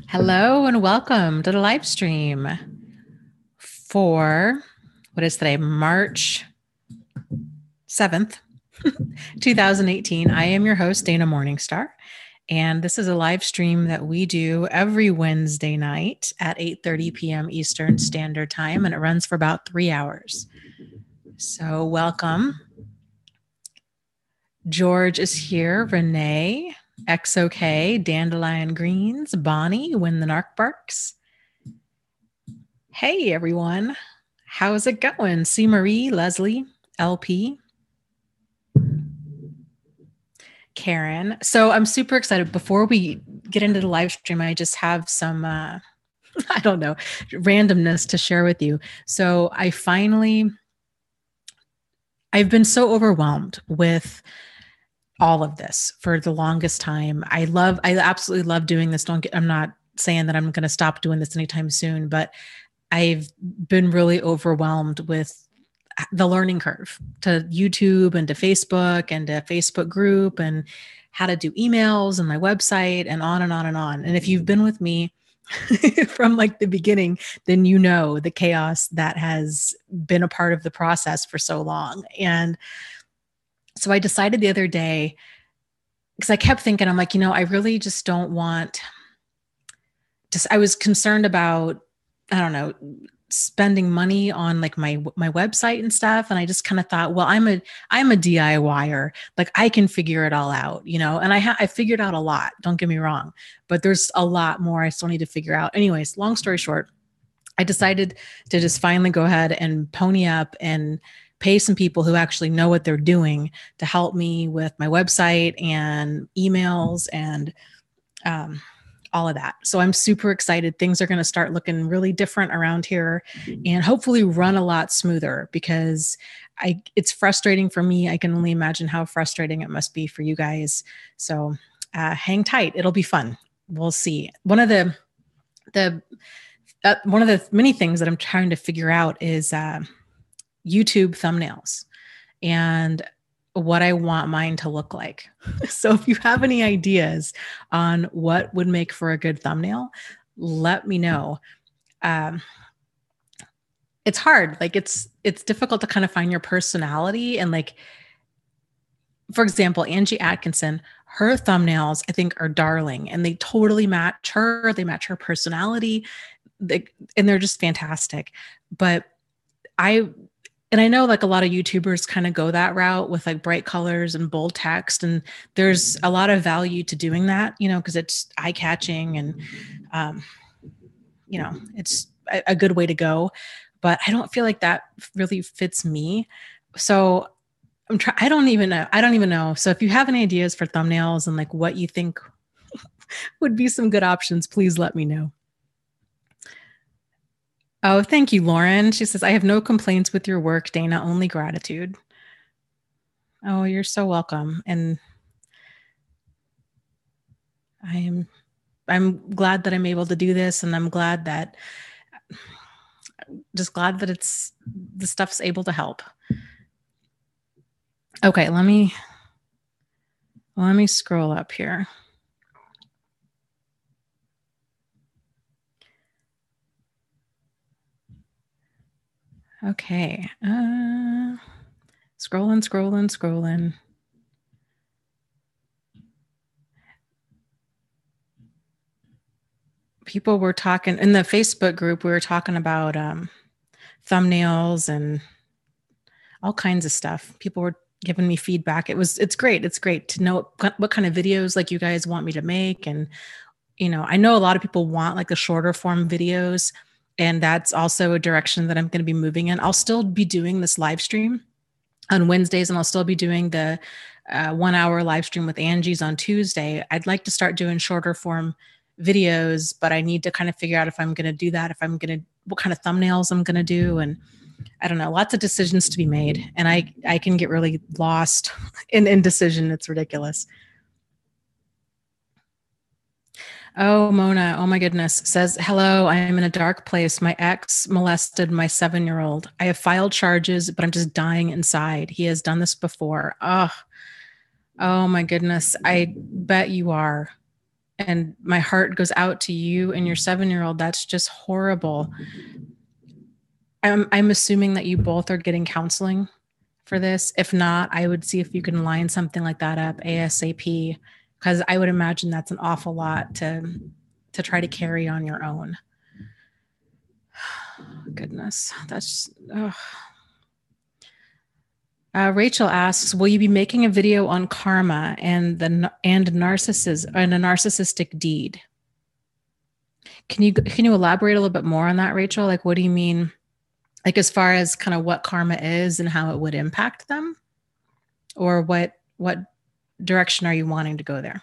Hello and welcome to the live stream for what is today, March 7th, 2018. I am your host, Dana Morningstar, and this is a live stream that we do every Wednesday night at 8:30 p.m. Eastern Standard Time, and it runs for about 3 hours. So welcome. George is here, Renee, XOK, Dandelion Greens, Bonnie, When the Narc Barks. Hey, everyone. How's it going? C. Marie, Leslie, LP, Karen. So I'm super excited. Before we get into the live stream, I just have some, I don't know, randomness to share with you. So I've been so overwhelmed with all of this for the longest time. I absolutely love doing this. I'm not saying that I'm going to stop doing this anytime soon, but I've been really overwhelmed with the learning curve to YouTube and to Facebook and to Facebook group and how to do emails and my website and on and on and on. And if you've been with me from like the beginning, then you know the chaos that has been a part of the process for so long. And so I decided the other day, because I kept thinking, I'm like, I really just don't want, I was concerned about, I don't know, spending money on like my website and stuff. And I just kind of thought, well, I'm a DIYer. Like I can figure it all out, and I figured out a lot, don't get me wrong, but there's a lot more I still need to figure out. Anyways, long story short, I decided to just finally go ahead and pony up and pay some people who actually know what they're doing to help me with my website and emails and all of that. So I'm super excited. Things are going to start looking really different around here and hopefully run a lot smoother, because it's frustrating for me. I can only imagine how frustrating it must be for you guys. So hang tight. It'll be fun. We'll see. One of the many things that I'm trying to figure out is YouTube thumbnails and what I want mine to look like. So if you have any ideas on what would make for a good thumbnail, let me know. It's hard. Like it's difficult to kind of find your personality. And like, for example, Angie Atkinson, her thumbnails, I think, are darling and they totally match her. They match her personality. And they're just fantastic. But I know like a lot of YouTubers kind of go that route with like bright colors and bold text. And there's a lot of value to doing that, because it's eye catching and, it's a good way to go. But I don't feel like that really fits me. So I don't even know. So if you have any ideas for thumbnails and like what you think would be some good options, please let me know. Oh, thank you, Lauren. She says, I have no complaints with your work, Dana, only gratitude. Oh, you're so welcome. And I'm glad that I'm able to do this. And I'm glad that the stuff's able to help. Okay, let me scroll up here. Okay. Scrolling. People were talking in the Facebook group. We were talking about thumbnails and all kinds of stuff. People were giving me feedback. It's great. It's great to know what kind of videos like you guys want me to make. And, I know a lot of people want like the shorter form videos, and that's also a direction that I'm going to be moving in. I'll still be doing this live stream on Wednesdays, and I'll still be doing the 1 hour live stream with Angie's on Tuesday. I'd like to start doing shorter form videos, but I need to kind of figure out if I'm going to do that, what kind of thumbnails I'm going to do. And I don't know, lots of decisions to be made. And I can get really lost in indecision. It's ridiculous. Oh, Mona, oh my goodness, says, hello, I am in a dark place. My ex molested my 7-year-old. I have filed charges, but I'm just dying inside. He has done this before. Oh my goodness. I bet you are. And my heart goes out to you and your 7-year-old. That's just horrible. I'm assuming that you both are getting counseling for this. If not, I would see if you can line something like that up ASAP, because I would imagine that's an awful lot to try to carry on your own. Goodness, that's Rachel asks, will you be making a video on karma and narcissism and a narcissistic deed? Can you elaborate a little bit more on that, Rachel? Like, what do you mean? Like, as far as kind of what karma is and how it would impact them, or what direction are you wanting to go there?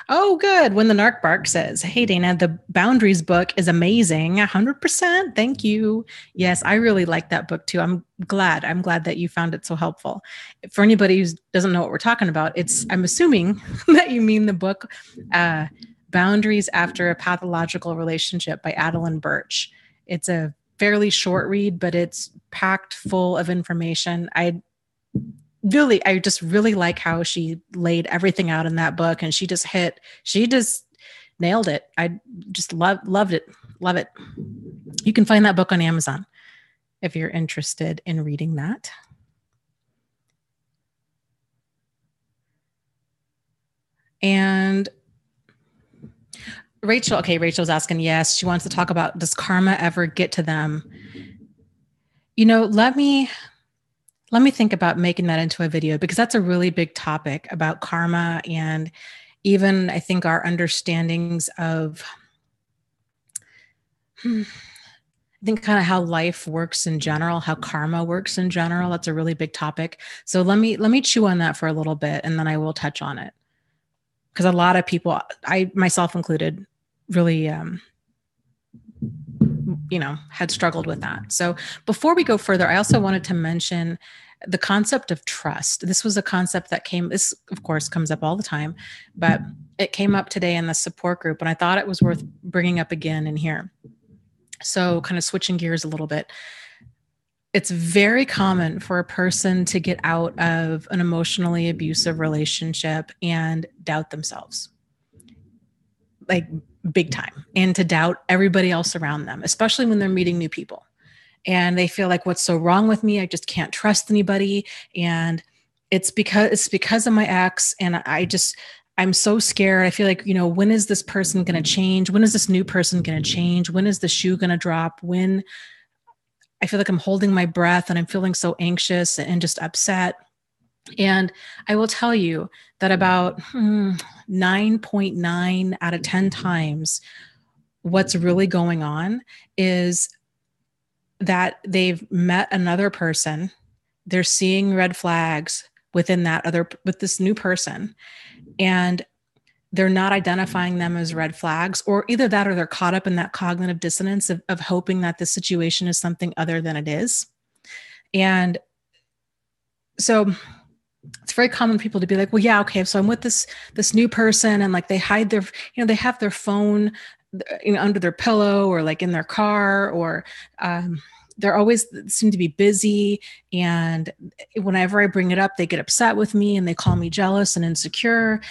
Oh, good. When the Narc Bark says, hey, Dana, the Boundaries book is amazing. 100%. Thank you. Yes, I really like that book too. I'm glad that you found it so helpful. For anybody who doesn't know what we're talking about, I'm assuming that you mean the book, Boundaries After a Pathological Relationship by Adeline Birch. It's a fairly short read, but it's packed full of information. I just really like how she laid everything out in that book, and she just nailed it. I just loved it. Love it. You can find that book on Amazon if you're interested in reading that. And Rachel's asking, yes, she wants to talk about, does karma ever get to them? Let me think about making that into a video, because that's a really big topic about karma, and even I think our understandings of I think kind of how life works in general, how karma works in general. That's a really big topic. So let me chew on that for a little bit, and then I will touch on it. Because a lot of people, I myself included, really had struggled with that. So before we go further, I also wanted to mention the concept of trust. This was a concept that this of course comes up all the time, but it came up today in the support group, and I thought it was worth bringing up again in here. So kind of switching gears a little bit. It's very common for a person to get out of an emotionally abusive relationship and doubt themselves, like big time, and to doubt everybody else around them, especially when they're meeting new people. And they feel like, what's so wrong with me? I just can't trust anybody. And it's because of my ex. And I'm so scared. I feel like, when is this person going to change? When is this new person going to change? When is the shoe going to drop? When I feel like I'm holding my breath and I'm feeling so anxious and just upset. And I will tell you that about 9.9 out of 10 times, what's really going on is that they've met another person. They're seeing red flags with this new person, and they're not identifying them as red flags, or either that, or they're caught up in that cognitive dissonance of hoping that the situation is something other than it is. And so it's very common for people to be like, well, yeah, okay, so I'm with this new person, and like they hide they have their phone under their pillow, or like in their car, or they're always seem to be busy. And whenever I bring it up, they get upset with me and they call me jealous and insecure.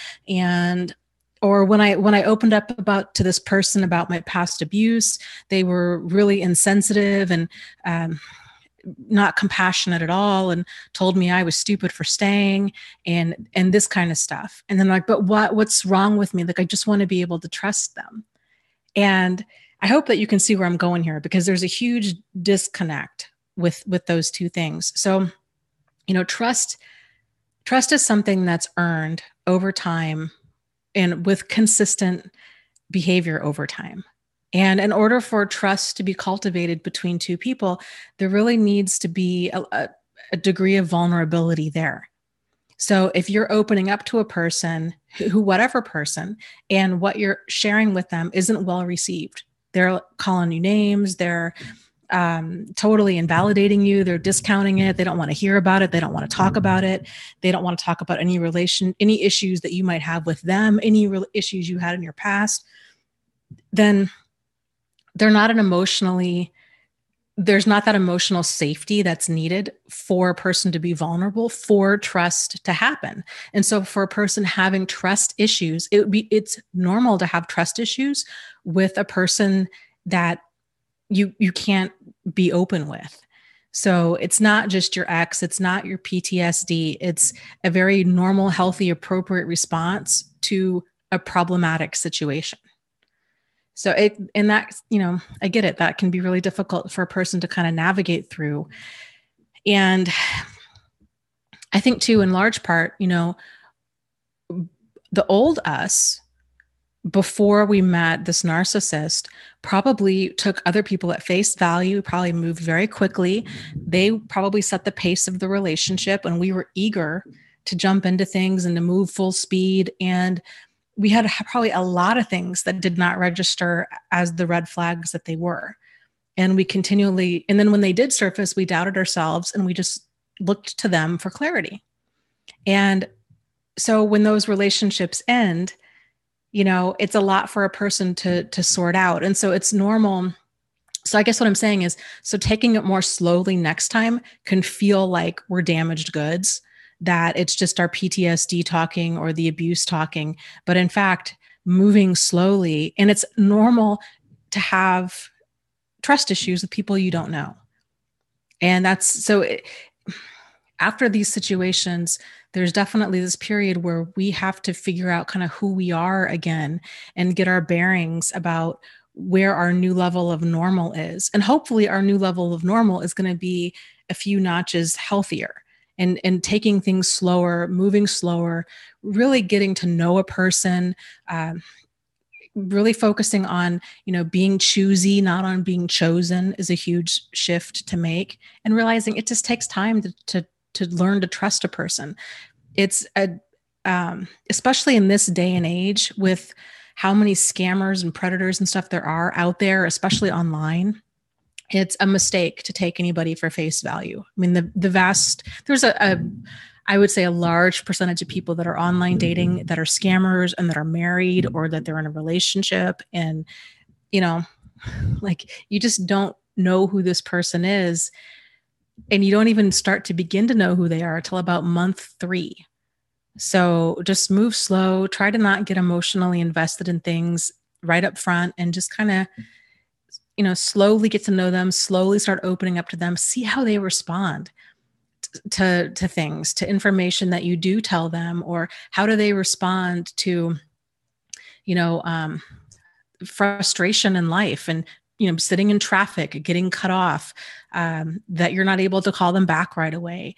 Or when I opened up to this person about my past abuse, they were really insensitive and not compassionate at all, and told me I was stupid for staying, and this kind of stuff. And then like, but what's wrong with me? Like, I just want to be able to trust them. And I hope that you can see where I'm going here, because there's a huge disconnect with those two things. So, trust is something that's earned over time and with consistent behavior over time. And in order for trust to be cultivated between two people, there really needs to be a degree of vulnerability there. So if you're opening up to a person, whatever person, and what you're sharing with them isn't well received, they're calling you names, they're totally invalidating you. They're discounting it. They don't want to hear about it. They don't want to talk about it. They don't want to talk about any issues that you might have with them, any issues you had in your past. Then they're not there's not that emotional safety that's needed for a person to be vulnerable, for trust to happen. And so for a person having trust issues, it's normal to have trust issues with a person that you can't be open with. So it's not just your ex, it's not your PTSD, it's a very normal, healthy, appropriate response to a problematic situation. So I get it. That can be really difficult for a person to kind of navigate through. And I think too, in large part, the old us before we met this narcissist probably took other people at face value, probably moved very quickly. They probably set the pace of the relationship, and we were eager to jump into things and to move full speed. And we had probably a lot of things that did not register as the red flags that they were. And and then when they did surface, we doubted ourselves and we just looked to them for clarity. And so when those relationships end, it's a lot for a person to sort out. And so it's normal. So I guess what I'm saying is, so taking it more slowly next time can feel like we're damaged goods, that it's just our PTSD talking or the abuse talking. But in fact, moving slowly, and it's normal to have trust issues with people you don't know. And after these situations, there's definitely this period where we have to figure out kind of who we are again and get our bearings about where our new level of normal is. And hopefully our new level of normal is going to be a few notches healthier. And taking things slower, moving slower, really getting to know a person, really focusing on, being choosy, not on being chosen, is a huge shift to make, and realizing it just takes time to learn to trust a person. It's especially in this day and age with how many scammers and predators and stuff there are out there, especially online. It's a mistake to take anybody for face value. I mean, there's I would say a large percentage of people that are online dating that are scammers and that are married or that they're in a relationship. And, like, you just don't know who this person is. And you don't even start to begin to know who they are till about month 3. So just move slow, try to not get emotionally invested in things right up front, and just kind of, slowly get to know them, slowly start opening up to them, see how they respond to things, to information that you do tell them, or how do they respond to, frustration in life, and, sitting in traffic, getting cut off, that you're not able to call them back right away.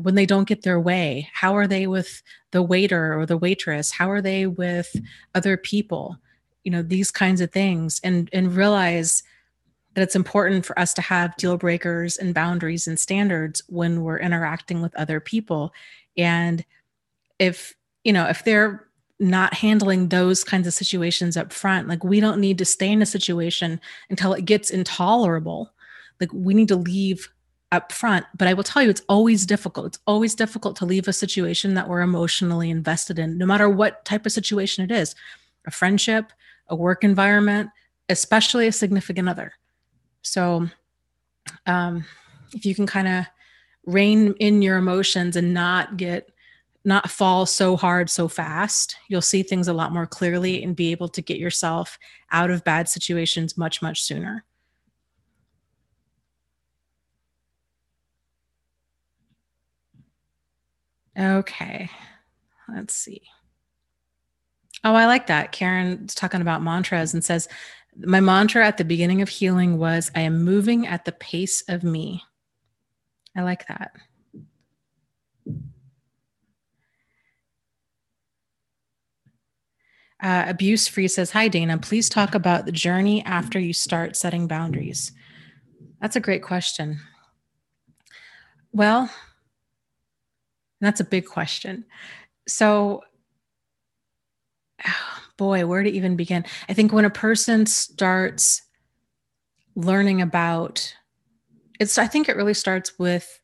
When they don't get their way, how are they with the waiter or the waitress? How are they with other people? These kinds of things, and realize that it's important for us to have deal breakers and boundaries and standards when we're interacting with other people. And if they're not handling those kinds of situations up front, like, we don't need to stay in a situation until it gets intolerable. Like, we need to leave up front. But I will tell you, it's always difficult. It's always difficult to leave a situation that we're emotionally invested in, no matter what type of situation it is, a friendship, a work environment, especially a significant other. So if you can kind of rein in your emotions and not fall so hard so fast, you'll see things a lot more clearly and be able to get yourself out of bad situations much, much sooner. Okay, let's see. Oh, I like that. Karen's talking about mantras and says, my mantra at the beginning of healing was, I am moving at the pace of me. I like that. Abuse Free says, hi, Dana, please talk about the journey after you start setting boundaries. That's a great question. Well, that's a big question. So, boy, where to even begin? I think when a person starts learning about I think it really starts with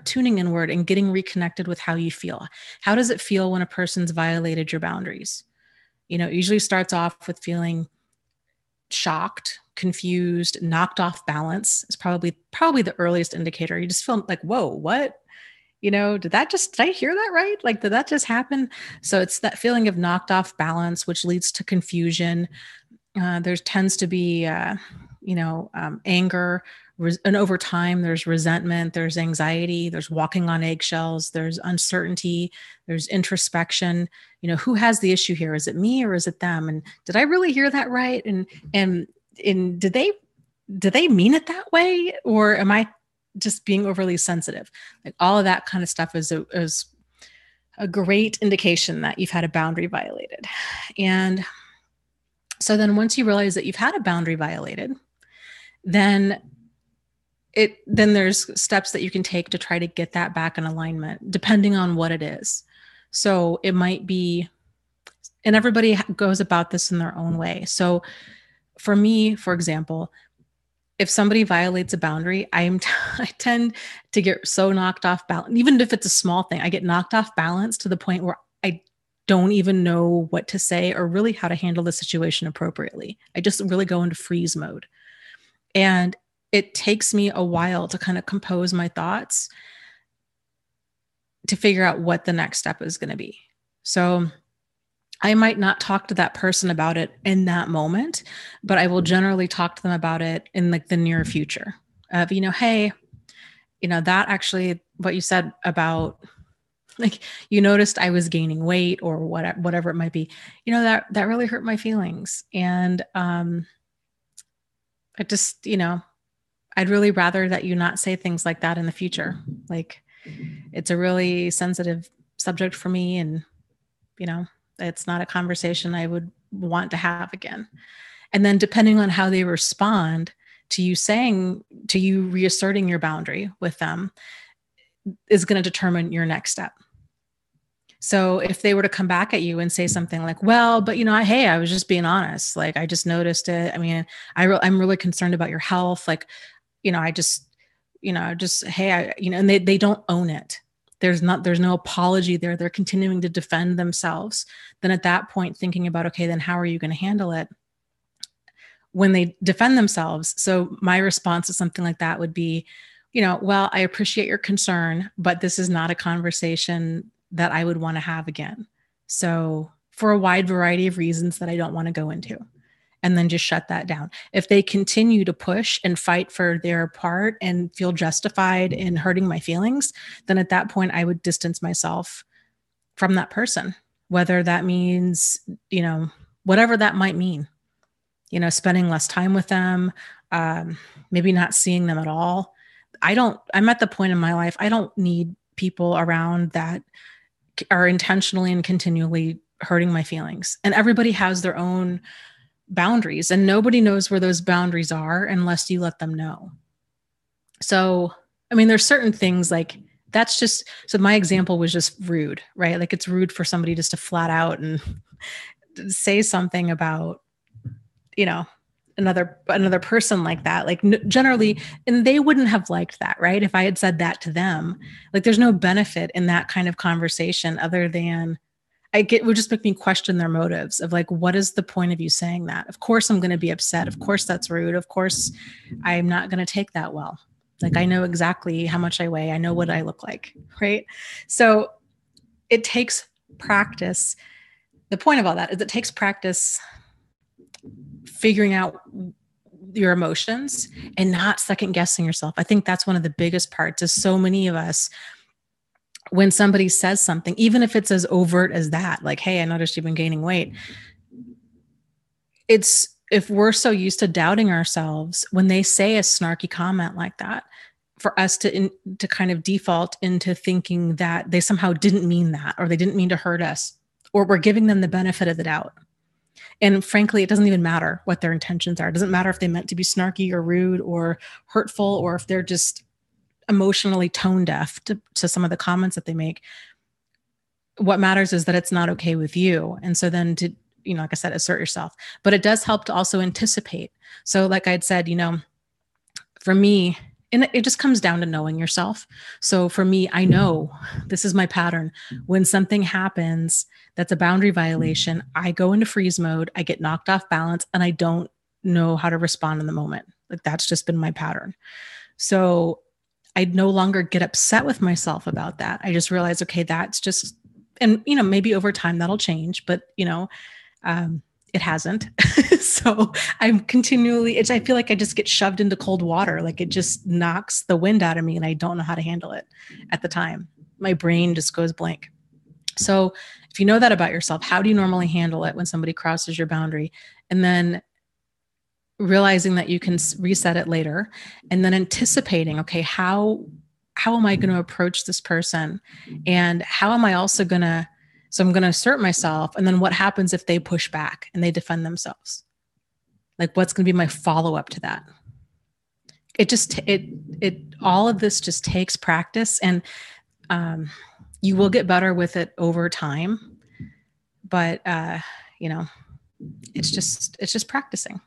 tuning inward and getting reconnected with how you feel. How does it feel when a person's violated your boundaries? It usually starts off with feeling shocked, confused, knocked off balance. It's probably the earliest indicator. You just feel like, whoa, what? Did I hear that right? Like, did that just happen? So it's that feeling of knocked off balance, which leads to confusion. There tends to be, anger, and over time, there's resentment, there's anxiety, there's walking on eggshells, there's uncertainty, there's introspection. Who has the issue here? Is it me or is it them? And did I really hear that right? And did they mean it that way, or am I just being overly sensitive? Like, all of that kind of stuff is a great indication that you've had a boundary violated. And so then once you realize that you've had a boundary violated, then there's steps that you can take to try to get that back in alignment, depending on what it is. So it might be, and everybody goes about this in their own way. So for me, for example, if somebody violates a boundary, I tend to get so knocked off balance. Even if it's a small thing, I get knocked off balance to the point where I don't even know what to say or really how to handle the situation appropriately. I just really go into freeze mode. And it takes me a while to kind of compose my thoughts to figure out what the next step is going to be. So I might not talk to that person about it in that moment, but I will generally talk to them about it in like the near future of, hey, that actually what you said about, like, you noticed I was gaining weight or whatever it might be, that really hurt my feelings. And I just, I'd really rather that you not say things like that in the future. Like, it's a really sensitive subject for me. And, it's not a conversation I would want to have again. And then depending on how they respond to you reasserting your boundary with them is going to determine your next step. So if they were to come back at you and say something like, well, but hey, I was just being honest. Like, I just noticed it. I mean, I'm really concerned about your health. Like, I just, hey, and they don't own it. There's no apology there. They're continuing to defend themselves. Then at that point, thinking about, okay, then how are you going to handle it when they defend themselves? So my response to something like that would be, well, I appreciate your concern, but this is not a conversation that I would want to have again. So for a wide variety of reasons that I don't want to go into, and then just shut that down. If they continue to push and fight for their part and feel justified in hurting my feelings, then at that point, I would distance myself from that person, whether that means, whatever that might mean, spending less time with them, maybe not seeing them at all. I'm at the point in my life, I don't need people around that are intentionally and continually hurting my feelings. And everybody has their own boundaries, and nobody knows where those boundaries are unless you let them know. So, I mean, there's certain things like so my example was just rude, right? Like, it's rude for somebody just to flat out and say something about, another person like that, like generally, and they wouldn't have liked that, right? If I had said that to them, like, there's no benefit in that kind of conversation other than it would just make me question their motives of like, what is the point of you saying that? Of course, I'm going to be upset. Of course, that's rude. Of course, I'm not going to take that well. Like, I know exactly how much I weigh. I know what I look like, right? So it takes practice. The point of all that is it takes practice figuring out your emotions and not second guessing yourself. I think that's one of the biggest parts is so many of us, when somebody says something, even if it's as overt as that, like, hey, I noticed you've been gaining weight. If we're so used to doubting ourselves, when they say a snarky comment like that, for us to kind of default into thinking that they somehow didn't mean that, or they didn't mean to hurt us, or we're giving them the benefit of the doubt. And frankly, it doesn't even matter what their intentions are. It doesn't matter if they meant to be snarky or rude or hurtful, or if they're just emotionally tone deaf to some of the comments that they make. What matters is that it's not okay with you. And so then like I said, assert yourself, but it does help to also anticipate. So like I'd said, for me, and it just comes down to knowing yourself. So for me, I know this is my pattern. When something happens that's a boundary violation, I go into freeze mode, I get knocked off balance, and I don't know how to respond in the moment. Like that's just been my pattern. So I no longer get upset with myself about that. I just realize, okay, that's just, and maybe over time that'll change, but it hasn't. So I'm continually, I feel like I just get shoved into cold water. Like it just knocks the wind out of me and I don't know how to handle it at the time. My brain just goes blank. So if you know that about yourself, how do you normally handle it when somebody crosses your boundary? And then realizing that you can reset it later, and then anticipating, okay, how am I going to approach this person? And how am I also going to, so I'm going to assert myself. And then what happens if they push back and they defend themselves? Like what's going to be my follow-up to that? All of this just takes practice, and you will get better with it over time. But, it's just practicing.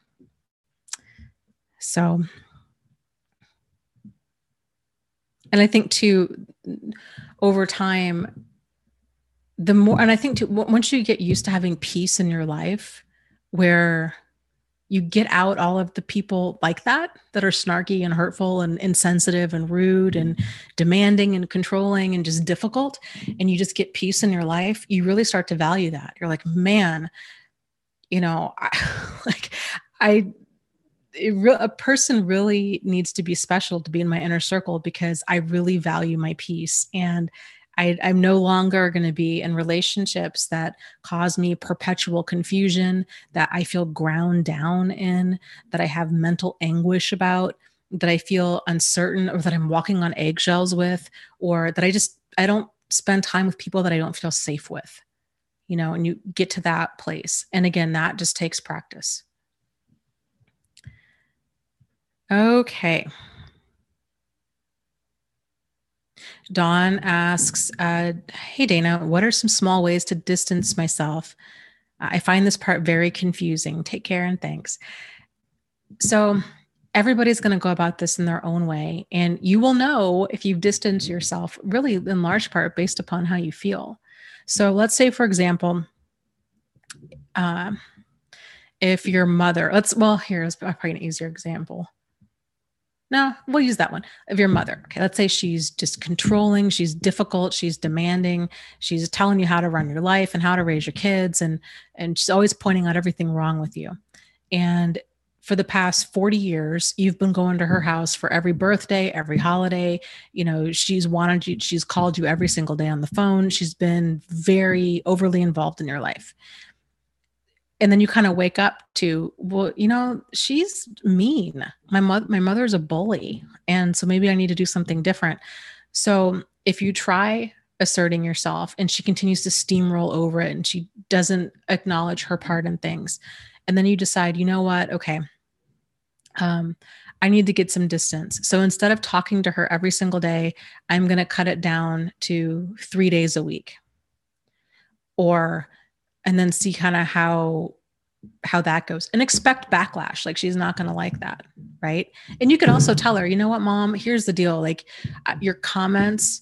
So, and I think too, over time, the more, and I think too, once you get used to having peace in your life, where you get out all of the people like that are snarky and hurtful and insensitive and rude and demanding and controlling and just difficult, and you just get peace in your life, you really start to value that. You're like, man, a person really needs to be special to be in my inner circle, because I really value my peace. And I'm no longer going to be in relationships that cause me perpetual confusion, that I feel ground down in, that I have mental anguish about, that I feel uncertain, or that I'm walking on eggshells with, or that I don't spend time with people that I don't feel safe with, and you get to that place. And again, that just takes practice. Okay. Dawn asks, hey, Dana, what are some small ways to distance myself? I find this part very confusing. Take care and thanks. So everybody's going to go about this in their own way. And you will know if you've distanced yourself really in large part based upon how you feel. So let's say, for example, if your mother, here's probably an easier example. No, we'll use that one. Of your mother. Okay, let's say she's just controlling, she's difficult, she's demanding, she's telling you how to run your life and how to raise your kids, and she's always pointing out everything wrong with you. And for the past 40 years, you've been going to her house for every birthday, every holiday. She's wanted you, she's called you every single day on the phone. She's been very overly involved in your life. And then you kind of wake up to, well, she's mean. My mother's a bully. And so maybe I need to do something different. So if you try asserting yourself and she continues to steamroll over it and she doesn't acknowledge her part in things, and then you decide, you know what? Okay. I need to get some distance. So instead of talking to her every single day, I'm going to cut it down to 3 days a week. And then see kind of how that goes, and expect backlash. Like she's not going to like that. Right. And you could also tell her, you know what, Mom, here's the deal. Like your comments,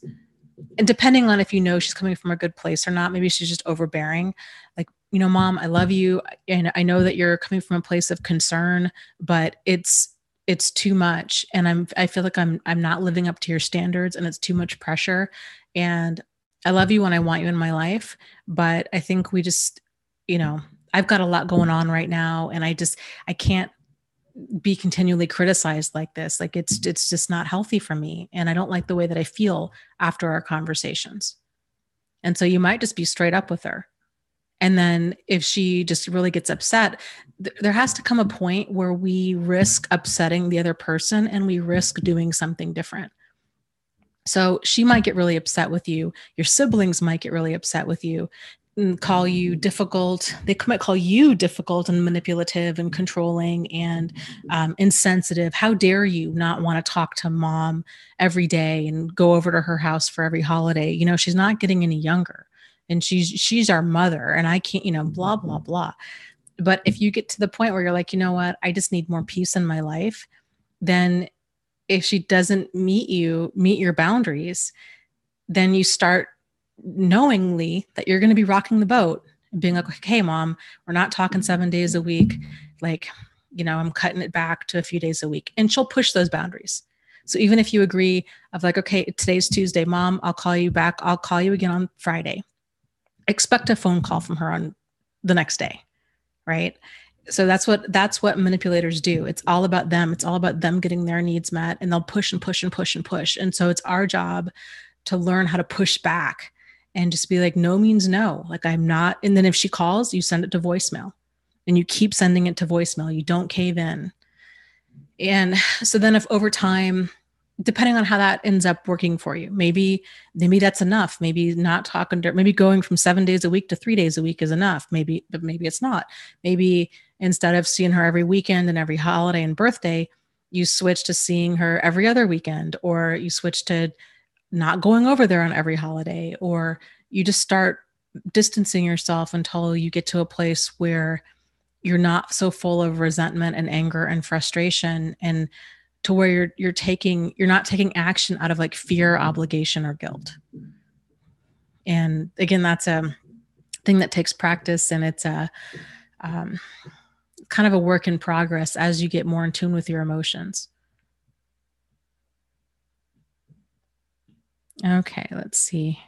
and depending on if she's coming from a good place or not, maybe she's just overbearing. Like, Mom, I love you. And I know that you're coming from a place of concern, but it's too much. And I feel like I'm not living up to your standards, and it's too much pressure. And I love you and I want you in my life, but I think we just, I've got a lot going on right now, and I can't be continually criticized like this. Like it's just not healthy for me. And I don't like the way that I feel after our conversations. And so you might just be straight up with her. And then if she just really gets upset, there has to come a point where we risk upsetting the other person and we risk doing something different. So she might get really upset with you. Your siblings might get really upset with you and call you difficult. They might call you difficult and manipulative and controlling and insensitive. How dare you not want to talk to Mom every day and go over to her house for every holiday? She's not getting any younger. and she's our mother, and I can't, blah, blah, blah. But if you get to the point where you're like, you know what, I just need more peace in my life, then if she doesn't meet your boundaries, then you start knowingly that you're going to be rocking the boat and being like, hey, mom, we're not talking 7 days a week. Like, I'm cutting it back to a few days a week. And she'll push those boundaries. So even if you agree of like, okay, today's Tuesday, mom, I'll call you back. I'll call you again on Friday. Expect a phone call from her on the next day. Right. So that's what manipulators do. It's all about them. It's all about them getting their needs met, and they'll push and push and push and push. And so it's our job to learn how to push back and just be like, no means no. Like, I'm not. And then if she calls, you send it to voicemail, and you keep sending it to voicemail. You don't cave in. And so then if over time, depending on how that ends up working for you, maybe that's enough. Maybe not talking to, maybe going from 7 days a week to 3 days a week is enough. Maybe, but maybe it's not. Maybe instead of seeing her every weekend and every holiday and birthday, you switch to seeing her every other weekend, or you switch to not going over there on every holiday, or you just start distancing yourself until you get to a place where you're not so full of resentment and anger and frustration, and to where you're not taking action out of like fear, obligation, or guilt. And again, that's a thing that takes practice, and it's a kind of a work in progress as you get more in tune with your emotions. Okay, let's see.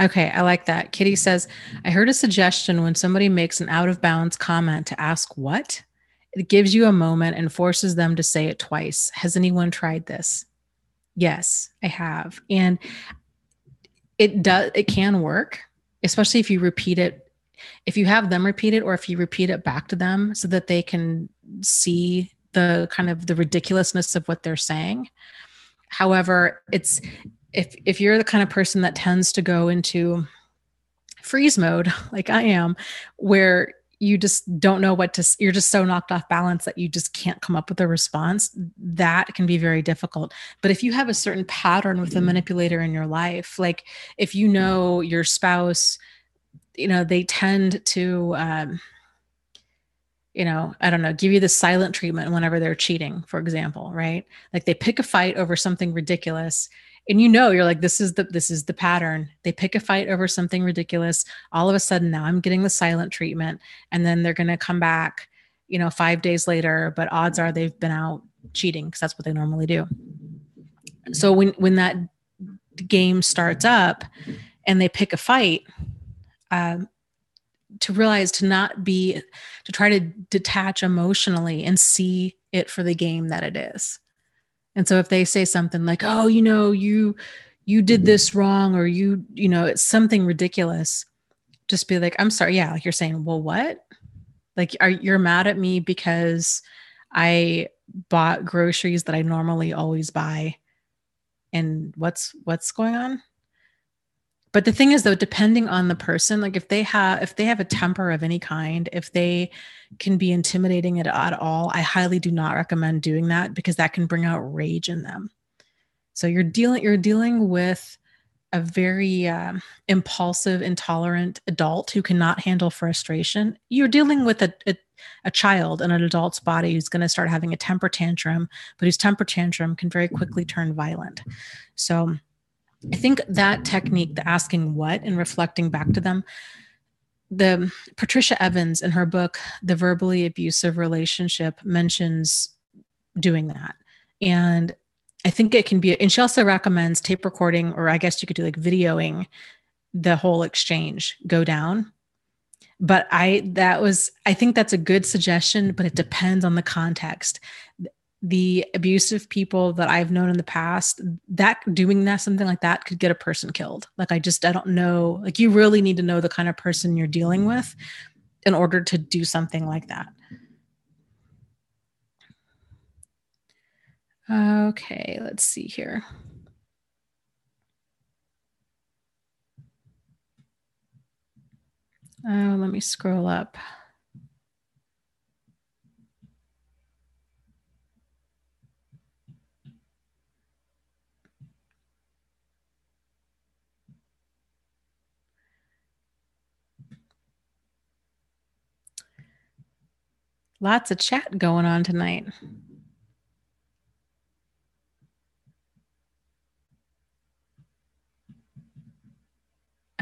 Okay, I like that. Kitty says, I heard a suggestion when somebody makes an out of bounds comment to ask what? It gives you a moment and forces them to say it twice. Has anyone tried this? Yes, I have. And it can work, especially if you repeat it. If you have them repeat it, or if you repeat it back to them so that they can see the kind of the ridiculousness of what they're saying. However, it's if you're the kind of person that tends to go into freeze mode, like I am, where you just don't know you're just so knocked off balance that you just can't come up with a response, that can be very difficult. But if you have a certain pattern with a manipulator in your life, like if you know your spouse, they tend to, I don't know, give you the silent treatment whenever they're cheating, for example, right? Like they pick a fight over something ridiculous, and you're like, this is the pattern. They pick a fight over something ridiculous. All of a sudden now I'm getting the silent treatment, and then they're going to come back, 5 days later, but odds are they've been out cheating, because that's what they normally do. So when that game starts up and they pick a fight, to realize to try to detach emotionally and see it for the game that it is. And so if they say something like, oh, you did this wrong, or it's something ridiculous, just be like, I'm sorry. Yeah. Like you're saying, well, what? Like, you're mad at me because I bought groceries that I normally always buy. And what's going on? But the thing is, though, depending on the person, like if they have a temper of any kind, if they can be intimidating at all, I highly do not recommend doing that, because that can bring out rage in them. So you're dealing with a very impulsive, intolerant adult who cannot handle frustration. You're dealing with a child in an adult's body who's going to start having a temper tantrum, but whose temper tantrum can very quickly turn violent. So I think that technique, the asking what and reflecting back to them, the Patricia Evans in her book, The Verbally Abusive Relationship, mentions doing that. And I think it can be, and she also recommends tape recording, or I guess you could do like videoing the whole exchange go down. But I think that's a good suggestion, but it depends on the context. The abusive people that I've known in the past, that doing that, something like that could get a person killed. Like, I don't know, like you really need to know the kind of person you're dealing with in order to do something like that. Okay, let's see here. Oh, let me scroll up. Lots of chat going on tonight.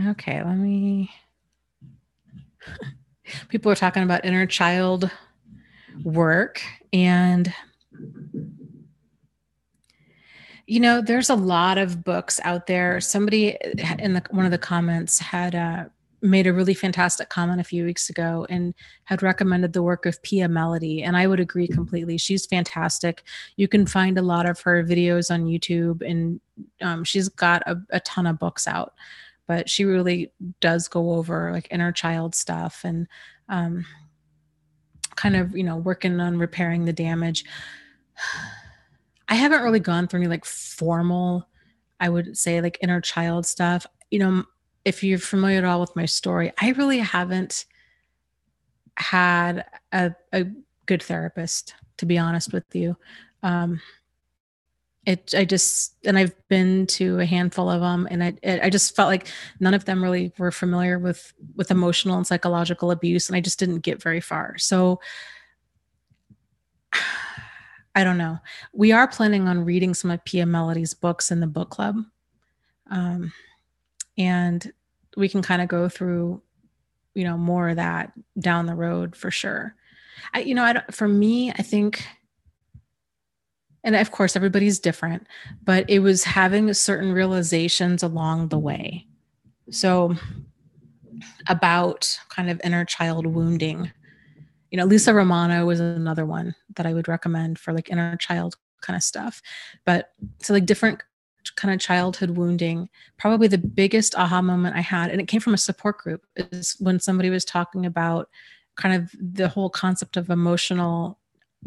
Okay, let me. People are talking about inner child work, and there's a lot of books out there. Somebody in one of the comments had made a really fantastic comment a few weeks ago and had recommended the work of Pia Melody, and I would agree completely. She's fantastic. You can find a lot of her videos on YouTube, and she's got a ton of books out. But she really does go over like inner child stuff and kind of working on repairing the damage. I haven't really gone through any like formal, I would say, like inner child stuff. If you're familiar at all with my story, I really haven't had a good therapist, to be honest with you. Um, and I've been to a handful of them, and I just felt like none of them really were familiar with emotional and psychological abuse, and I just didn't get very far. So I don't know. We are planning on reading some of Pia Melody's books in the book club. Um, and we can kind of go through, more of that down the road for sure. For me, I think, and of course everybody's different, but it was having certain realizations along the way. So about kind of inner child wounding, Lisa Romano was another one that I would recommend for like inner child kind of stuff. But so like different kind of childhood wounding, probably the biggest aha moment I had, and it came from a support group, is when somebody was talking about kind of the whole concept of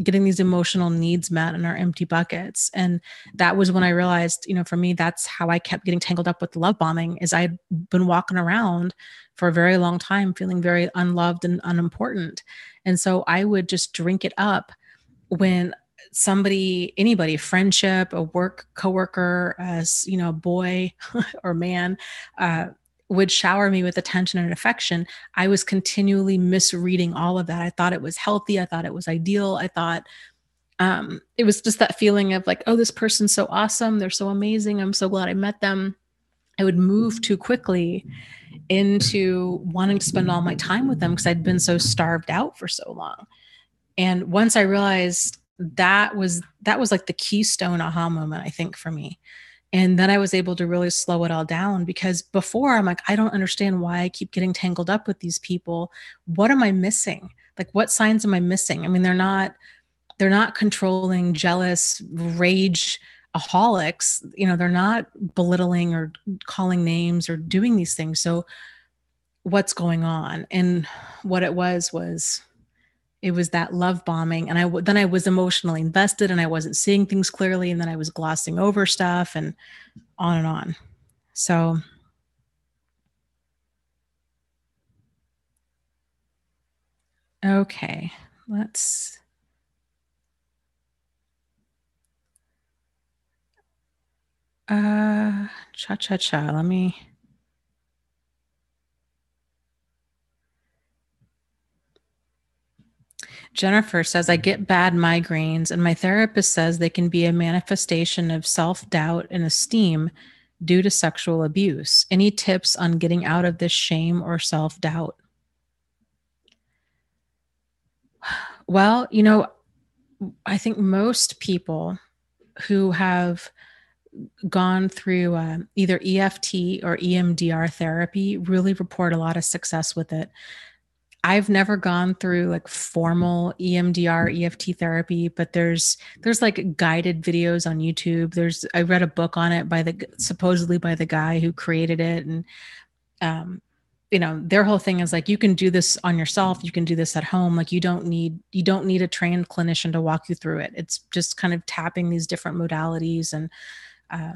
getting these emotional needs met in our empty buckets. And that was when I realized, for me, that's how I kept getting tangled up with love bombing, is I'd been walking around for a very long time feeling very unloved and unimportant. And so I would just drink it up when anybody, friendship, a work coworker, as boy or man, would shower me with attention and affection. I was continually misreading all of that. I thought it was healthy. I thought it was ideal. I thought it was just that feeling of like, oh, this person's so awesome. They're so amazing. I'm so glad I met them. I would move too quickly into wanting to spend all my time with them because I'd been so starved out for so long. And once I realized that was like the keystone aha moment, I think, for me. And then I was able to really slow it all down, because before I'm like, I don't understand why I keep getting tangled up with these people. What am I missing? Like, what signs am I missing? I mean, they're not controlling, jealous, rage aholics. They're not belittling or calling names or doing these things. So what's going on? And what it was it was that love bombing. And then I was emotionally invested, and I wasn't seeing things clearly. And then I was glossing over stuff and on and on. So, okay, let's, cha-cha-cha, let me, Jennifer says, I get bad migraines, and my therapist says they can be a manifestation of self-doubt and esteem due to sexual abuse. Any tips on getting out of this shame or self-doubt? Well, I think most people who have gone through either EFT or EMDR therapy really report a lot of success with it. I've never gone through like formal EMDR, EFT therapy, but there's like guided videos on YouTube. I read a book on it supposedly by the guy who created it. And, their whole thing is like, you can do this on yourself. You can do this at home. Like you don't need a trained clinician to walk you through it. It's just kind of tapping these different modalities and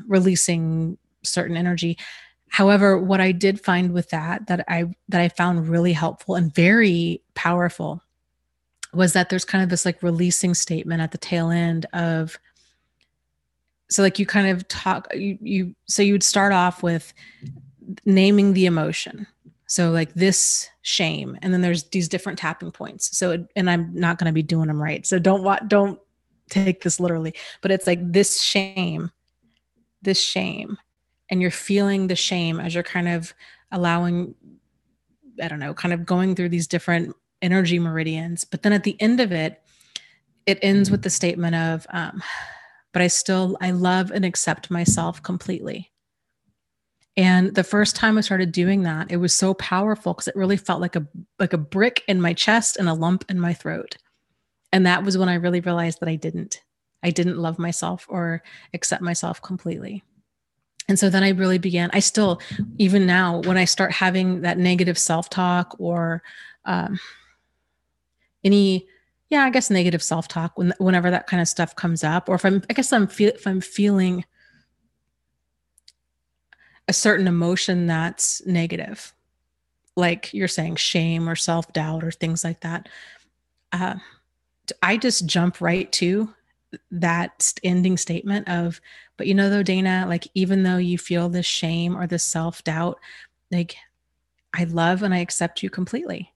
releasing certain energy. However, what I did find with that I found really helpful and very powerful was that there's kind of this like releasing statement at the tail end of, so like you kind of talk, so you would start off with naming the emotion. So like this shame, and then there's these different tapping points. So, and I'm not going to be doing them right. So don't take this literally, but it's like this shame, and you're feeling the shame as you're kind of allowing, I don't know, kind of going through these different energy meridians. But then at the end of it, it ends with the statement of, but I love and accept myself completely. And the first time I started doing that, it was so powerful because it really felt like a brick in my chest and a lump in my throat. And that was when I really realized that I didn't love myself or accept myself completely. And so then I really began, I still, even now, when I start having that negative self-talk or I guess negative self-talk, whenever that kind of stuff comes up, or if I'm feeling a certain emotion that's negative, like you're saying, shame or self-doubt or things like that, I just jump right to that ending statement of, but though, Dana, like, even though you feel this shame or this self-doubt, like, I love and I accept you completely.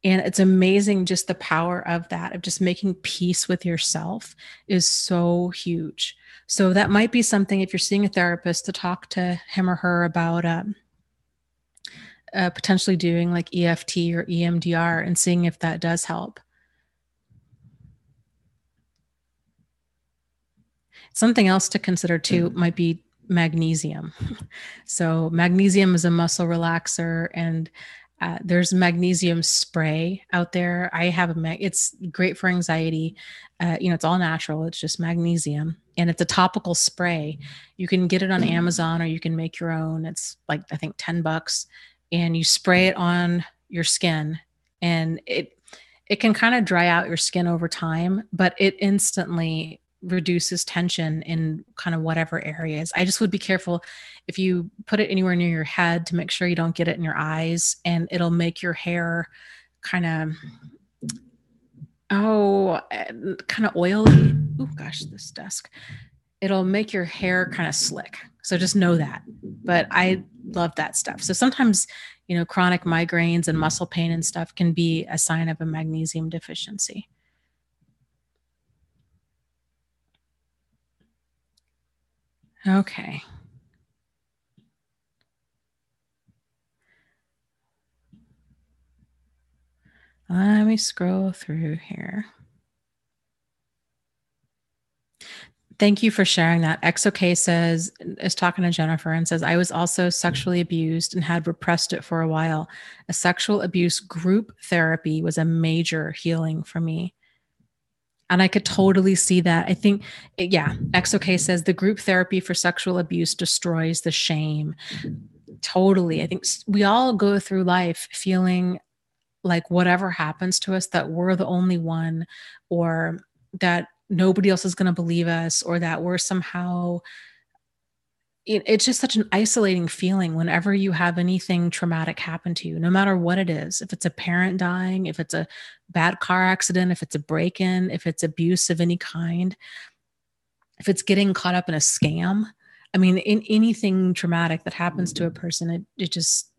And it's amazing, just the power of that, of just making peace with yourself is so huge. So that might be something, if you're seeing a therapist, to talk to him or her about potentially doing like EFT or EMDR and seeing if that does help. Something else to consider too might be magnesium. So magnesium is a muscle relaxer, and there's magnesium spray out there. I have it's great for anxiety. It's all natural. It's just magnesium, and it's a topical spray. You can get it on Amazon or you can make your own. It's like, I think $10, and you spray it on your skin, and it can kind of dry out your skin over time, but it instantly reduces tension in kind of whatever areas. I just would be careful if you put it anywhere near your head to make sure you don't get it in your eyes, and it'll make your hair kind of oily. Oh gosh, this desk. It'll make your hair kind of slick. So just know that. But I love that stuff. So sometimes, chronic migraines and muscle pain and stuff can be a sign of a magnesium deficiency. Okay. Let me scroll through here. Thank you for sharing that. XOK is talking to Jennifer and says, I was also sexually abused and had repressed it for a while. A sexual abuse group therapy was a major healing for me. And I could totally see that. I think, XOK says the group therapy for sexual abuse destroys the shame. Totally. I think we all go through life feeling like whatever happens to us, that we're the only one, or that nobody else is going to believe us, or that we're somehow, it's just such an isolating feeling whenever you have anything traumatic happen to you, no matter what it is. If it's a parent dying, if it's a bad car accident, if it's a break-in, if it's abuse of any kind, if it's getting caught up in a scam. I mean, in anything traumatic that happens to a person, it just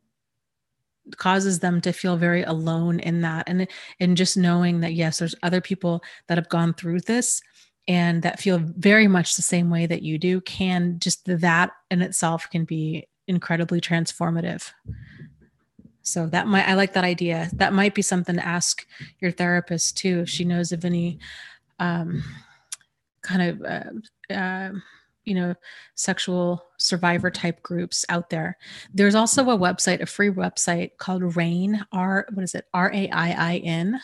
causes them to feel very alone in that. And just knowing that, yes, there's other people that have gone through this and that feel very much the same way that you do, that in itself can be incredibly transformative. So I like that idea. That might be something to ask your therapist too, if she knows of any sexual survivor type groups out there. There's also a free website called RAIN, RAIIN,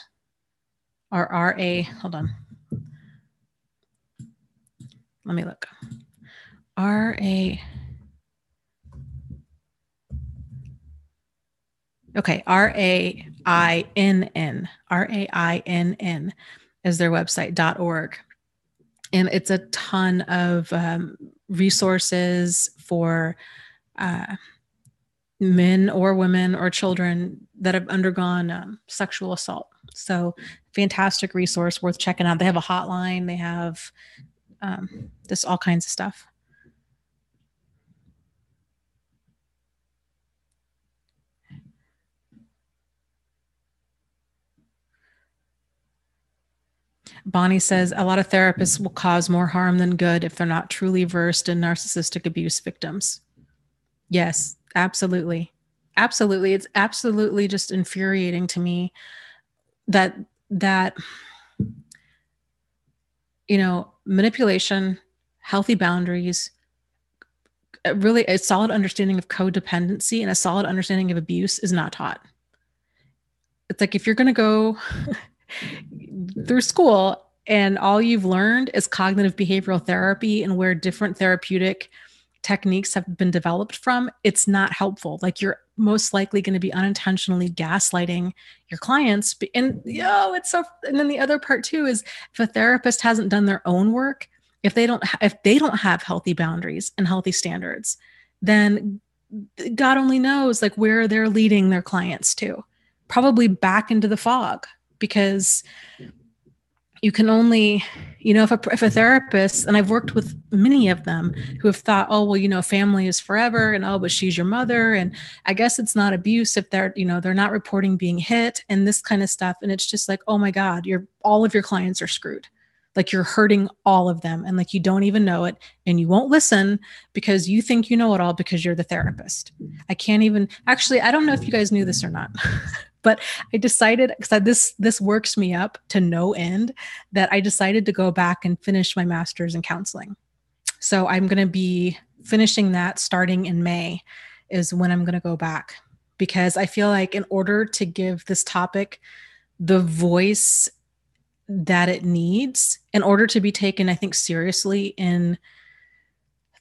or RA, hold on. Let me look. RAINN is their website, .org. And it's a ton of resources for men or women or children that have undergone sexual assault. So fantastic resource worth checking out. They have a hotline. They have just all kinds of stuff. Bonnie says a lot of therapists will cause more harm than good if they're not truly versed in narcissistic abuse victims. Yes, absolutely. Absolutely. It's absolutely just infuriating to me that manipulation, healthy boundaries, really a solid understanding of codependency and a solid understanding of abuse is not taught. It's like if you're going to go through school and all you've learned is cognitive behavioral therapy and where different therapeutic techniques have been developed from, it's not helpful. Like you're most likely going to be unintentionally gaslighting your clients. And it's so, and then the other part too is if a therapist hasn't done their own work, if they don't have healthy boundaries and healthy standards, then God only knows like where they're leading their clients to, probably back into the fog, because you can only, if a therapist, and I've worked with many of them who have thought, oh, well, family is forever, and oh, but she's your mother, and I guess it's not abuse if they're not reporting being hit and this kind of stuff. And it's just like, oh my God, all of your clients are screwed. Like you're hurting all of them, and like you don't even know it, and you won't listen because you think you know it all because you're the therapist. I don't know if you guys knew this or not. But I decided, because this works me up to no end, that I decided to go back and finish my master's in counseling. So I'm going to be finishing that starting in May is when I'm going to go back, because I feel like in order to give this topic the voice that it needs, in order to be taken, I think, seriously in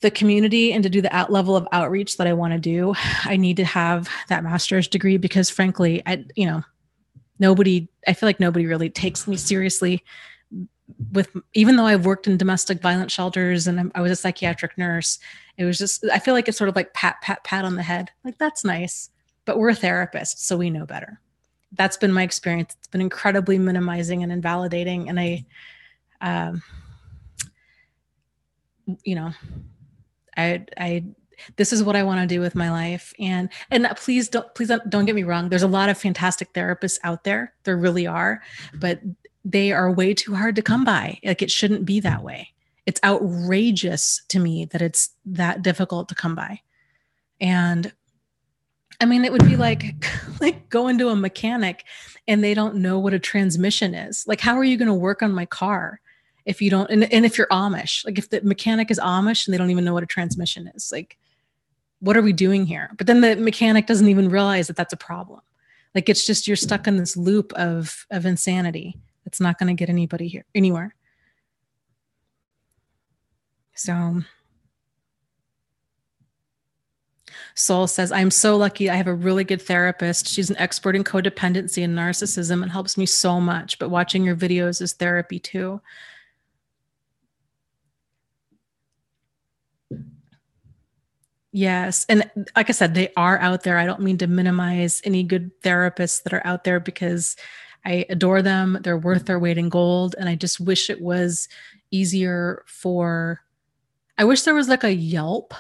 the community and to do the level of outreach that I want to do, I need to have that master's degree, because frankly, I feel like nobody really takes me seriously even though I've worked in domestic violence shelters and I was a psychiatric nurse. It was just, I feel like it's sort of like pat on the head. Like, that's nice, but we're therapists, so we know better. That's been my experience. It's been incredibly minimizing and invalidating. And this is what I want to do with my life. And please don't get me wrong. There's a lot of fantastic therapists out there. There really are, but they are way too hard to come by. Like, it shouldn't be that way. It's outrageous to me that it's that difficult to come by. And I mean, it would be like going to a mechanic and they don't know what a transmission is. Like, how are you going to work on my car if you don't, and if you're Amish, like if the mechanic is Amish and they don't even know what a transmission is, like, what are we doing here? But then the mechanic doesn't even realize that that's a problem. Like, it's just, you're stuck in this loop of insanity. It's not going to get anybody anywhere. So Soul says, I'm so lucky. I have a really good therapist. She's an expert in codependency and narcissism and helps me so much. But watching your videos is therapy too. Yes. And like I said, they are out there. I don't mean to minimize any good therapists that are out there, because I adore them. They're worth their weight in gold. And I just wish it was easier I wish there was like a Yelp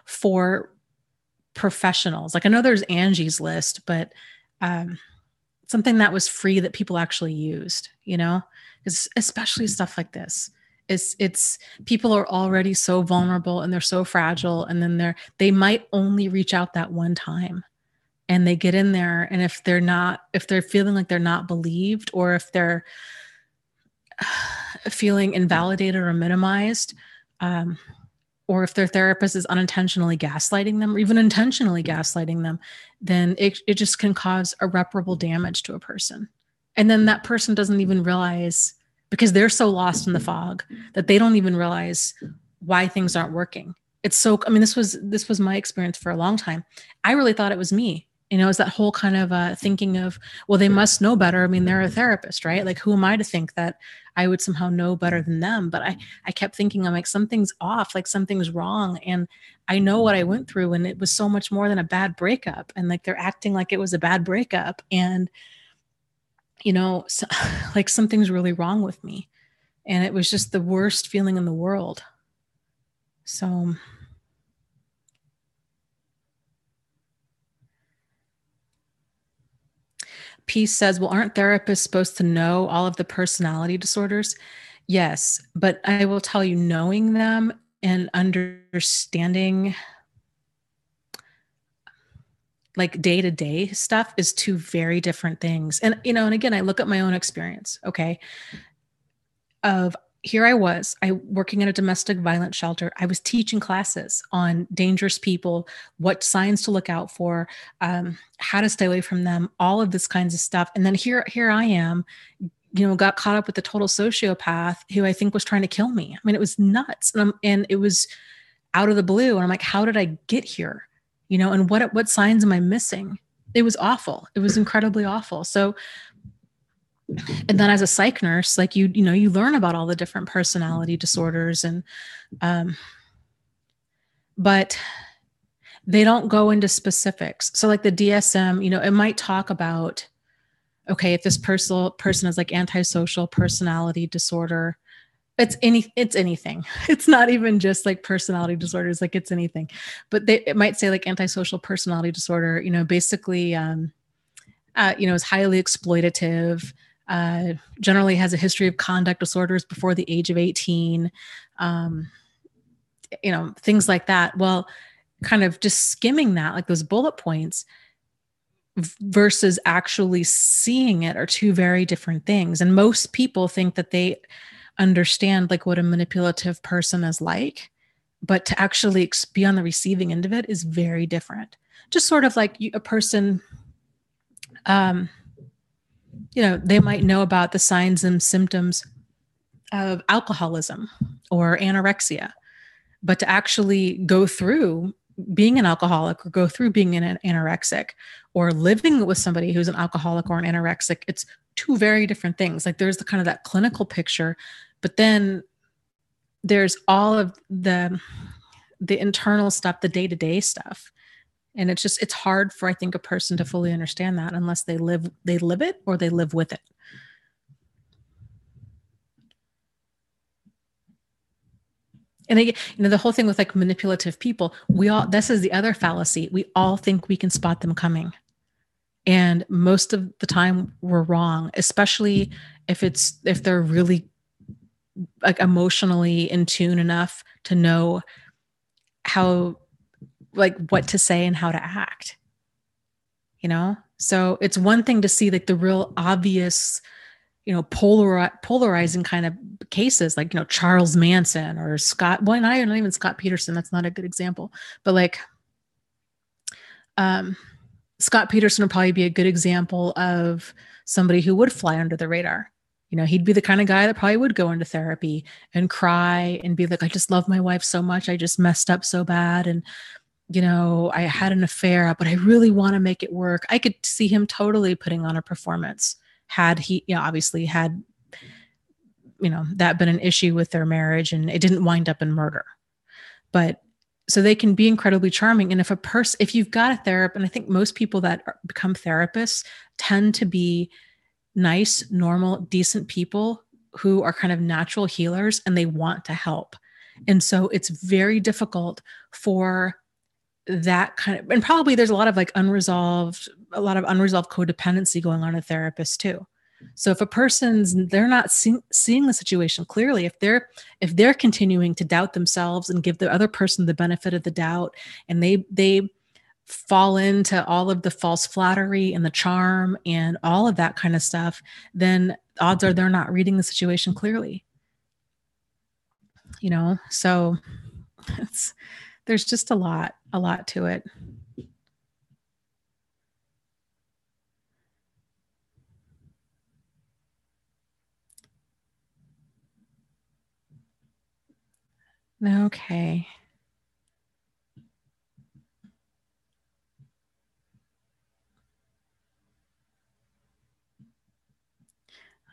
for professionals. Like, I know there's Angie's List, but something that was free that people actually used, especially stuff like this. It's people are already so vulnerable and they're so fragile. And then they might only reach out that one time, and they get in there. And if they're feeling like they're not believed, or if they're feeling invalidated or minimized, or if their therapist is unintentionally gaslighting them, or even intentionally gaslighting them, then it just can cause irreparable damage to a person. And then that person doesn't even realize, because they're so lost in the fog, that they don't even realize why things aren't working. This was my experience for a long time. I really thought it was me. It's that whole kind of thinking of, well, they must know better. I mean, they're a therapist, right? Like, who am I to think that I would somehow know better than them? But I kept thinking, I'm like, something's off, like something's wrong. And I know what I went through, and it was so much more than a bad breakup. And like, they're acting like it was a bad breakup. And, so, like, something's really wrong with me. And it was just the worst feeling in the world. So Peace says, well, aren't therapists supposed to know all of the personality disorders? Yes, but I will tell you, knowing them and understanding like day-to-day stuff is two very different things. And, and again, I look at my own experience, okay, of here I working in a domestic violence shelter. I was teaching classes on dangerous people, what signs to look out for, how to stay away from them, all of this kinds of stuff. And then here I am, got caught up with the total sociopath who I think was trying to kill me. I mean, it was nuts. And it was out of the blue. And I'm like, how did I get here? And what signs am I missing? It was awful. It was incredibly awful. So, and then as a psych nurse, like you learn about all the different personality disorders but they don't go into specifics. So like the DSM, it might talk about, okay, if this person is like antisocial personality disorder, it's anything. It's not even just like personality disorders, like it's anything. But it might say like antisocial personality disorder, basically, is highly exploitative, generally has a history of conduct disorders before the age of 18, things like that. Well, kind of just skimming that, like those bullet points versus actually seeing it are two very different things. And most people think that they understand like what a manipulative person is like, but to actually be on the receiving end of it is very different. Just sort of like a person, they might know about the signs and symptoms of alcoholism or anorexia, but to actually go through being an alcoholic or go through being an anorexic or living with somebody who's an alcoholic or an anorexic, it's two very different things. Like there's the kind of that clinical picture, but then there's all of the internal stuff, the day-to-day stuff. And it's hard for, I think, a person to fully understand that unless they live it or they live with it. And again, the whole thing with like manipulative people, this is the other fallacy. We all think we can spot them coming. And most of the time we're wrong, especially if they're really like emotionally in tune enough to know how, like what to say and how to act, So it's one thing to see like the real obvious, polarizing kind of cases like, Charles Manson or Scott, well, not even Scott Peterson. That's not a good example, but like, Scott Peterson would probably be a good example of somebody who would fly under the radar. He'd be the kind of guy that probably would go into therapy and cry and be like, I just love my wife so much. I just messed up so bad. And, I had an affair, but I really want to make it work. I could see him totally putting on a performance had he, obviously had, that been an issue with their marriage and it didn't wind up in murder. But so they can be incredibly charming. And if you've got a therapist, and I think most people that become therapists tend to be nice, normal, decent people who are kind of natural healers and they want to help. And so it's very difficult for that kind of, and probably there's a lot of unresolved codependency going on in a therapist too. So if they're not seeing the situation clearly, if they're continuing to doubt themselves and give the other person the benefit of the doubt, and they fall into all of the false flattery and the charm and all of that kind of stuff, then odds are they're not reading the situation clearly. So there's just a lot to it. Okay.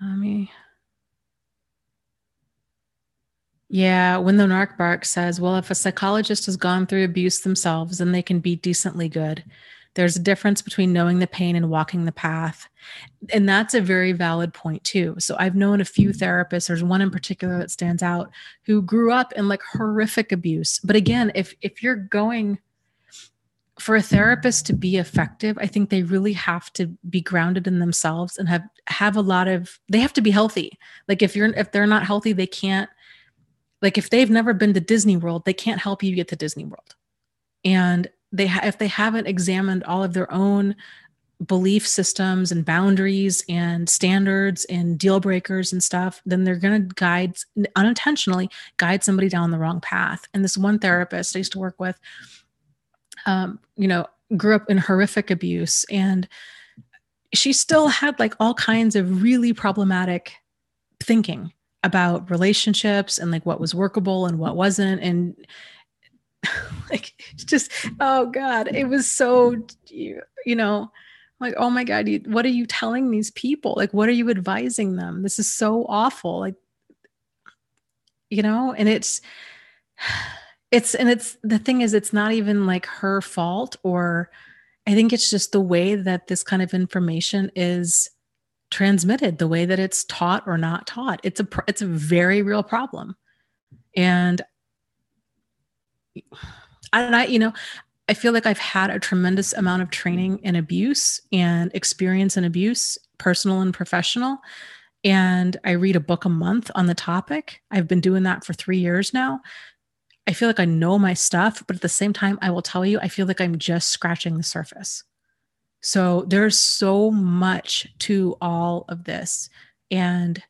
me. Yeah, when the narc bark says, well, if a psychologist has gone through abuse themselves, then they can be decently good. There's a difference between knowing the pain and walking the path. And that's a very valid point too. So I've known a few therapists, there's one in particular that stands out, who grew up in like horrific abuse. But again, if you're going for a therapist to be effective, I think they really have to be grounded in themselves and have a lot of, they have to be healthy. Like if they're not healthy, they can't, like if they've never been to Disney World, they can't help you get to Disney World. And if they haven't examined all of their own belief systems and boundaries and standards and deal breakers and stuff, then they're going to unintentionally guide somebody down the wrong path. And this one therapist I used to work with, grew up in horrific abuse, and she still had like all kinds of really problematic thinking about relationships and like what was workable and what wasn't. And like, just, oh God, it was so, like, oh my God, what are you telling these people? Like, what are you advising them? This is so awful. Like, and it's the thing is, it's not even like her fault, or I think it's just the way that this kind of information is transmitted, the way that it's taught or not taught. It's a very real problem. And I feel like I've had a tremendous amount of training in abuse and experience in abuse, personal and professional. And I read a book a month on the topic. I've been doing that for 3 years now. I feel like I know my stuff, but at the same time, I will tell you, I feel like I'm just scratching the surface. So there's so much to all of this. And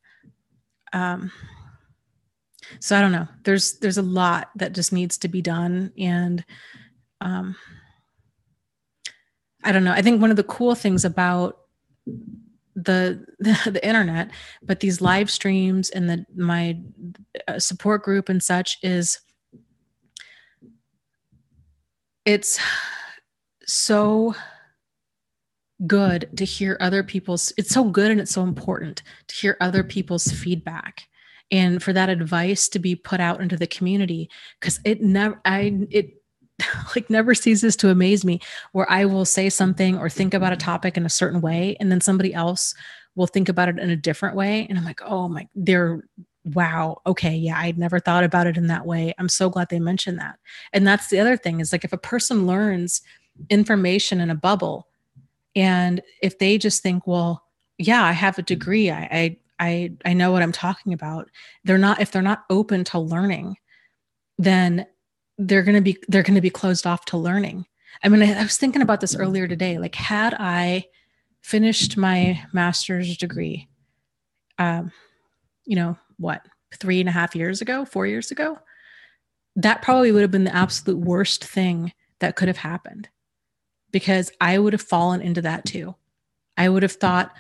so I don't know, there's a lot that just needs to be done. And I don't know. I think one of the cool things about the internet, but these live streams and my support group and such, is it's so good to hear other people's, it's so good and it's so important to hear other people's feedback and for that advice to be put out into the community. Cause it like never ceases to amaze me where I will say something or think about a topic in a certain way, and then somebody else will think about it in a different way. And I'm like, oh my, wow. Okay. Yeah. I'd never thought about it in that way. I'm so glad they mentioned that. And that's the other thing, is like, if a person learns information in a bubble, and if they just think, well, yeah, I have a degree, I know what I'm talking about. If they're not open to learning, then they're going to be closed off to learning. I mean, I was thinking about this earlier today. Like, had I finished my master's degree, what, 3.5 years ago, 4 years ago, that probably would have been the absolute worst thing that could have happened, because I would have fallen into that too. I would have thought,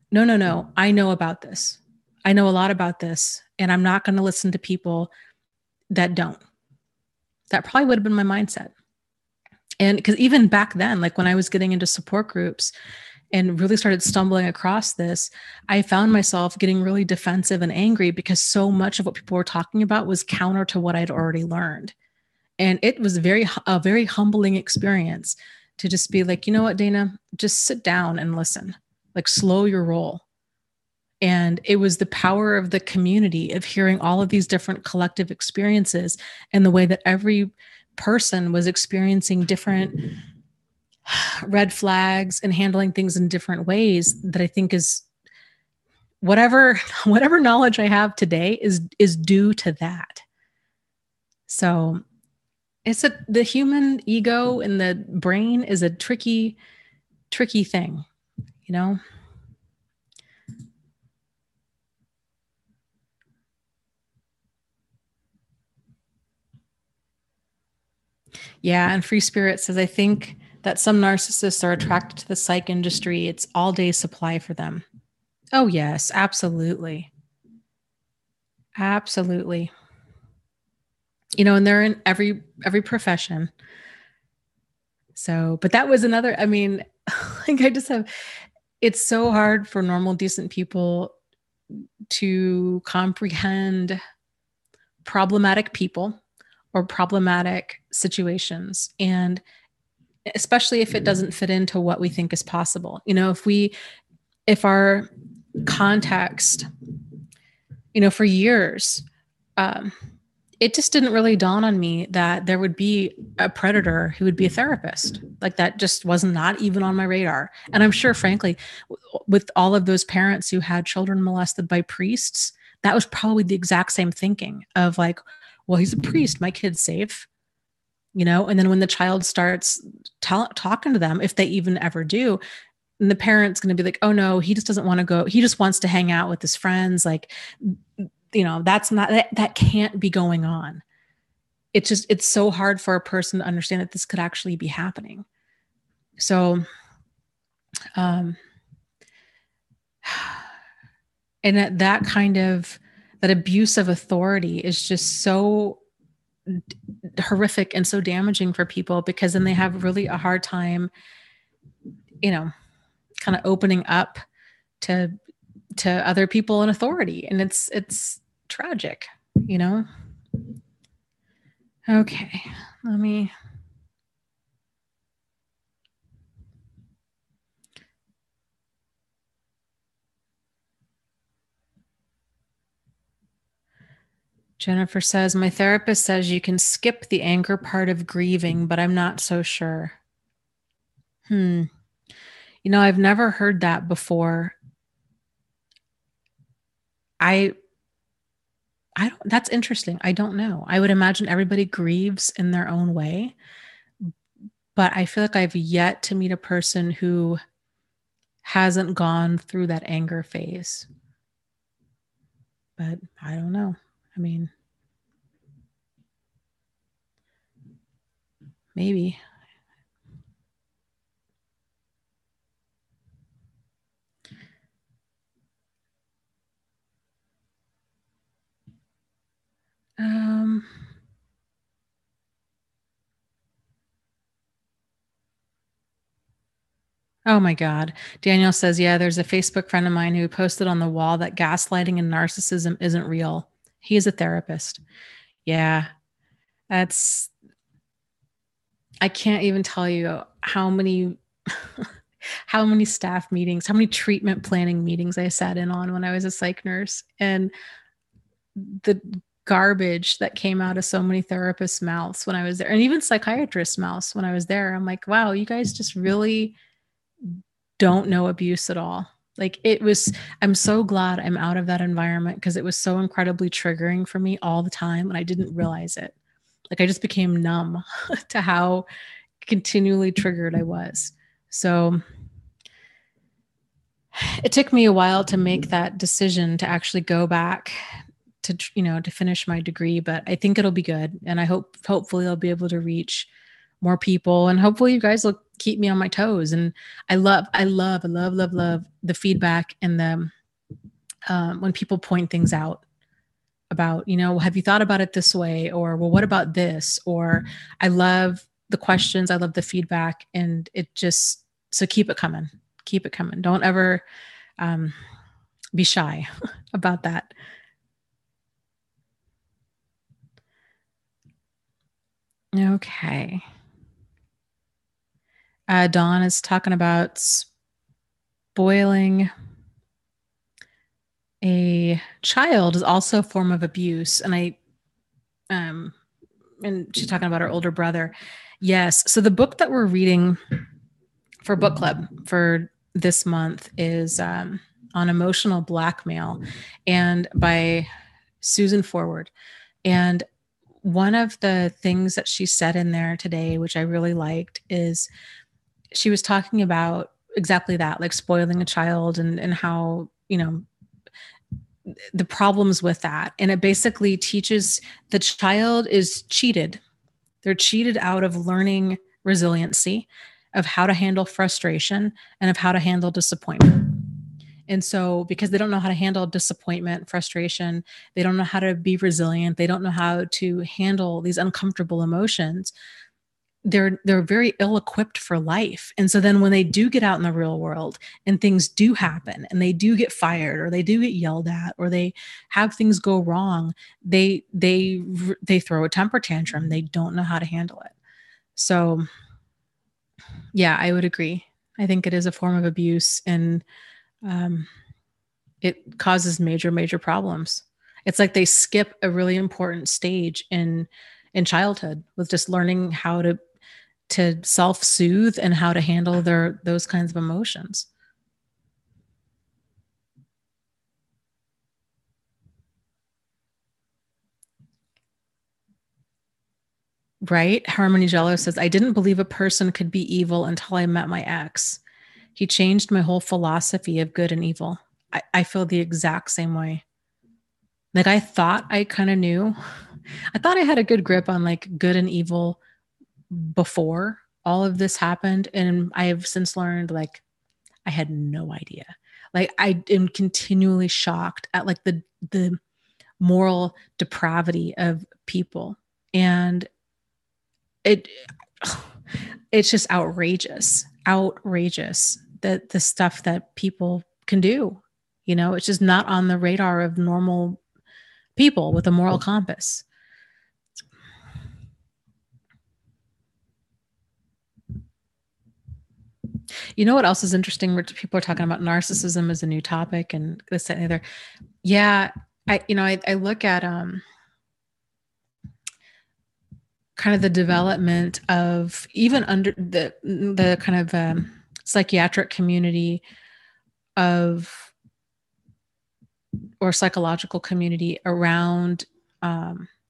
no, I know about this. I know a lot about this, and I'm not going to listen to people that don't. That probably would have been my mindset. And because even back then, like when I was getting into support groups and really started stumbling across this, I found myself getting really defensive and angry because so much of what people were talking about was counter to what I'd already learned. And it was a very humbling experience to just be like, you know what, Dana, just sit down and listen, like slow your roll. And it was the power of the community, of hearing all of these different collective experiences and the way that every person was experiencing different red flags and handling things in different ways, that I think is whatever knowledge I have today is due to that. So the human ego and the brain is a tricky thing, Yeah. And Free Spirit says, I think that some narcissists are attracted to the psych industry. It's all day supply for them. Oh, yes, absolutely. Absolutely. And they're in every profession. So, but that was another, I mean, like it's so hard for normal, decent people to comprehend problematic people or problematic situations. And especially if it doesn't fit into what we think is possible. If our context, for years, it just didn't really dawn on me that there would be a predator who would be a therapist. Like that just was not even on my radar. And I'm sure, frankly, with all of those parents who had children molested by priests, that was probably the exact same thinking of like, well, he's a priest, my kid's safe, and then when the child starts talking to them, if they even ever do, and the parent's going to be like, oh no, he just doesn't want to go. He just wants to hang out with his friends. Like, that's not, that can't be going on. It's so hard for a person to understand that this could actually be happening. So, and that abuse of authority is just so horrific and so damaging for people, because then they have really a hard time, kind of opening up to other people in authority. And it's tragic, Okay, let me. Jennifer says, my therapist says you can skip the anger part of grieving, but I'm not so sure. I've never heard that before. That's interesting. I don't know. I would imagine everybody grieves in their own way, but I feel like I've yet to meet a person who hasn't gone through that anger phase. But I don't know. I mean, maybe. Oh my God. Daniel says, yeah, there's a Facebook friend of mine who posted on the wall that gaslighting and narcissism isn't real. He is a therapist. Yeah. I can't even tell you how many staff meetings, how many treatment planning meetings I sat in on when I was a psych nurse, and the garbage that came out of so many therapists' mouths when I was there, and even psychiatrists' mouths when I was there. I'm like, wow, you guys just really don't know abuse at all. Like I'm so glad I'm out of that environment, because it was so incredibly triggering for me all the time, and I didn't realize it. Like I just became numb to how continually triggered I was. So it took me a while to make that decision to actually go back to finish my degree, but I think it'll be good. And hopefully I'll be able to reach more people, and hopefully you guys will keep me on my toes. And I love the feedback and the, when people point things out about, have you thought about it this way? Or, well, what about this? Or I love the questions. I love the feedback, and so keep it coming. Keep it coming. Don't ever be shy about that. Okay. Dawn is talking about spoiling a child is also a form of abuse. And and she's talking about her older brother. Yes. So the book that we're reading for book club for this month is on emotional blackmail, and by Susan Forward. And one of the things that she said in there today, which I really liked, is she was talking about exactly that, like spoiling a child and how, the problems with that. And it basically teaches the child is cheated. They're cheated out of learning resiliency, of how to handle frustration, and of how to handle disappointment. And so because they don't know how to handle disappointment, frustration, they don't know how to be resilient, they don't know how to handle these uncomfortable emotions, they're very ill-equipped for life. And so then when they do get out in the real world and things do happen and they do get fired or they do get yelled at or they have things go wrong, they throw a temper tantrum. They don't know how to handle it. So yeah, I would agree. I think it is a form of abuse, and it causes major problems. It's like they skip a really important stage in childhood with just learning how to self-soothe and how to handle those kinds of emotions. Right? Harmony Jello says, I didn't believe a person could be evil until I met my ex. He changed my whole philosophy of good and evil. I feel the exact same way. Like, I thought I kind of knew. I thought I had a good grip on like good and evil before all of this happened. And I have since learned, like, I had no idea. Like, I am continually shocked at like the moral depravity of people. And it's just outrageous that the stuff that people can do, it's just not on the radar of normal people with a moral compass. You know what else is interesting? Where people are talking about narcissism as a new topic and this, that, and the other. Yeah. I look at, kind of the development of even under the kind of psychiatric community or psychological community around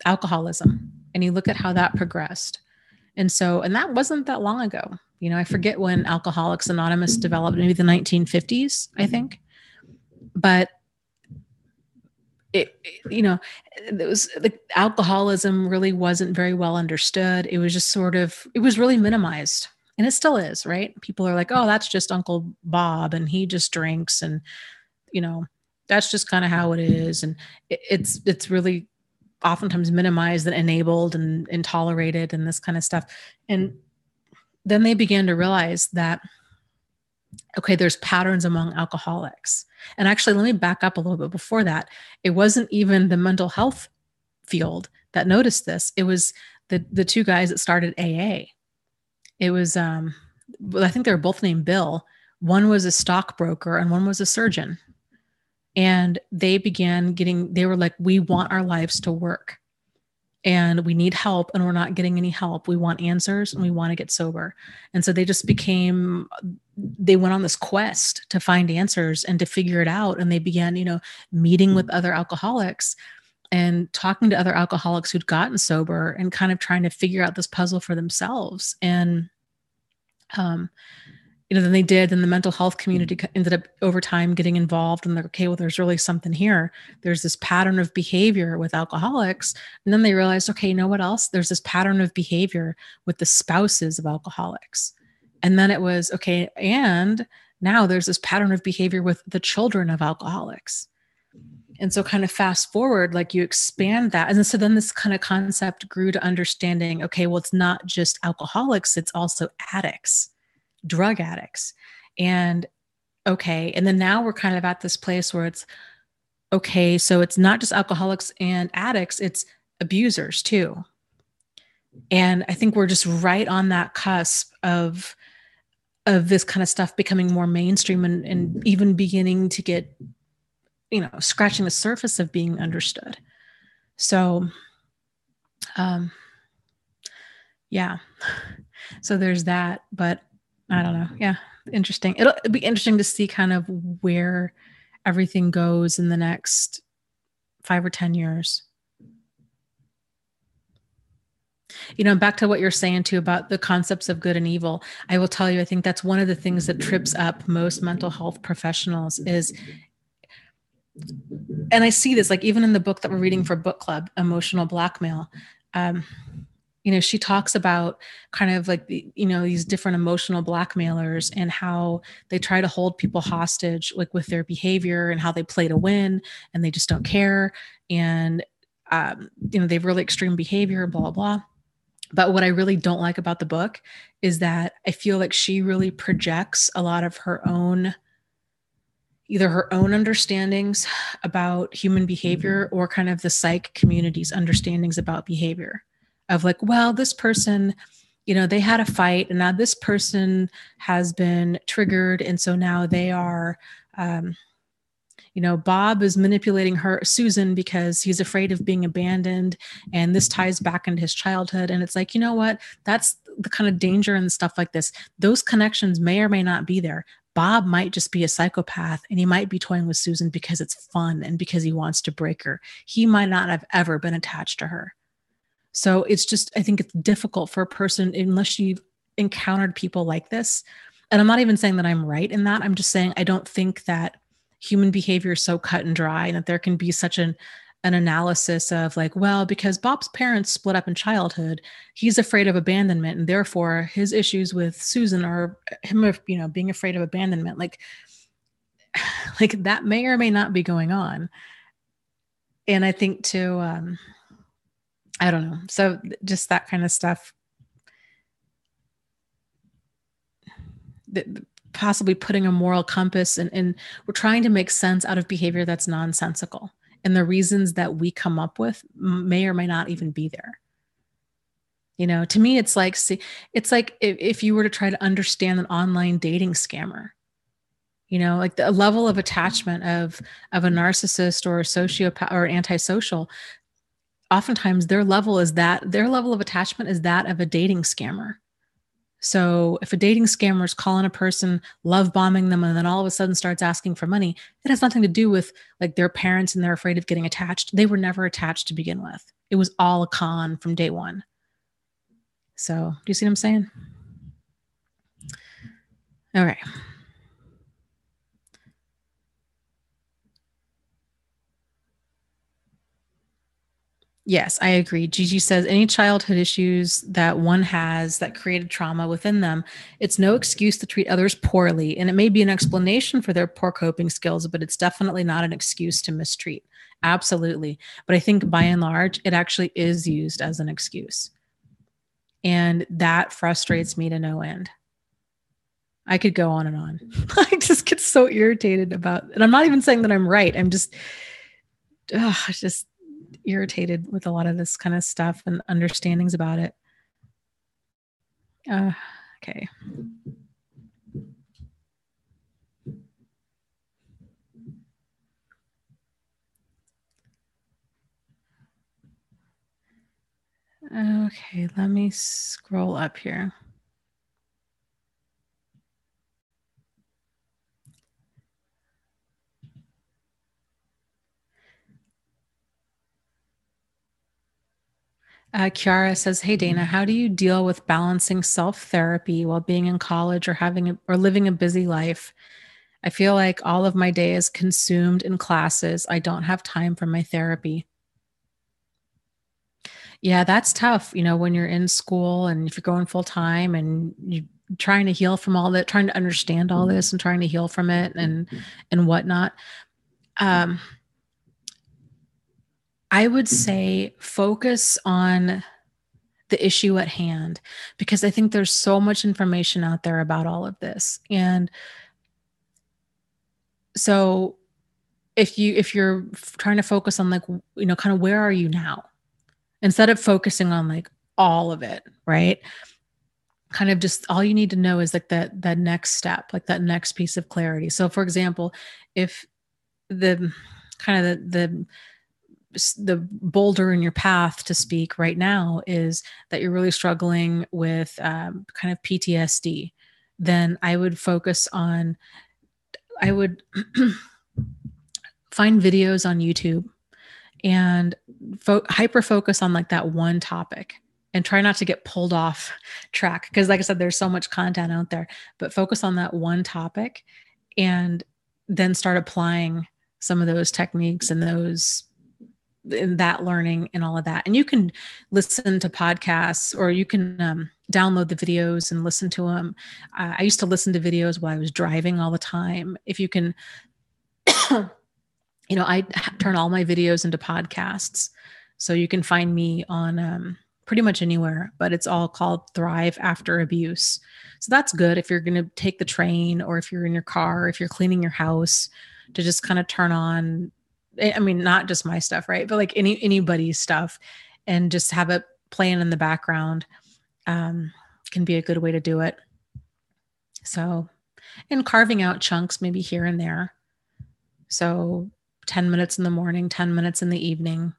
alcoholism. And you look at how that progressed. And that wasn't that long ago. I forget when Alcoholics Anonymous developed, maybe the 1950s, I think. But it was the alcoholism really wasn't very well understood. It was just it was really minimized, and it still is, right? People are like, oh, that's just Uncle Bob and he just drinks, and that's just kind of how it is. And it's really oftentimes minimized and enabled and tolerated and this kind of stuff. And then they began to realize that, okay, there's patterns among alcoholics. And actually, let me back up a little bit before that. It wasn't even the mental health field that noticed this. It was the two guys that started AA. It was, I think they were both named Bill. One was a stockbroker and one was a surgeon. And they were like, we want our lives to work and we need help and we're not getting any help. We want answers and we want to get sober. And so they went on this quest to find answers and to figure it out. And they began, meeting with other alcoholics and talking to other alcoholics who'd gotten sober and kind of trying to figure out this puzzle for themselves. And, then they did, and the mental health community ended up over time getting involved, and they're okay, well, there's really something here. There's this pattern of behavior with alcoholics. And then they realized, okay, you know what else? There's this pattern of behavior with the spouses of alcoholics. And then it was, okay, and now there's this pattern of behavior with the children of alcoholics. And so kind of fast forward, like you expand that. And so then this kind of concept grew to understanding, okay, well, it's not just alcoholics, it's also addicts, drug addicts. And okay. And then now we're kind of at this place where it's okay. So it's not just alcoholics and addicts, it's abusers too. And I think we're just right on that cusp of this kind of stuff becoming more mainstream and even beginning to get, scratching the surface of being understood. So, yeah. So there's that, but I don't know. Yeah. Interesting. It'll be interesting to see kind of where everything goes in the next 5 or 10 years. Back to what you're saying too about the concepts of good and evil. I will tell you, I think that's one of the things that trips up most mental health professionals is, and I see this like even in the book that we're reading for book club, Emotional Blackmail. She talks about kind of like these different emotional blackmailers and how they try to hold people hostage, like with their behavior and how they play to win and they just don't care. And, they have really extreme behavior, blah, blah, blah. But what I really don't like about the book is that I feel like she really projects a lot of her own, either her own understandings about human behavior or kind of the psych community's understandings about behavior of like, well, this person, they had a fight and now this person has been triggered. And so now they are, Bob is manipulating Susan, because he's afraid of being abandoned. And this ties back into his childhood. And it's like, you know what? That's the kind of danger and stuff like this. Those connections may or may not be there. Bob might just be a psychopath and he might be toying with Susan because it's fun and because he wants to break her. He might not have ever been attached to her. So it's just, I think it's difficult for a person, unless you've encountered people like this. And I'm not even saying that I'm right in that. I'm just saying I don't think that human behavior is so cut and dry, and that there can be such an analysis of like, well, because Bob's parents split up in childhood, he's afraid of abandonment, and therefore his issues with Susan are him of, being afraid of abandonment. Like that may or may not be going on. And I think too, I don't know. So just that kind of stuff, that possibly putting a moral compass, and we're trying to make sense out of behavior that's nonsensical. And the reasons that we come up with may or may not even be there. To me, it's like, if you were to try to understand an online dating scammer, like the level of attachment of a narcissist or a sociopath or antisocial, oftentimes their level of attachment is that of a dating scammer. So if a dating scammer is calling a person, love bombing them, and then all of a sudden starts asking for money, it has nothing to do with like their parents and they're afraid of getting attached. They were never attached to begin with. It was all a con from day one. So do you see what I'm saying? All right. Yes, I agree. Gigi says any childhood issues that one has that created trauma within them, it's no excuse to treat others poorly. And it may be an explanation for their poor coping skills, but it's definitely not an excuse to mistreat. Absolutely. But I think by and large, it actually is used as an excuse. And that frustrates me to no end. I could go on and on. I just get so irritated about, and I'm not even saying that I'm right. I'm just irritated with a lot of this kind of stuff and understandings about it. Okay. Okay, let me scroll up here. Kiara says, "Hey Dana, how do you deal with balancing self-therapy while being in college or living a busy life? I feel like all of my day is consumed in classes. I don't have time for my therapy." Yeah, that's tough, when you're in school and if you're going full time and you're trying to heal from all that, trying to understand all this and trying to heal from it and whatnot. I would say focus on the issue at hand, because I think there's so much information out there about all of this. And so if you're trying to focus on like, kind of where are you now, instead of focusing on like all of it, right? Kind of just all you need to know is like that next step, like that next piece of clarity. So for example, if the kind of the boulder in your path to speak right now is that you're really struggling with kind of PTSD, then I would find videos on YouTube and hyper focus on like that one topic and try not to get pulled off track. Because like I said, there's so much content out there, but focus on that one topic and then start applying some of those techniques and that learning and all of that. And you can listen to podcasts or you can download the videos and listen to them. I used to listen to videos while I was driving all the time. If you can, I turn all my videos into podcasts. So you can find me on pretty much anywhere, but it's all called Thrive After Abuse. So that's good if you're going to take the train, or if you're in your car, or if you're cleaning your house, to just kind of turn on, I mean, not just my stuff, right? But like anybody's stuff, and just have it playing in the background, can be a good way to do it. So, and carving out chunks maybe here and there. So 10 minutes in the morning, 10 minutes in the evening.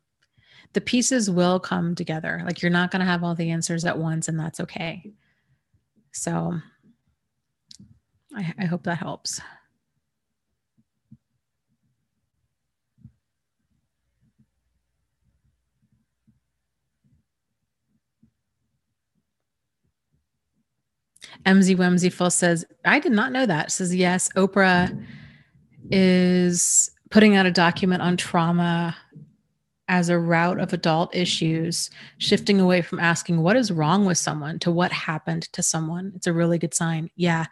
The pieces will come together. Like, you're not going to have all the answers at once, and that's okay. So I hope that helps. MZ Wemzy Full says, I did not know that. Says, yes, Oprah is putting out a document on trauma as a route of adult issues, shifting away from asking what is wrong with someone to what happened to someone. It's a really good sign. Yeah.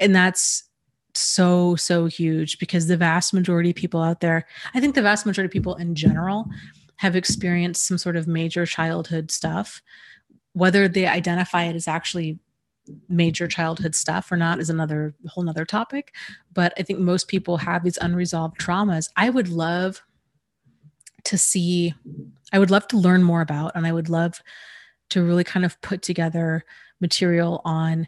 And that's so, so huge, because the vast majority of people out there, I think the vast majority of people in general, have experienced some sort of major childhood stuff. Whether they identify it as actually major childhood stuff or not is another whole nother topic. But I think most people have these unresolved traumas. I would love to learn more about, and I would love to really kind of put together material on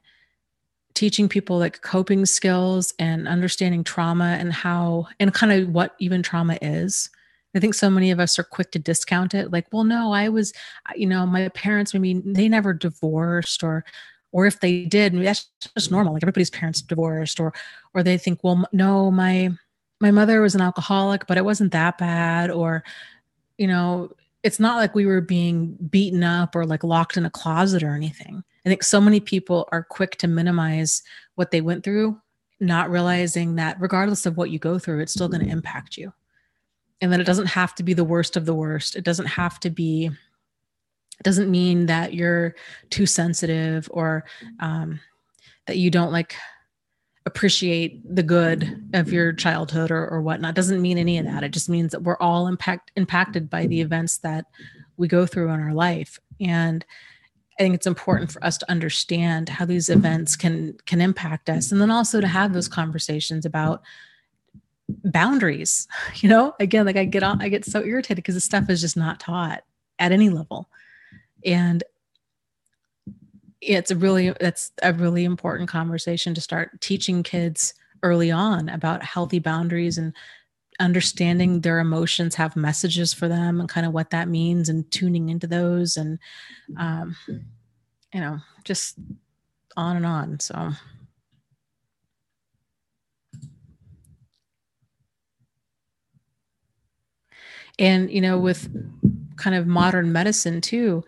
teaching people like coping skills and understanding trauma, and how, and kind of what even trauma is. I think so many of us are quick to discount it. Like, well, no, my parents, maybe they never divorced, or if they did, maybe that's just normal. Like, everybody's parents divorced, or they think, well, no, my mother was an alcoholic, but it wasn't that bad. Or, it's not like we were being beaten up or like locked in a closet or anything. I think so many people are quick to minimize what they went through, not realizing that regardless of what you go through, it's still going to impact you. And that it doesn't have to be the worst of the worst. It doesn't mean that you're too sensitive, or that you don't like appreciate the good of your childhood or whatnot. It doesn't mean any of that. It just means that we're all impacted by the events that we go through in our life. And I think it's important for us to understand how these events can impact us. And then also to have those conversations about boundaries. Again, like I get so irritated because this stuff is just not taught at any level. And that's a really important conversation to start teaching kids early on about healthy boundaries, and understanding their emotions have messages for them, and kind of what that means, and tuning into those, and just on and on. So and with kind of modern medicine too,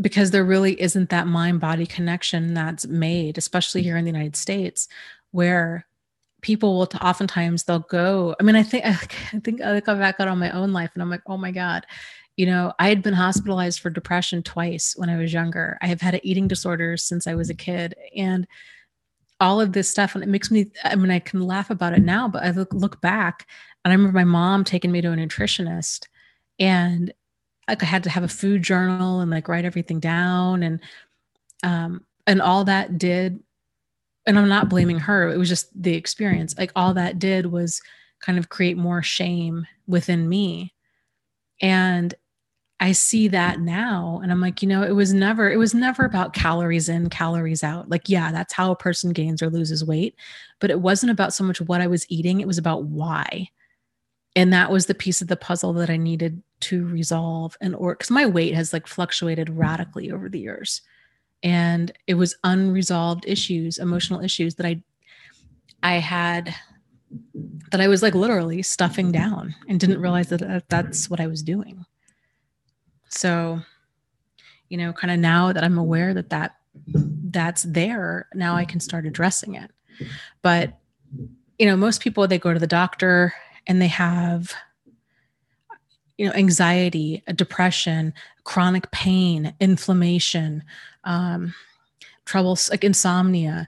because there really isn't that mind-body connection that's made, especially here in the United States, where people will oftentimes they'll go. I mean, I think I come back out on my own life, and I'm like, oh my God, I had been hospitalized for depression twice when I was younger. I have had an eating disorder since I was a kid, and all of this stuff. And it makes me, I mean, I can laugh about it now, but I look back, and I remember my mom taking me to a nutritionist, and like I had to have a food journal and like write everything down, and all that did, and I'm not blaming her, it was just the experience. Like, all that did was kind of create more shame within me. And I see that now, and I'm like, it was never about calories in, calories out. Like, yeah, that's how a person gains or loses weight, but it wasn't about so much what I was eating. It was about why. And that was the piece of the puzzle that I needed to resolve, because my weight has like fluctuated radically over the years, and it was unresolved issues, emotional issues that I had, that I was like literally stuffing down, and didn't realize that that's what I was doing. So, kind of now that I'm aware that that's there, now I can start addressing it. But, most people, they go to the doctor and they have, anxiety, depression, chronic pain, inflammation, troubles like insomnia,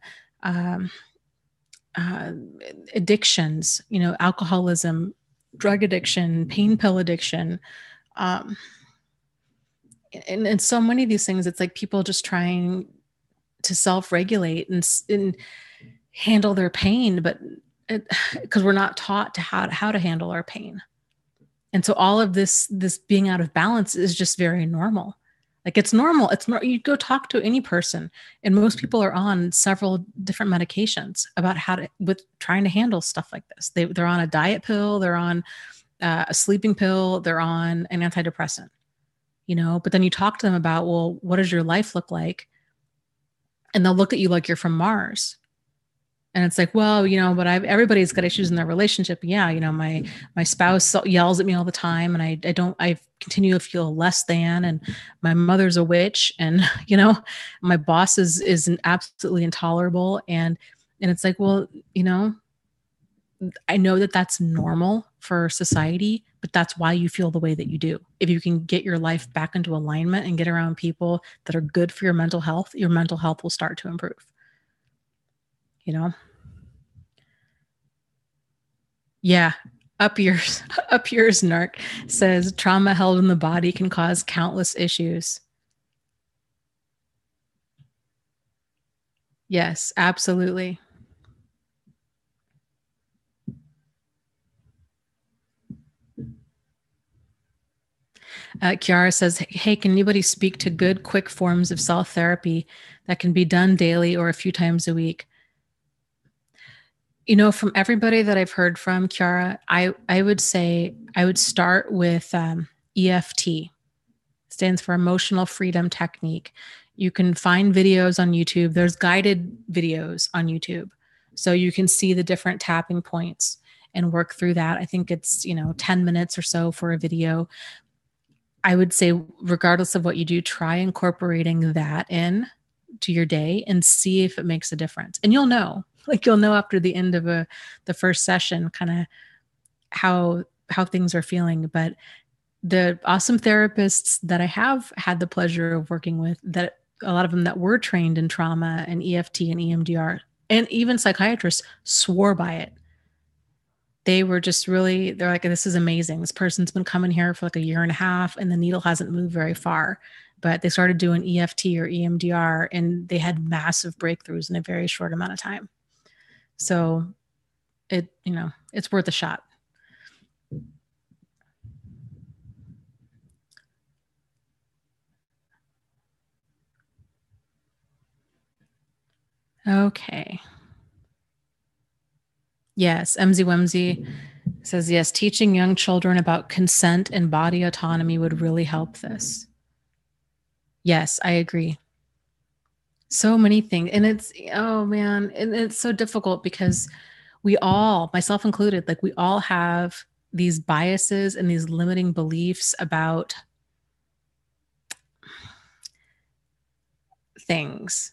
addictions, alcoholism, drug addiction, pain pill addiction, and so many of these things, it's like people just trying to self-regulate and handle their pain, but because we're not taught to how to handle our pain. And so all of this being out of balance is just very normal. Like it's normal. You go talk to any person, and most people are on several different medications about with trying to handle stuff like this. They're on a diet pill, they're on a sleeping pill, they're on an antidepressant, but then you talk to them about, well, what does your life look like? And they'll look at you like you're from Mars. And it's like, well, but everybody's got issues in their relationship. Yeah. My spouse yells at me all the time, and I continue to feel less than, and my mother's a witch, and, my boss is absolutely intolerable. And it's like, well, I know that that's normal for society, but that's why you feel the way that you do. If you can get your life back into alignment and get around people that are good for your mental health will start to improve. Yeah. Up yours, Narc says trauma held in the body can cause countless issues. Yes, absolutely. Kiara says, hey, can anybody speak to good, quick forms of self-therapy that can be done daily or a few times a week? From everybody that I've heard from, Kiara, I would say I would start with EFT. Stands for Emotional Freedom Technique. You can find videos on YouTube. There's guided videos on YouTube. So you can see the different tapping points and work through that. I think it's, 10 minutes or so for a video. I would say, regardless of what you do, try incorporating that in to your day and see if it makes a difference. And you'll know after the end of the first session, kind of how things are feeling. But the awesome therapists that I have had the pleasure of working with, that a lot of them that were trained in trauma and EFT and EMDR, and even psychiatrists, swore by it. They're like, this is amazing. This person's been coming here for like a year and a half, and the needle hasn't moved very far. But they started doing EFT or EMDR, and they had massive breakthroughs in a very short amount of time. So it's worth a shot. Okay. Yes, MZ Wemzy says, yes, teaching young children about consent and body autonomy would really help this. Yes, I agree. So many things. And it's, oh man, and it's so difficult because we all, myself included, like we all have these biases and these limiting beliefs about things.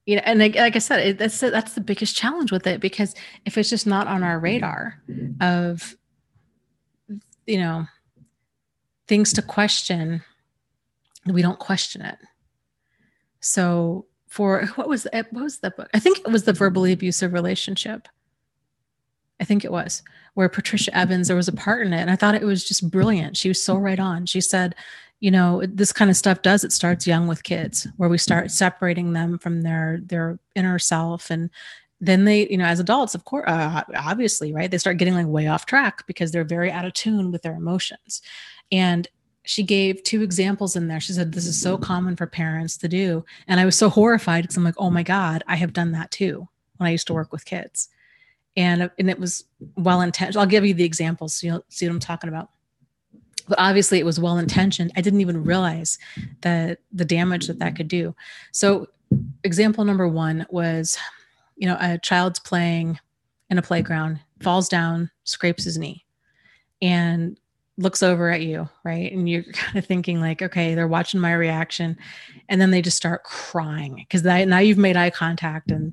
And like I said, that's the biggest challenge with it, because if it's just not on our radar of, things to question, we don't question it. So what was the book? I think it was The Verbally Abusive Relationship. I think it was, where Patricia Evans, there was a part in it, and I thought it was just brilliant. She was so right on. She said, this kind of stuff it starts young with kids, where we start separating them from their inner self. And then they, as adults, of course, obviously, right, they start getting like way off track because they're very out of tune with their emotions. And she gave 2 examples in there. She said, this is so common for parents to do. And I was so horrified because I'm like, oh my God, I have done that too when I used to work with kids. And it was well-intentioned. I'll give you the examples so you'll see what I'm talking about. But obviously it was well-intentioned. I didn't even realize the damage that could do. So example number 1 was, a child's playing in a playground, falls down, scrapes his knee, and looks over at you, right? And you're kind of thinking like, okay, they're watching my reaction. And then they just start crying because now you've made eye contact. And,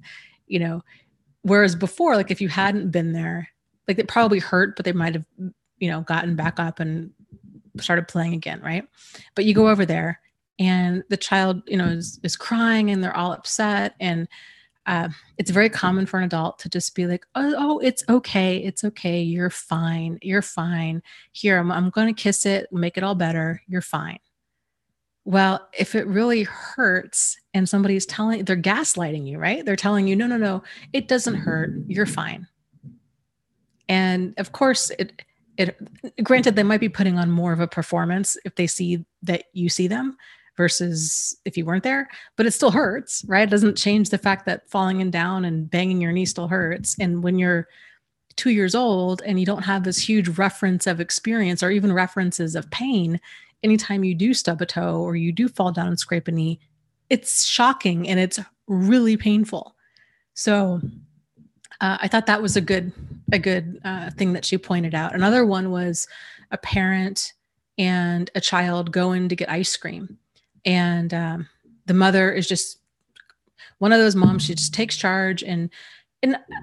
whereas before, like if you hadn't been there, like it probably hurt, but they might have, gotten back up and started playing again, right? But you go over there and the child, is crying and they're all upset. And it's very common for an adult to just be like, oh, it's okay. It's okay. You're fine. You're fine. Here, I'm going to kiss it, make it all better. You're fine. Well, if it really hurts and somebody's they're gaslighting you, right? They're telling you, no, no, no, it doesn't hurt. You're fine. And of course, it granted, they might be putting on more of a performance if they see that you see them versus if you weren't there, but it still hurts, right? It doesn't change the fact that falling in down and banging your knee still hurts. And when you're 2 years old and you don't have this huge reference of experience or even references of pain, anytime you do stub a toe or you do fall down and scrape a knee, it's shocking and it's really painful. So I thought that was a good thing that she pointed out. Another one was a parent and a child go in to get ice cream, and the mother is just one of those moms. She just takes charge and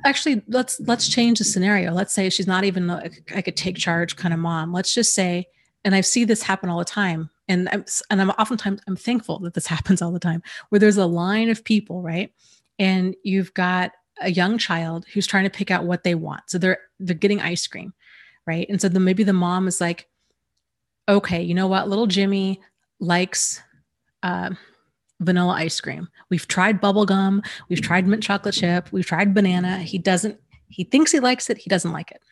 actually let's change the scenario. Let's say she's not even like a take charge kind of mom. Let's just say, and I see this happen all the time, and I'm oftentimes I'm thankful that this happens all the time, where there's a line of people, right, and you've got a young child who's trying to pick out what they want. So they're getting ice cream, right? And so then maybe the mom is like, okay, you know what? Little Jimmy likes vanilla ice cream. We've tried bubble gum. We've tried mint chocolate chip. We've tried banana. He thinks he likes it. He doesn't like it.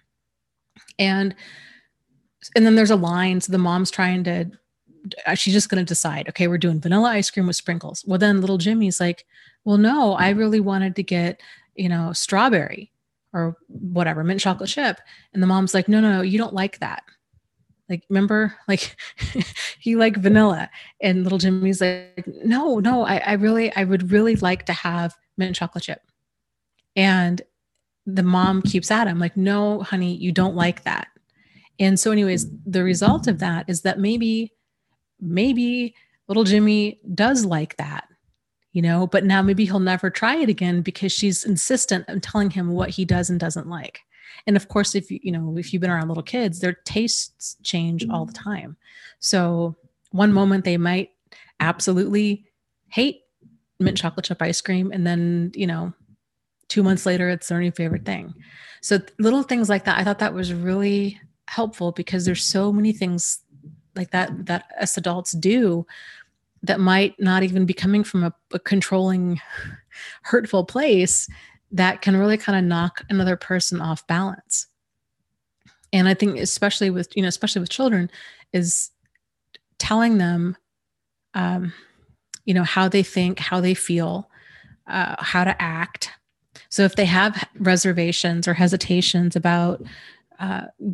And then there's a line. So the mom's she's just going to decide, okay, we're doing vanilla ice cream with sprinkles. Well, then little Jimmy's like, well, no, I really wanted to get, strawberry or whatever, mint chocolate chip. And the mom's like, no, no, you don't like that. Like, remember, like you like vanilla. And little Jimmy's like, no, I would really like to have mint chocolate chip. And the mom keeps at him like, no, honey, you don't like that. And so anyways, the result of that is that maybe little Jimmy does like that, but now maybe he'll never try it again because she's insistent on telling him what he does and doesn't like. And of course, if you've been around little kids, their tastes change all the time. So one moment they might absolutely hate mint chocolate chip ice cream. And then, 2 months later, it's their new favorite thing. So little things like that, I thought that was really helpful because there's so many things like that us adults do that might not even be coming from a controlling, hurtful place that can really kind of knock another person off balance. And I think especially with children is telling them, how they think, how they feel, how to act. So if they have reservations or hesitations about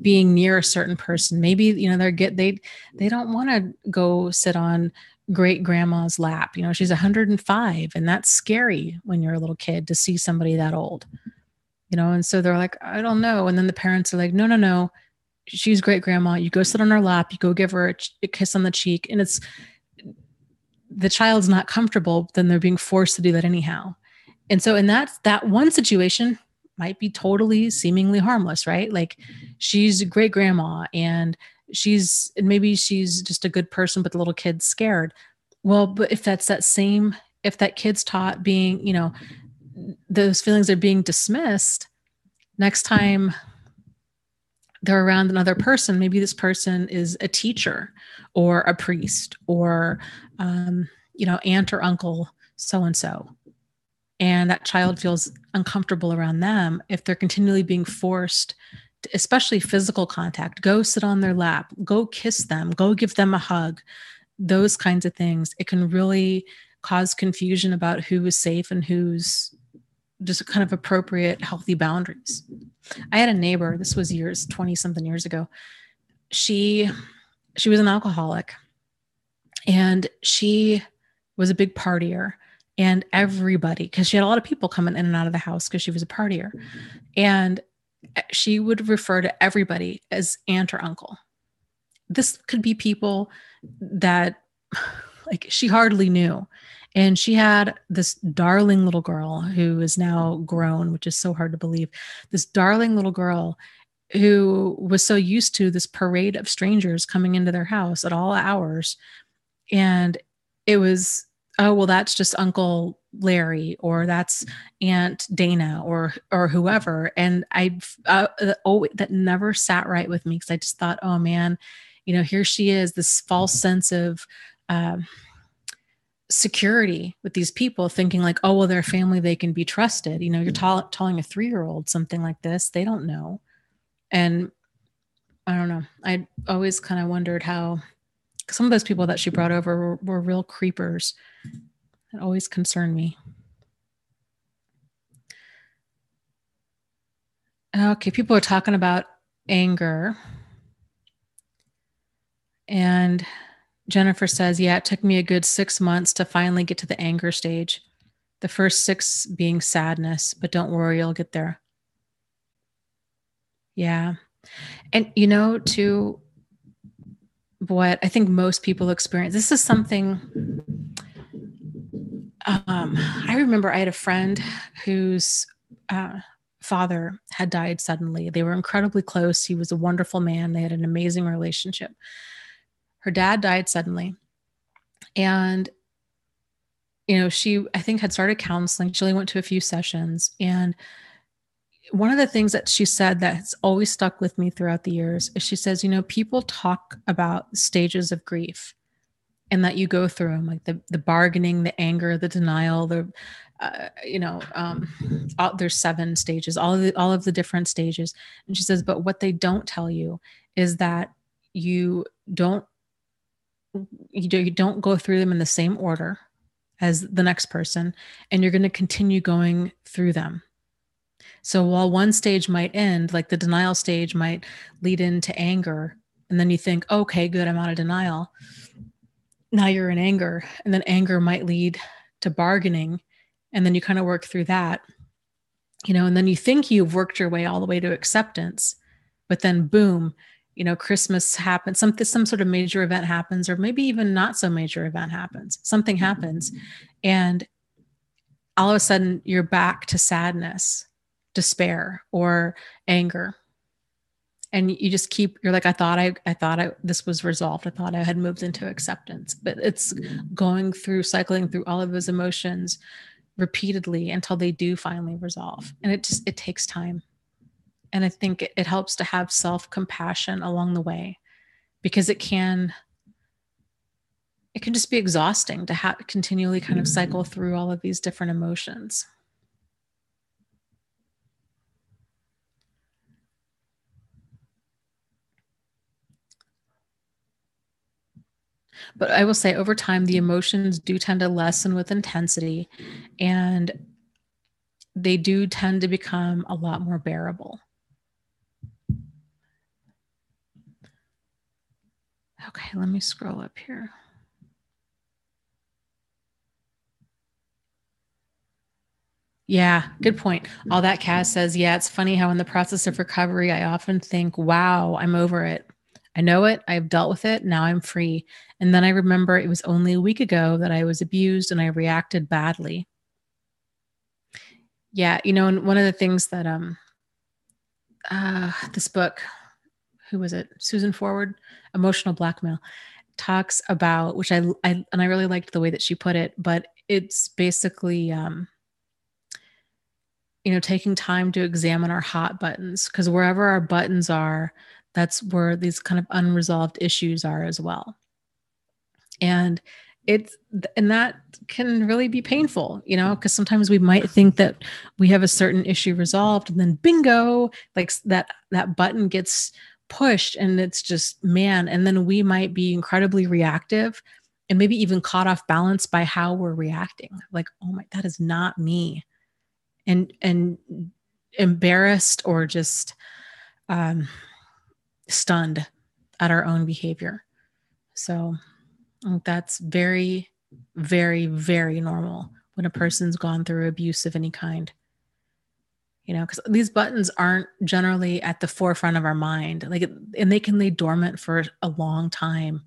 being near a certain person, maybe, they don't want to go sit on great grandma's lap. She's 105 and that's scary when you're a little kid to see somebody that old, and so they're like, I don't know. And then the parents are like, no, she's great grandma. You go sit on her lap, you go give her a kiss on the cheek. And the child's not comfortable, then they're being forced to do that anyhow. And so in that one situation might be totally seemingly harmless, right? Like she's great grandma and maybe she's just a good person, but the little kid's scared. Well, but if that kid's taught being, those feelings are being dismissed, next time they're around another person, maybe this person is a teacher or a priest or, aunt or uncle, so-and-so. And that child feels uncomfortable around them if they're continually being forced, especially physical contact, go sit on their lap, go kiss them, go give them a hug, those kinds of things. It can really cause confusion about who is safe and who's just kind of appropriate, healthy boundaries. I had a neighbor, this was 20 something years ago. She was an alcoholic and she was a big partier. And everybody, because she had a lot of people coming in and out of the house because she was a partier. And she would refer to everybody as aunt or uncle. This could be people that like she hardly knew. And she had this darling little girl who is now grown, which is so hard to believe. This darling little girl who was so used to this parade of strangers coming into their house at all hours. And it was, oh, well, that's just Uncle Larry, or that's Aunt Dana, or whoever. And that never sat right with me because I just thought, oh man, here she is, this false sense of security with these people, thinking like, oh, well, they're family, they can be trusted. You know, you're telling a 3-year-old something like this, they don't know. And I don't know. I always kind of wondered how some of those people that she brought over were real creepers. It always concerned me. Okay, people are talking about anger. And Jennifer says, yeah, it took me a good 6 months to finally get to the anger stage. The first 6 being sadness, but don't worry, you'll get there. Yeah. And, you know, to what I think most people experience, this is something, I remember I had a friend whose father had died suddenly. They were incredibly close. He was a wonderful man. They had an amazing relationship. Her dad died suddenly. And, you know, she, I think, had started counseling. She only went to a few sessions. And one of the things that she said that's always stuck with me throughout the years is she says, you know, people talk about stages of grief and that you go through them, like the bargaining, the anger, the denial, there's 7 stages, all of the different stages. And she says, but what they don't tell you is that you don't go through them in the same order as the next person, and you're going to continue going through them. So while one stage might end, like the denial stage might lead into anger, and then you think, okay, good, I'm out of denial. Now you're in anger, and then anger might lead to bargaining, and then you kind of work through that, you know, and then you think you've worked your way all the way to acceptance, but then boom, you know, Christmas happens, some sort of major event happens, or maybe even not so major event happens, something happens, and all of a sudden you're back to sadness, despair, or anger. And you just you're like, I thought this was resolved. I thought I had moved into acceptance, but it's cycling through all of those emotions repeatedly until they do finally resolve. And it takes time. And I think it helps to have self-compassion along the way, because it can just be exhausting to continually kind of cycle through all of these different emotions. But I will say, over time, the emotions do tend to lessen with intensity, and they do tend to become a lot more bearable. Okay, let me scroll up here. Yeah, good point. All that Kaz says, yeah, it's funny how in the process of recovery, I often think, wow, I'm over it. I know it. I've dealt with it. Now I'm free. And then I remember it was only a week ago that I was abused and I reacted badly. Yeah, you know, and one of the things that this book, who was it? Susan Forward, Emotional Blackmail, talks about, which I really liked the way that she put it, but it's basically you know, taking time to examine our hot buttons, because wherever our buttons are, that's where these kind of unresolved issues are as well. And that can really be painful, you know, because sometimes we might think that we have a certain issue resolved, and then bingo, like that button gets pushed, and it's just, man, and then we might be incredibly reactive and maybe even caught off balance by how we're reacting. Like, oh my, that is not me. And embarrassed or just stunned at our own behavior. So that's very, very, very normal when a person's gone through abuse of any kind. You know, because these buttons aren't generally at the forefront of our mind, and they can lay dormant for a long time.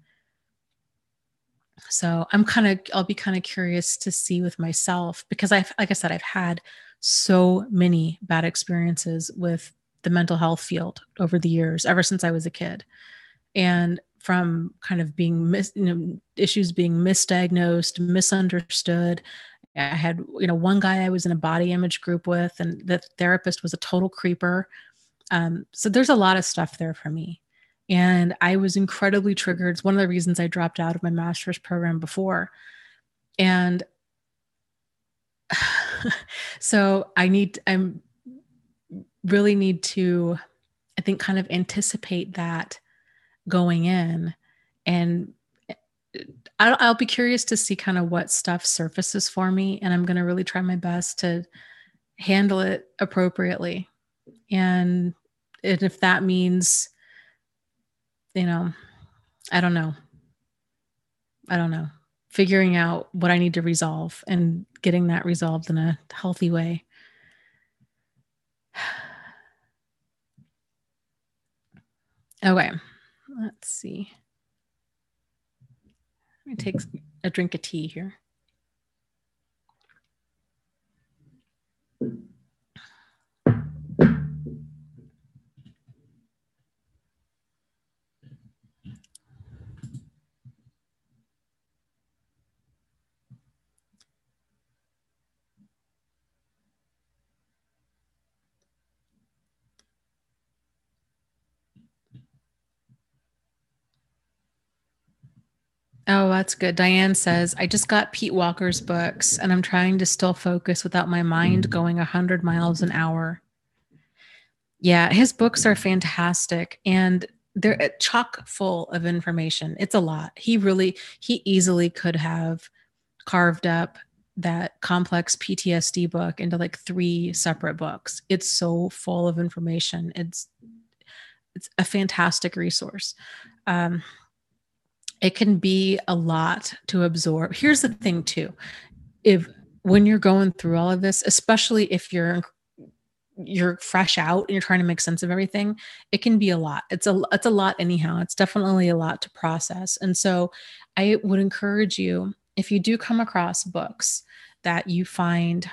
So I'll be kind of curious to see with myself, because like I said, I've had so many bad experiences with the mental health field over the years, ever since I was a kid. And from kind of being issues being misdiagnosed, misunderstood. I had, one guy I was in a body image group with, and the therapist was a total creeper. So there's a lot of stuff there for me. And I was incredibly triggered. It's one of the reasons I dropped out of my master's program before. And so I'm really need to, I think, kind of anticipate that going in. And I'll be curious to see kind of what stuff surfaces for me. And I'm going to really try my best to handle it appropriately. And if that means, you know, I don't know, figuring out what I need to resolve and getting that resolved in a healthy way. Okay, let's see. Let me take a drink of tea here. Oh, that's good. Diane says, I just got Pete Walker's books and I'm trying to still focus without my mind going 100 miles an hour. Yeah, his books are fantastic and they're chock full of information. It's a lot. He easily could have carved up that complex PTSD book into like 3 separate books. It's so full of information. It's a fantastic resource. It can be a lot to absorb. Here's the thing too. When you're going through all of this, especially if you're fresh out and you're trying to make sense of everything, it can be a lot. It's a lot anyhow. It's definitely a lot to process. And so I would encourage you, if you do come across books that you find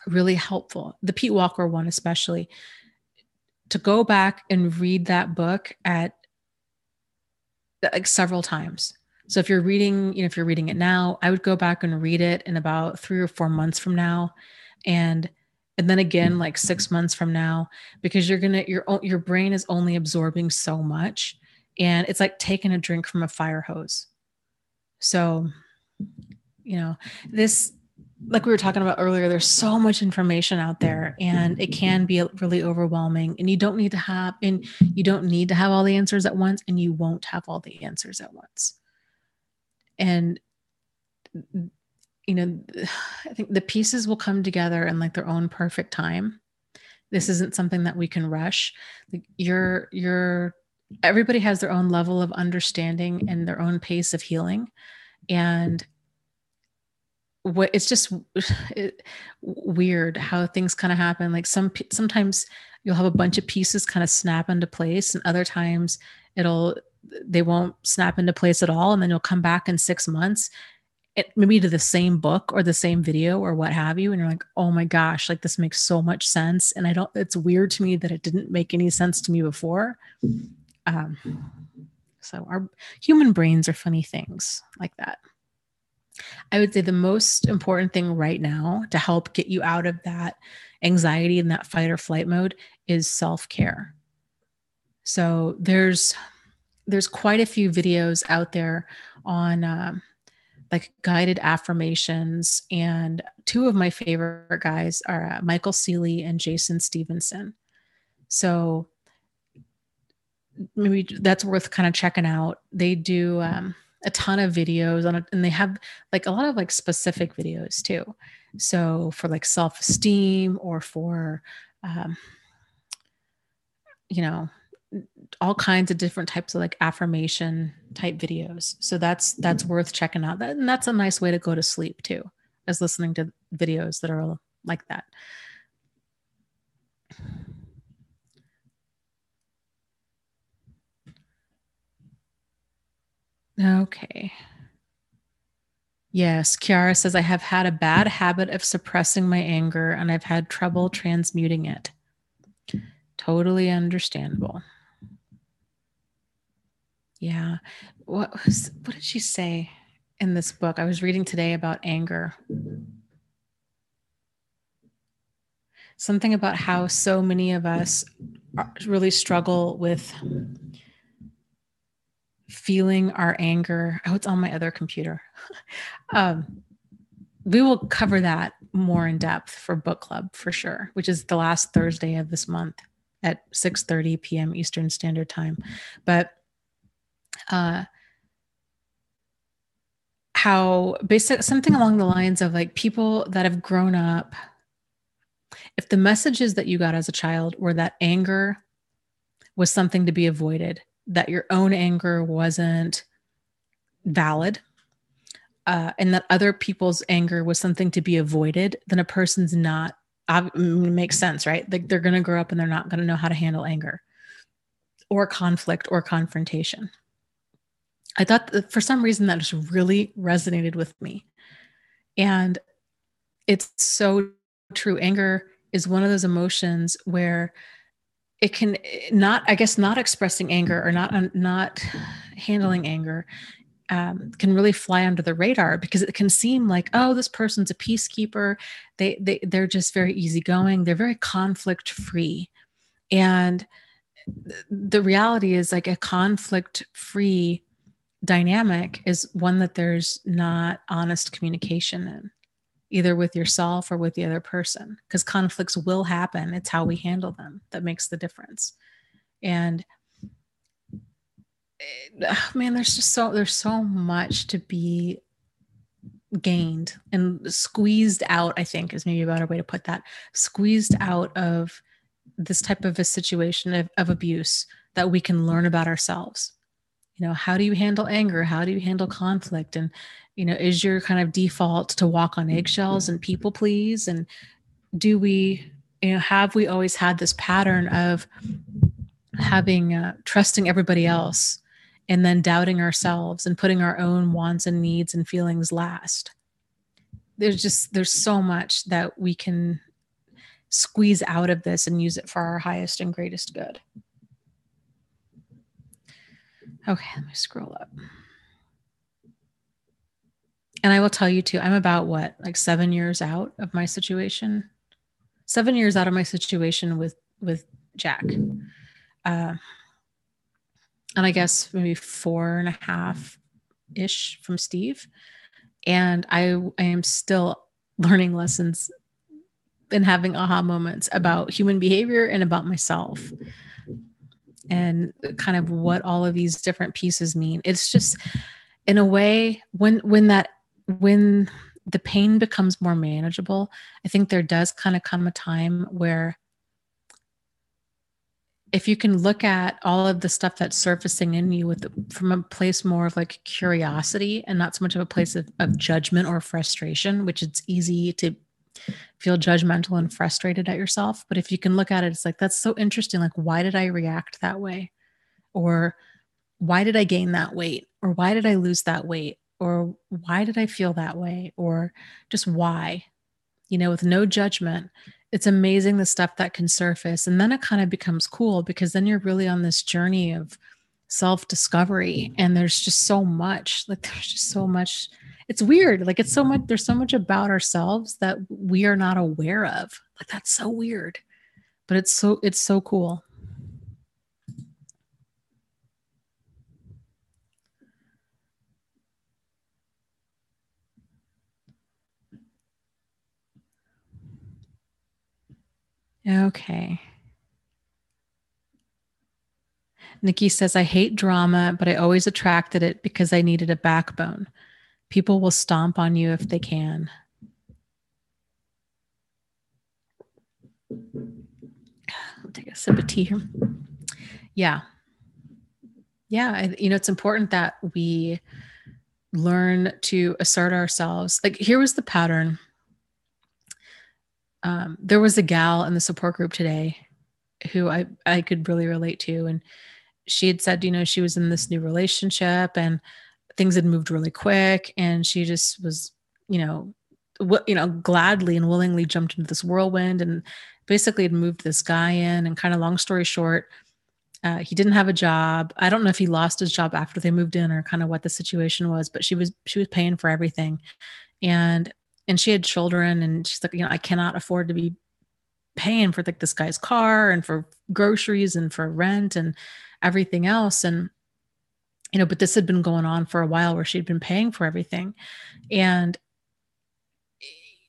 really helpful, the Pete Walker one especially, to go back and read that book at like several times. So if you're reading it now, I would go back and read it in about 3 or 4 months from now. And then again, like 6 months from now, because your brain is only absorbing so much. And it's like taking a drink from a fire hose. So, this, like we were talking about earlier, there's so much information out there and it can be really overwhelming, and you don't need to have all the answers at once, and you won't have all the answers at once. And, I think the pieces will come together in like their own perfect time. This isn't something that we can rush. Like everybody has their own level of understanding and their own pace of healing. And it's just weird how things kind of happen. Like sometimes you'll have a bunch of pieces kind of snap into place, and other times they won't snap into place at all. And then you'll come back in 6 months, maybe to the same book or the same video or what have you. And you're like, oh my gosh, like this makes so much sense. And it's weird to me that it didn't make any sense to me before. So our human brains are funny things like that. I would say the most important thing right now to help get you out of that anxiety and that fight or flight mode is self-care. So there's quite a few videos out there on like guided affirmations. And 2 of my favorite guys are Michael Seeley and Jason Stevenson. So maybe that's worth kind of checking out. They do a ton of videos on it, and they have like a lot of like specific videos too. So for like self-esteem or for, all kinds of different types of like affirmation type videos. So that's worth checking out. And that's a nice way to go to sleep too, is listening to videos that are like that. Okay. Yes, Kiara says, I have had a bad habit of suppressing my anger and I've had trouble transmuting it. Totally understandable. Yeah. What did she say in this book I was reading today about anger? Something about how so many of us really struggle with feeling our anger. Oh, it's on my other computer. We will cover that more in depth for book club for sure, which is the last Thursday of this month at 6:30 p.m. Eastern Standard Time. But how basic, something along the lines of like people that have grown up, if the messages that you got as a child were that anger was something to be avoided, that your own anger wasn't valid, and that other people's anger was something to be avoided, then a person's not, makes sense, right? Like they're going to grow up and they're not going to know how to handle anger or conflict or confrontation. I thought that for some reason that just really resonated with me. And it's so true. Anger is one of those emotions where it can not, I guess, not expressing anger or not handling anger can really fly under the radar, because it can seem like, oh, this person's a peacekeeper. They're just very easygoing. They're very conflict free. And the reality is, like, a conflict free dynamic is one that there's not honest communication in, either with yourself or with the other person, because conflicts will happen. It's how we handle them that makes the difference. And man, there's so much to be gained and squeezed out, I think is maybe a better way to put that, squeezed out of this type of a situation of abuse, that we can learn about ourselves. You know, how do you handle anger? How do you handle conflict? And, you know, is your kind of default to walk on eggshells and people please? And do we, you know, have we always had this pattern of having, trusting everybody else and then doubting ourselves and putting our own wants and needs and feelings last? There's so much that we can squeeze out of this and use it for our highest and greatest good. Okay, let me scroll up. And I will tell you too, I'm about like 7 years out of my situation. 7 years out of my situation with Jack. And I guess maybe 4.5-ish from Steve. And I am still learning lessons and having aha moments about human behavior and about myself, and kind of what all of these different pieces mean. It's just, in a way, when the pain becomes more manageable, I think there does kind of come a time where, if you can look at all of the stuff that's surfacing in you from a place more of like curiosity and not so much of a place of judgment or frustration, which it's easy to feel judgmental and frustrated at yourself. But if you can look at it, it's like, that's so interesting. Like, why did I react that way? Or why did I gain that weight? Or why did I lose that weight? Or why did I feel that way? Or just why? You know, with no judgment. It's amazing the stuff that can surface. And then it kind of becomes cool, because then you're really on this journey of self-discovery. And there's just so much, like, there's just so much. It's weird. Like, it's so much, there's so much about ourselves that we are not aware of. Like, that's so weird, but it's so cool. Okay. Nikki says, I hate drama, but I always attracted it because I needed a backbone. People will stomp on you if they can. I'll take a sip of tea here. Yeah. Yeah. You know, it's important that we learn to assert ourselves. Like, here was the pattern. There was a gal in the support group today who I could really relate to. And she had said, you know, she was in this new relationship and things had moved really quick. And she just was, gladly and willingly jumped into this whirlwind and basically had moved this guy in. And kind of long story short, he didn't have a job. I don't know if he lost his job after they moved in or kind of what the situation was, but she was paying for everything. And she had children, and she's like, I cannot afford to be paying for like this guy's car and for groceries and for rent and everything else. And but this had been going on for a while where she'd been paying for everything. And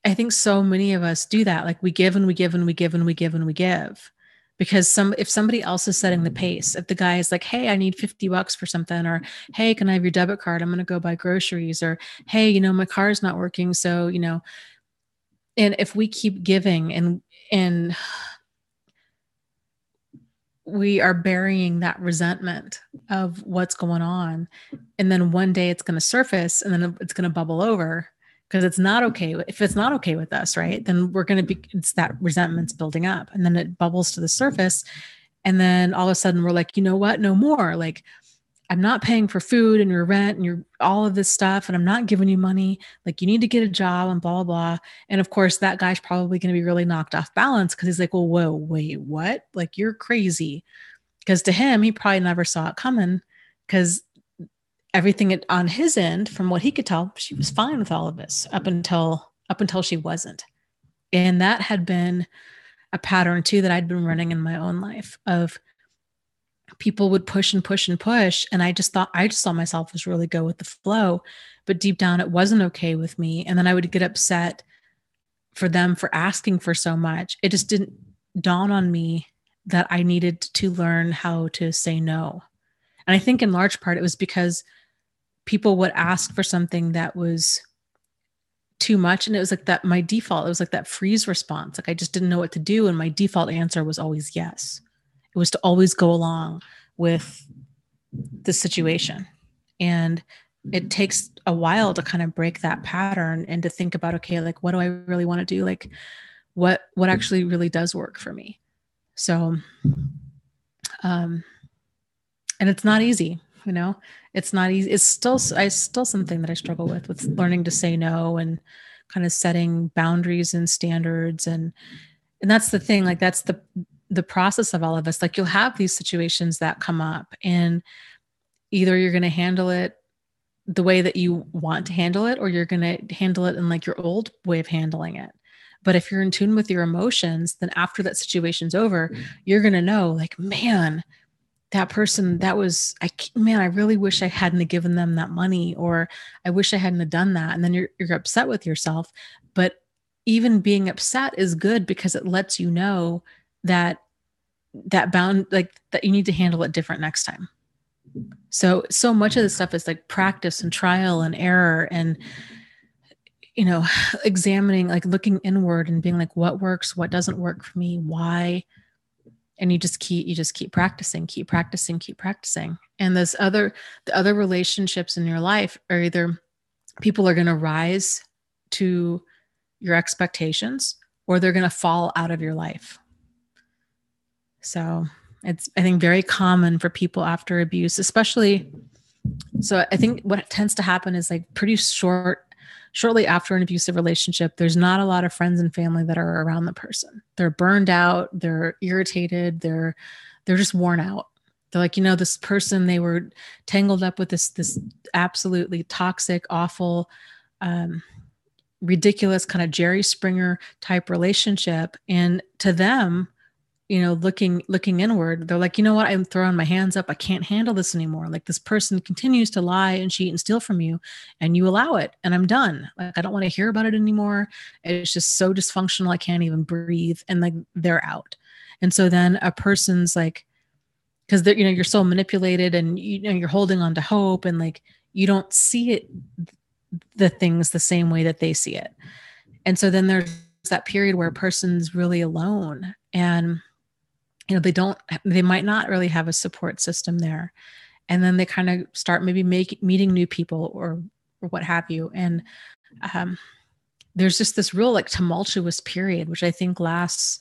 I think so many of us do that. Like we give and we give and we give and we give and we give. Because if somebody else is setting the pace, if the guy is like, hey, I need $50 for something, or hey, can I have your debit card? I'm going to go buy groceries, or hey, my car is not working. So, and if we keep giving and we are burying that resentment of what's going on, and then one day it's going to surface and then it's going to bubble over because it's not okay. If it's not okay with us, right, then we're going to be, it's that resentment's building up and then it bubbles to the surface. And then all of a sudden we're like, you know what? No more. Like, I'm not paying for food and your rent and your all of this stuff, and I'm not giving you money. Like, you need to get a job and blah, blah, blah. And of course, that guy's probably going to be really knocked off balance because he's like, well, whoa, wait, what? Like, you're crazy. Because to him, he probably never saw it coming because everything on his end, from what he could tell, she was fine with all of this up until she wasn't. And that had been a pattern too that I'd been running in my own life of people would push and push and push. And I just saw myself as really go with the flow, but deep down it wasn't okay with me. And then I would get upset for them for asking for so much. It just didn't dawn on me that I needed to learn how to say no. And I think in large part it was because people would ask for something that was too much. And it was like that, my default, it was like that freeze response. Like I just didn't know what to do. And my default answer was always yes. It was to always go along with the situation. And it takes a while to kind of break that pattern and to think about, okay, like, what do I really want to do? Like what actually really does work for me. So, and it's not easy, it's not easy. It's still something that I struggle with learning to say no and kind of setting boundaries and standards. And that's the thing, like, that's the process of all of us. Like, you'll have these situations that come up and either you're going to handle it the way that you want to handle it, or you're going to handle it in like your old way of handling it. But if you're in tune with your emotions, then after that situation's over, you're going to know, like, man, that person, I really wish I hadn't given them that money, or I wish I hadn't done that. And then you're upset with yourself. But even being upset is good because it lets you know that you need to handle it different next time. So much of this stuff is like practice and trial and error and, examining, like looking inward and being like, what works, what doesn't work for me, why? And you just keep practicing. And the other relationships in your life are either people are going to rise to your expectations or they're going to fall out of your life. So it's, I think, very common for people after abuse, especially. So I think what tends to happen is like shortly after an abusive relationship, there's not a lot of friends and family that are around the person. They're burned out. They're irritated. They're just worn out. They're like, this person, they were tangled up with this absolutely toxic, awful, ridiculous kind of Jerry Springer type relationship. And to them, looking inward, they're like, you know what? I'm throwing my hands up. I can't handle this anymore. Like, this person continues to lie and cheat and steal from you, and you allow it, and I'm done. Like, I don't want to hear about it anymore. It's just so dysfunctional. I can't even breathe. And like, they're out. And so then a person's like, because they're, you're so manipulated and you're holding on to hope, and like, you don't see it, the things the same way that they see it. And so then there's that period where a person's really alone, and they might not really have a support system there. And then they kind of start maybe meeting new people or what have you. And there's just this real like tumultuous period, which I think lasts,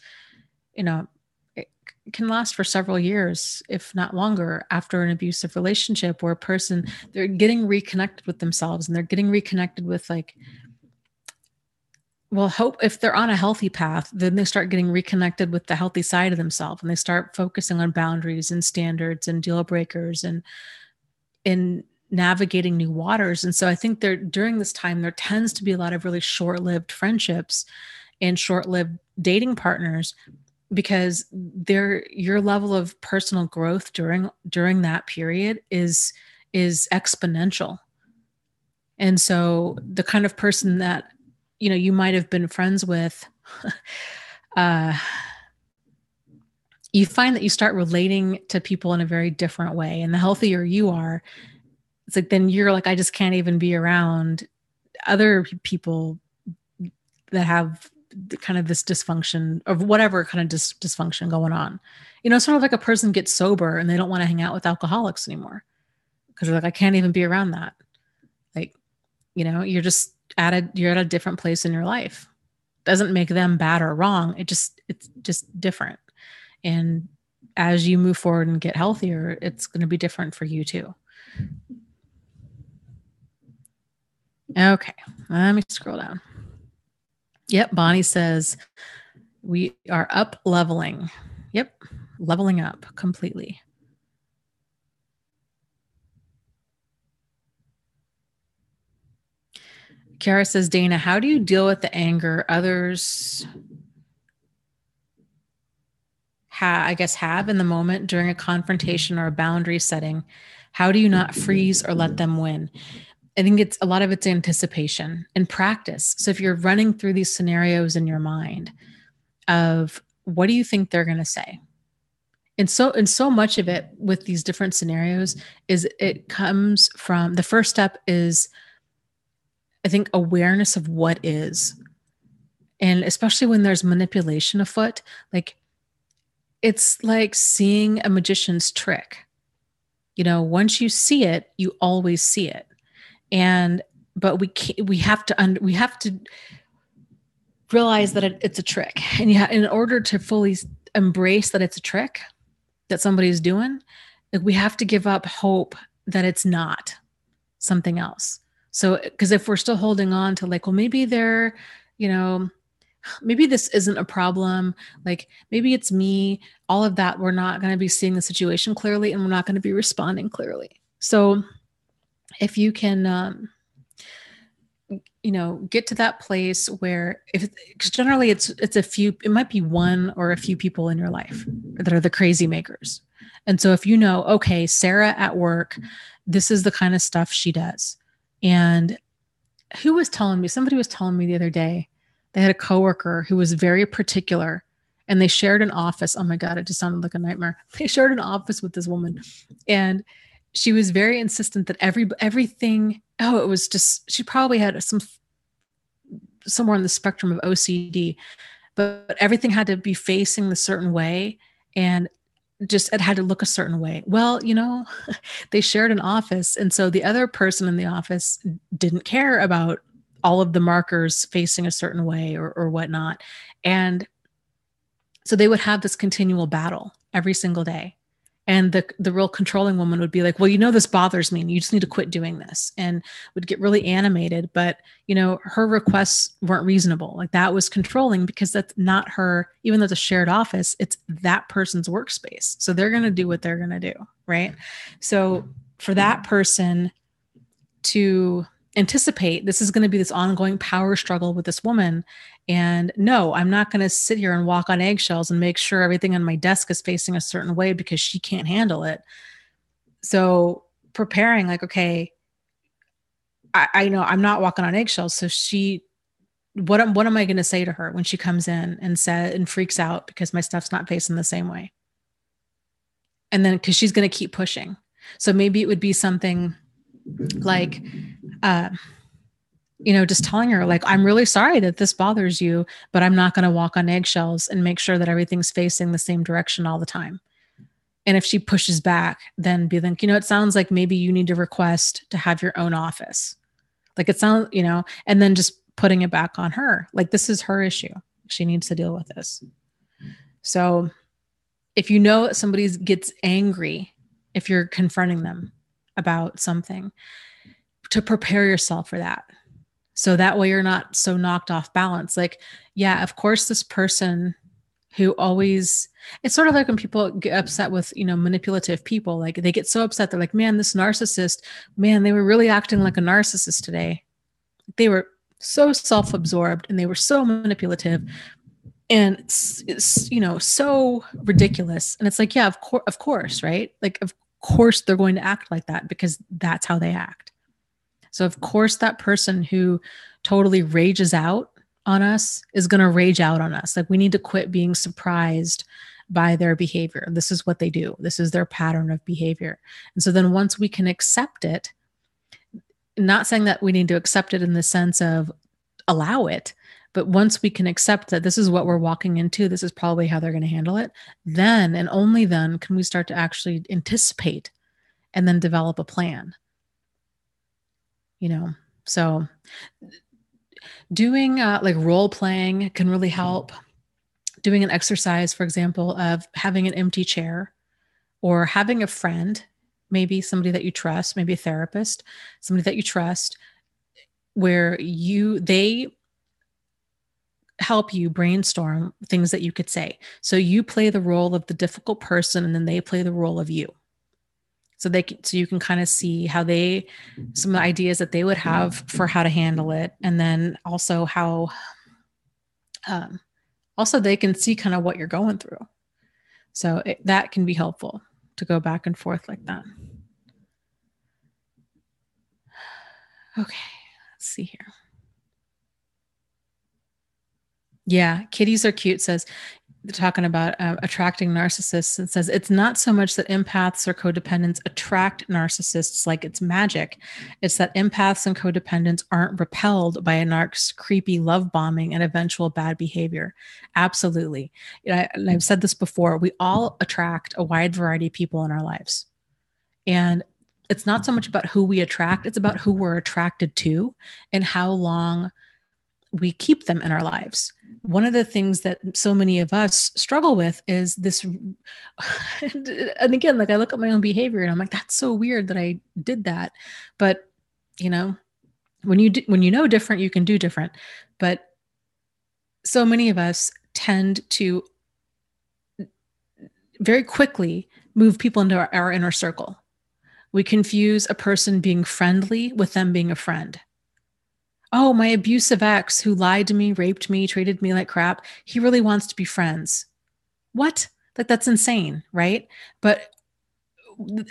it can last for several years, if not longer, after an abusive relationship, where a person, they're getting reconnected with themselves, and they're getting reconnected with like, well, hope if they're on a healthy path, then they start getting reconnected with the healthy side of themselves, and they start focusing on boundaries and standards and deal breakers and in navigating new waters. And so I think during this time, there tends to be a lot of really short-lived friendships and short-lived dating partners, because your level of personal growth during that period is is exponential. And so the kind of person that, you might have been friends with, you find that you start relating to people in a very different way. And the healthier you are, it's like, then you're like, I just can't even be around other people that have kind of this dysfunction of whatever kind of dysfunction going on. Sort of like a person gets sober and they don't want to hang out with alcoholics anymore because they're like, I can't even be around that. Like, you're just you're at a different place in your life. Doesn't make them bad or wrong. It's just different. And as you move forward and get healthier, it's going to be different for you too. Okay, let me scroll down. Yep, Bonnie says, we are up leveling. Yep, leveling up completely. Kara says, Dana, how do you deal with the anger others have in the moment during a confrontation or a boundary setting? How do you not freeze or let them win? I think a lot of it's anticipation and practice. So if you're running through these scenarios in your mind of what do you think they're going to say? And so much of it with these different scenarios is it comes from, the first step is, I think, awareness of what is. And especially when there's manipulation afoot, like it's like seeing a magician's trick. Once you see it, you always see it. But we have to realize that it's a trick. And in order to fully embrace that it's a trick that somebody's doing, like we have to give up hope that it's not something else. So, because if we're still holding on to like, well, maybe they're, maybe this isn't a problem. Like maybe it's me, all of that, we're not going to be seeing the situation clearly and we're not going to be responding clearly. So if you can, get to that place where because generally it's it might be one or a few people in your life that are the crazy makers. And so if okay, Sarah at work, this is the kind of stuff she does. And somebody was telling me the other day, they had a coworker who was very particular and they shared an office. Oh my God, it just sounded like a nightmare. They shared an office with this woman and she was very insistent that everything, it was just, she probably had somewhere on the spectrum of OCD, but everything had to be facing the certain way and just it had to look a certain way. Well, they shared an office. And so the other person in the office didn't care about all of the markers facing a certain way or whatnot. And so they would have this continual battle every single day. And the real controlling woman would be like, well, this bothers me and you just need to quit doing this, and would get really animated. But, her requests weren't reasonable. Like that was controlling because that's not her, even though it's a shared office, it's that person's workspace. So they're going to do what they're going to do. Right. So for that person to anticipate this is going to be this ongoing power struggle with this woman. And no, I'm not going to sit here and walk on eggshells and make sure everything on my desk is facing a certain way because she can't handle it. So preparing like, okay, I know I'm not walking on eggshells. So what am I going to say to her when she comes in and freaks out because my stuff's not facing the same way? And then, cause she's going to keep pushing. So maybe it would be something like, just telling her like, I'm really sorry that this bothers you, but I'm not going to walk on eggshells and make sure that everything's facing the same direction all the time. And if she pushes back, then be like, it sounds like maybe you need to request to have your own office. Like it sounds, and then just putting it back on her. Like this is her issue. She needs to deal with this. So if somebody gets angry, if you're confronting them about something, to prepare yourself for that. So that way you're not so knocked off balance. Like, yeah, of course, this person who always, it's sort of like when people get upset with, manipulative people, like they get so upset. They're like, man, this narcissist, man, they were really acting like a narcissist today. They were so self-absorbed and they were so manipulative and it's so ridiculous. And it's like, yeah, of course, right? Like course they're going to act like that because that's how they act. So of course that person who totally rages out on us is going to rage out on us. Like, we need to quit being surprised by their behavior. This is what they do. This is their pattern of behavior. And so then once we can accept it, not saying that we need to accept it in the sense of allow it, but once we can accept that this is what we're walking into, this is probably how they're going to handle it, then and only then can we start to actually anticipate and then develop a plan. So doing like role playing can really help. Doing an exercise, for example, of having an empty chair or having a friend, maybe somebody that you trust, maybe a therapist, somebody that you trust, where they help you brainstorm things that you could say. So you play the role of the difficult person and then they play the role of you. So you can kind of see how some of the ideas that they would have for how to handle it. And then also how, also they can see kind of what you're going through. So that can be helpful to go back and forth like that. Okay, let's see here. Yeah, kitties are cute says, talking about attracting narcissists, and says it's not so much that empaths or codependents attract narcissists like it's magic. It's that empaths and codependents aren't repelled by a narc's creepy love bombing and eventual bad behavior. Absolutely. And I've said this before, we all attract a wide variety of people in our lives. And it's not so much about who we attract, it's about who we're attracted to and how long we keep them in our lives. One of the things that so many of us struggle with is this. And again, like I look at my own behavior and I'm like, that's so weird that I did that. But when you know different, you can do different. But so many of us tend to very quickly move people into our inner circle. We confuse a person being friendly with them being a friend. Oh, my abusive ex who lied to me, raped me, treated me like crap, he really wants to be friends. What? Like, that's insane, right?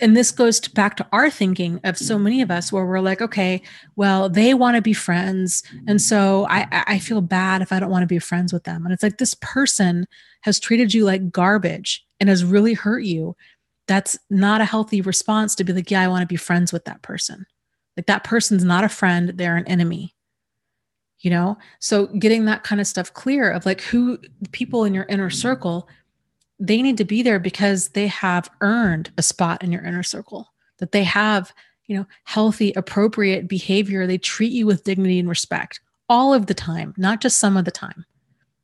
And this goes back to our thinking of so many of us where we're like, okay, well, they want to be friends. And so I feel bad if I don't want to be friends with them. And it's like, this person has treated you like garbage and has really hurt you. That's not a healthy response to be like, yeah, I want to be friends with that person. Like, that person's not a friend, they're an enemy. So getting that kind of stuff clear of like who people in your inner circle, they need to be there because they have earned a spot in your inner circle, that they have, healthy, appropriate behavior. They treat you with dignity and respect all of the time, not just some of the time.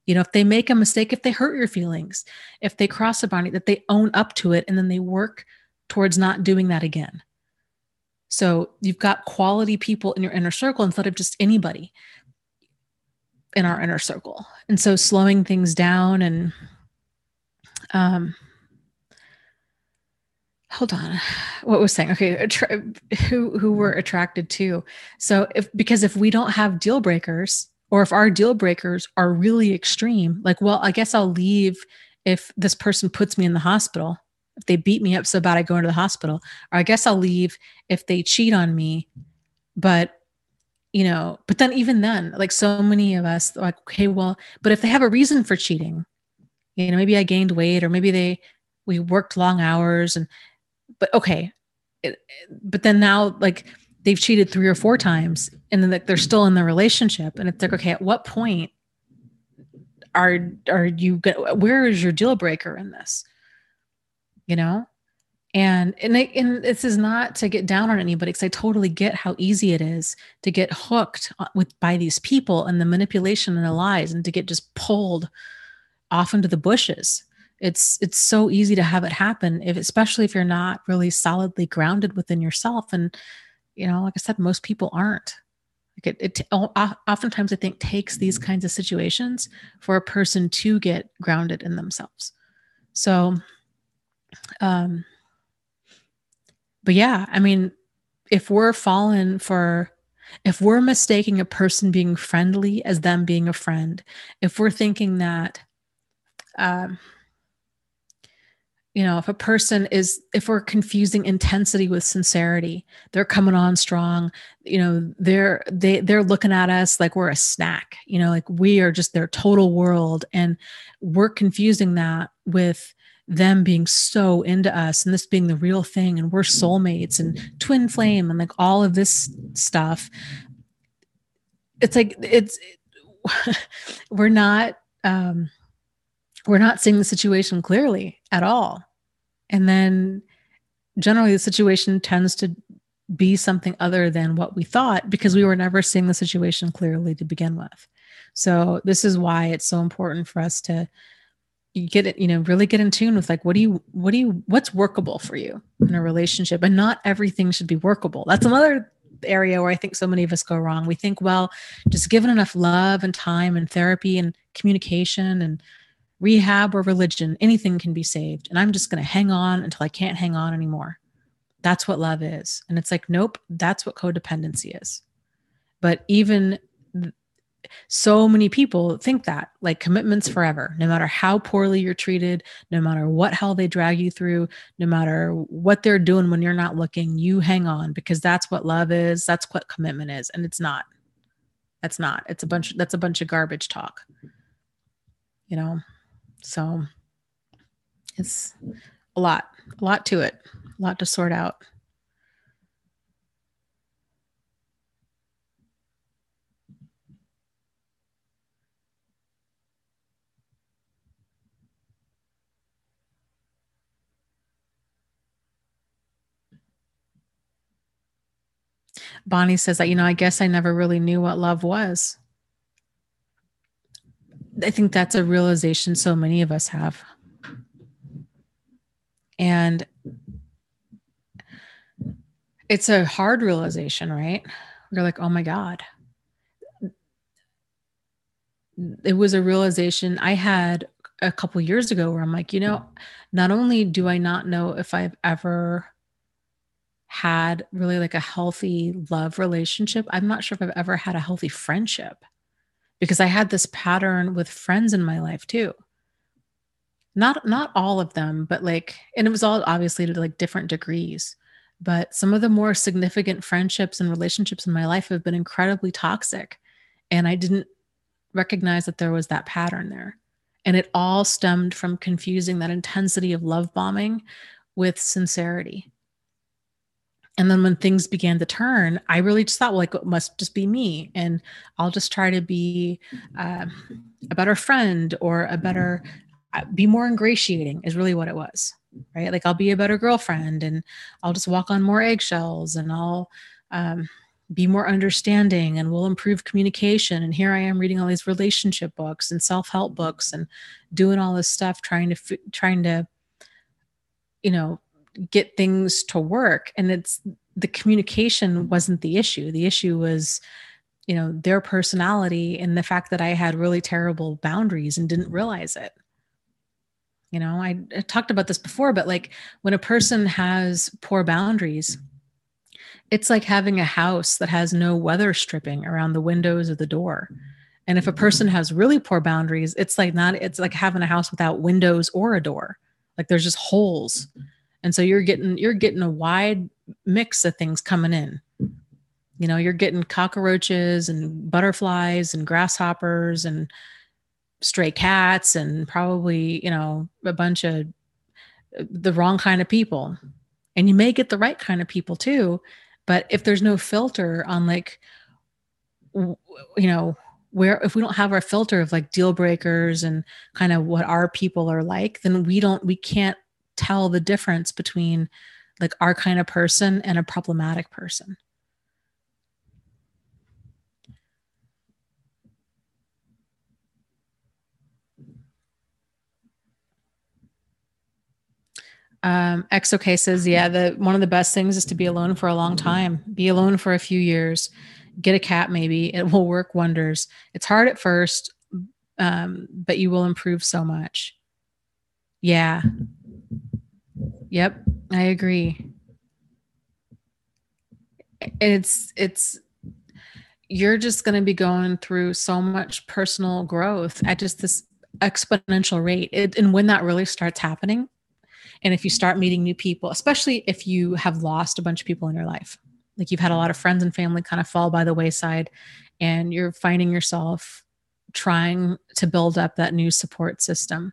If they make a mistake, if they hurt your feelings, if they cross a boundary, that they own up to it and then they work towards not doing that again. So you've got quality people in your inner circle instead of just anybody in our inner circle. And so slowing things down and hold on, what was saying? Okay. Who we're attracted to. So because if we don't have deal breakers, or if our deal breakers are really extreme, like, well, I guess I'll leave if this person puts me in the hospital, if they beat me up so bad I go into the hospital, or I guess I'll leave if they cheat on me. But then even then, like so many of us like, okay, well, but if they have a reason for cheating, maybe I gained weight or maybe we worked long hours but okay. But then now like they've cheated 3 or 4 times and then like, they're still in the relationship. And it's like, okay, at what point are you, where is your deal breaker in this? And this is not to get down on anybody, because I totally get how easy it is to get hooked by these people and the manipulation and the lies and to get just pulled off into the bushes. It's so easy to have it happen, especially if you're not really solidly grounded within yourself. And, like I said, most people aren't. Like oftentimes I think takes these kinds of situations for a person to get grounded in themselves. So, but yeah, I mean, if we're mistaking a person being friendly as them being a friend, if we're thinking that, if a person if we're confusing intensity with sincerity, they're coming on strong, they're looking at us like we're a snack, like we are just their total world. And we're confusing that with them being so into us and this being the real thing. And we're soulmates and twin flame and like all of this stuff. It's like, we're not seeing the situation clearly at all. And then generally the situation tends to be something other than what we thought because we were never seeing the situation clearly to begin with. So this is why it's so important for us to get it, really get in tune with like, what's workable for you in a relationship. And not everything should be workable. That's another area where I think so many of us go wrong. We think, well, just given enough love and time and therapy and communication and rehab or religion, anything can be saved. And I'm just going to hang on until I can't hang on anymore. That's what love is. And it's like, nope, that's what codependency is. But even so many people think that like commitment's forever, no matter how poorly you're treated, no matter what hell they drag you through, no matter what they're doing when you're not looking, you hang on because that's what love is. That's what commitment is. And it's not. That's not. That's a bunch of garbage talk. So it's a lot to it, a lot to sort out. Bonnie says that, I guess I never really knew what love was. I think that's a realization so many of us have. And it's a hard realization, right? You're like, oh my God. It was a realization I had a couple years ago where I'm like, not only do I not know if I've ever had really like a healthy love relationship, I'm not sure if I've ever had a healthy friendship because I had this pattern with friends in my life too. Not all of them, but like, and it was all obviously to like different degrees, but some of the more significant friendships and relationships in my life have been incredibly toxic. And I didn't recognize that there was that pattern there. And it all stemmed from confusing that intensity of love bombing with sincerity. And then when things began to turn, I really just thought, well, like, it must just be me. And I'll just try to be a better friend or be more ingratiating is really what it was, right? Like I'll be a better girlfriend and I'll just walk on more eggshells and I'll be more understanding and we'll improve communication. And here I am reading all these relationship books and self-help books and doing all this stuff, trying to, get things to work. And it's the communication wasn't the issue. The issue was, their personality and the fact that I had really terrible boundaries and didn't realize it. I talked about this before, but like when a person has poor boundaries, it's like having a house that has no weather stripping around the windows or the door. And if a person has really poor boundaries, it's like having a house without windows or a door. Like there's just holes. And so you're getting a wide mix of things coming in. You're getting cockroaches and butterflies and grasshoppers and stray cats and probably, a bunch of the wrong kind of people. And you may get the right kind of people too. But if there's no filter on like, where, if we don't have our filter of like deal breakers and kind of what our people are like, then we can't tell the difference between like our kind of person and a problematic person. XOK says, yeah, one of the best things is to be alone for a long time. Be alone for a few years. Get a cat, maybe. It will work wonders. It's hard at first, but you will improve so much. Yeah. Yep, I agree. It's you're just going to be going through so much personal growth at just this exponential rate. And when that really starts happening, And if you start meeting new people, especially if you have lost a bunch of people in your life, like you've had a lot of friends and family kind of fall by the wayside, and you're finding yourself trying to build up that new support system.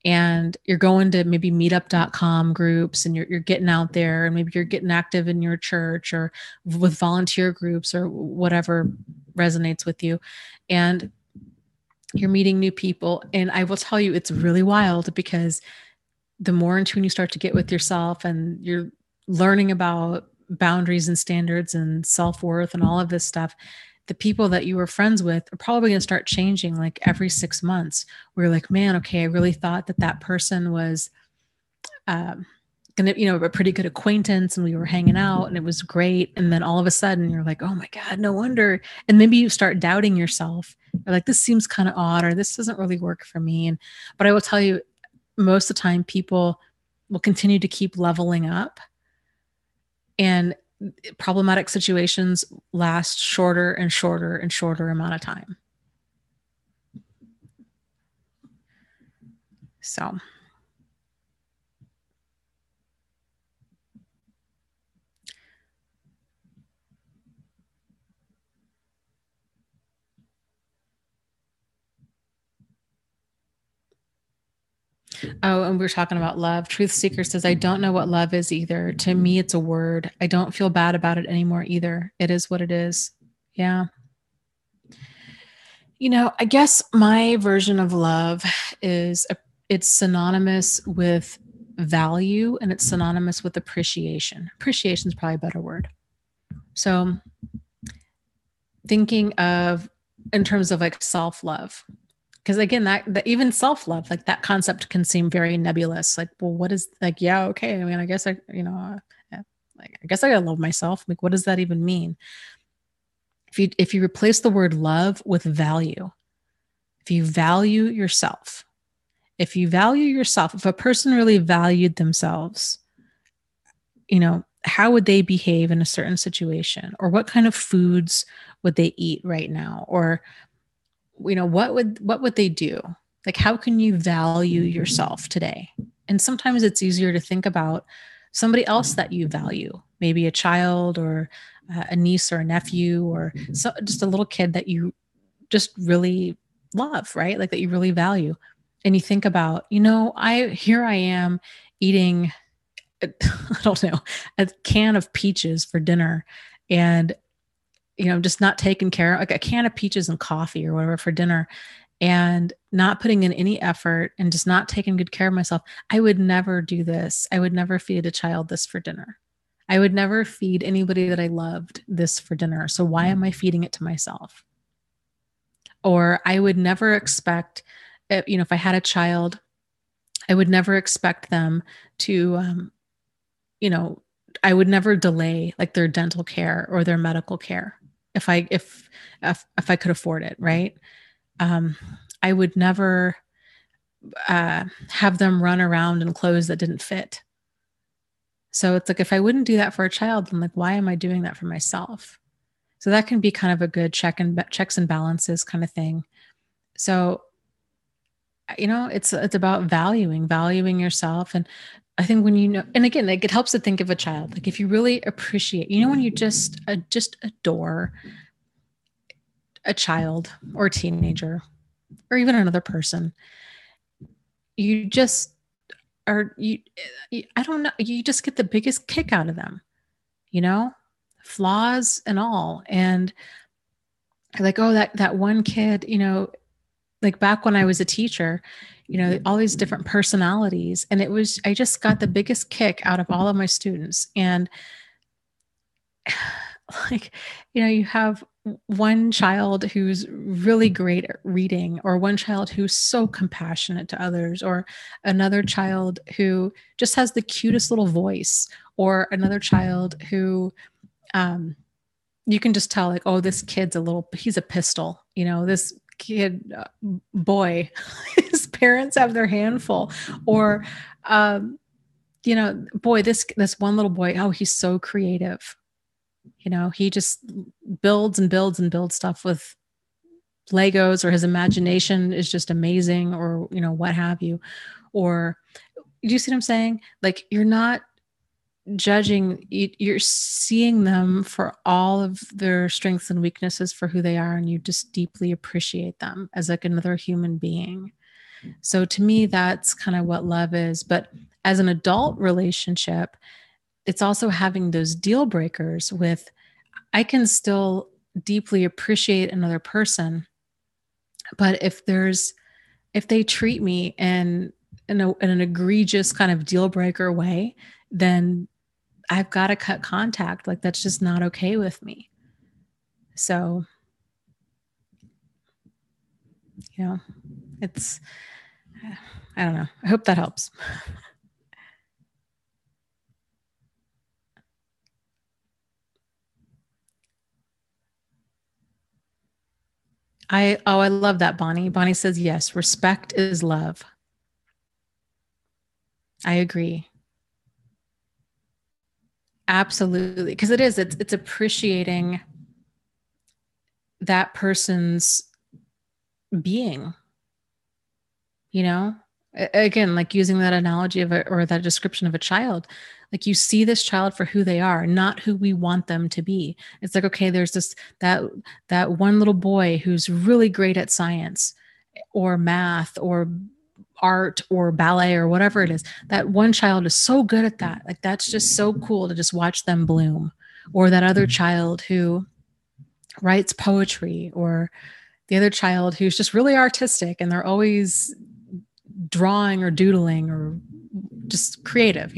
And you're going to maybe meetup.com groups, and you're getting out there, and maybe you're getting active in your church or with volunteer groups or whatever resonates with you. And you're meeting new people. And I will tell you, it's really wild, because the more in tune you start to get with yourself, and you're learning about boundaries and standards and self-worth and all of this stuff, the people that you were friends with are probably going to start changing like every 6 months. We're like, man, okay, I really thought that person was going to, a pretty good acquaintance, and we were hanging out and it was great. And then all of a sudden you're like, oh my God, no wonder. And maybe you start doubting yourself. You're like, this seems kind of odd, or this doesn't really work for me. But I will tell you, most of the time people will continue to keep leveling up, and problematic situations last shorter and shorter and shorter amount of time. So. Oh, and we were talking about love. Truth Seeker says, I don't know what love is either. To me, it's a word. I don't feel bad about it anymore either. It is what it is. Yeah. I guess my version of love is it's synonymous with value, and it's synonymous with appreciation. Appreciation is probably a better word. So thinking of in terms of like self-love, because again, that even self-love, like that concept can seem very nebulous. Like, well, what is like, yeah, okay. I mean, I guess I guess I gotta love myself. Like, what does that even mean? If you replace the word love with value, if you value yourself, if a person really valued themselves, how would they behave in a certain situation? Or what kind of foods would they eat right now? Or, what would they do? Like, how can you value yourself today? And sometimes it's easier to think about somebody else that you value, maybe a child or a niece or a nephew, or just a little kid that you just really love, right? Like that you really value. And you think about, here I am eating, I don't know, a can of peaches for dinner, and, just not taking care of like a can of peaches and coffee or whatever for dinner, and not putting in any effort and just not taking good care of myself. I would never do this. I would never feed a child this for dinner. I would never feed anybody that I loved this for dinner. So why am I feeding it to myself? Or I would never expect, if I had a child, I would never expect them to, I would never delay like their dental care or their medical care if I could afford it, right? I would never have them run around in clothes that didn't fit. So it's like, if I wouldn't do that for a child, then like, why am I doing that for myself? So that can be kind of a good checks and balances kind of thing. So, it's about valuing yourself. And I think when and again, like it helps to think of a child. Like if you really appreciate, when you just adore a child or a teenager or even another person, you just are, I don't know, you just get the biggest kick out of them, flaws and all. And like, oh, that one kid, like back when I was a teacher, all these different personalities. And I just got the biggest kick out of all of my students. And like, you have one child who's really great at reading, or one child who's so compassionate to others, or another child who just has the cutest little voice, or another child who, you can just tell like, oh, this kid's he's a pistol, this kid, boy, his parents have their handful, or, boy, this one little boy, oh, he's so creative. He just builds and builds and builds stuff with Legos, or his imagination is just amazing, or, what have you. Or Do you see what I'm saying? Like, you're not judging, you're seeing them for all of their strengths and weaknesses for who they are, and you just deeply appreciate them as like another human being. So to me, that's kind of what love is. But as an adult relationship, it's also having those deal breakers with, I can still deeply appreciate another person, but if they treat me in an egregious kind of deal breaker way, then I've got to cut contact. Like, that's just not okay with me. So, you know, it's, I don't know. I hope that helps. I love that, Bonnie. Bonnie says, yes, respect is love. I agree. Absolutely. Because it's appreciating that person's being, you know? Again, like using that analogy of or that description of a child, like you see this child for who they are, not who we want them to be. It's like, okay, there's that one little boy who's really great at science or math or art or ballet or whatever it is. That one child is so good at that. Like, that's just so cool to just watch them bloom. Or that other child who writes poetry, or the other child who's just really artistic and they're always drawing or doodling or just creative,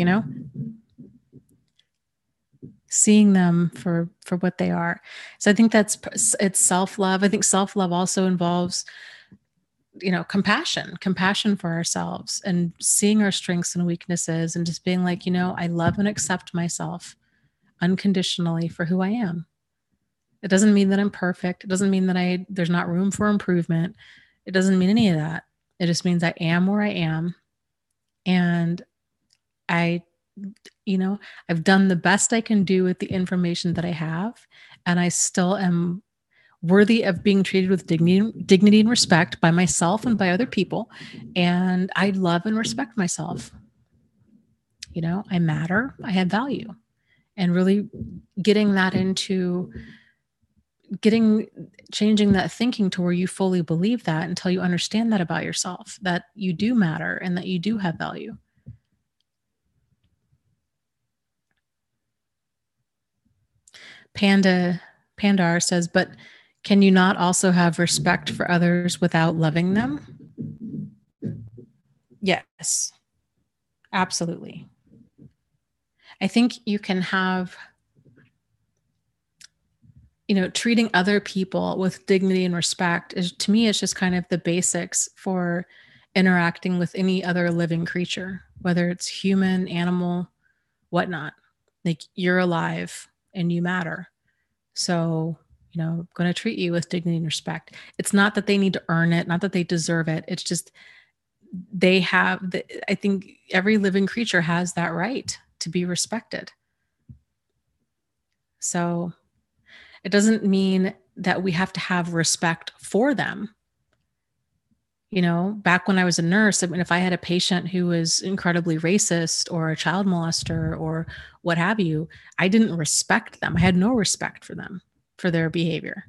seeing them for what they are. So I think it's self-love. I think self-love also involves compassion for ourselves and seeing our strengths and weaknesses and just being like, I love and accept myself unconditionally for who I am. It doesn't mean that I'm perfect. It doesn't mean that there's not room for improvement. It doesn't mean any of that. It just means I am where I am. And I've done the best I can do with the information that I have. And I still am worthy of being treated with dignity and respect by myself and by other people. And I love and respect myself. I matter. I have value. And really getting that into changing that thinking to where you fully believe that until you understand that about yourself, that you do matter and that you do have value. Pandar says, but can you not also have respect for others without loving them? Yes, absolutely. I think you can have, treating other people with dignity and respect is, to me, it's just kind of the basics for interacting with any other living creature, whether it's human, animal, whatnot. Like, you're alive and you matter. So, I'm going to treat you with dignity and respect. It's not that they need to earn it, not that they deserve it. It's just I think every living creature has that right to be respected. So it doesn't mean that we have to have respect for them. Back when I was a nurse, I mean, if I had a patient who was incredibly racist or a child molester or what have you, I didn't respect them. I had no respect for them, for their behavior.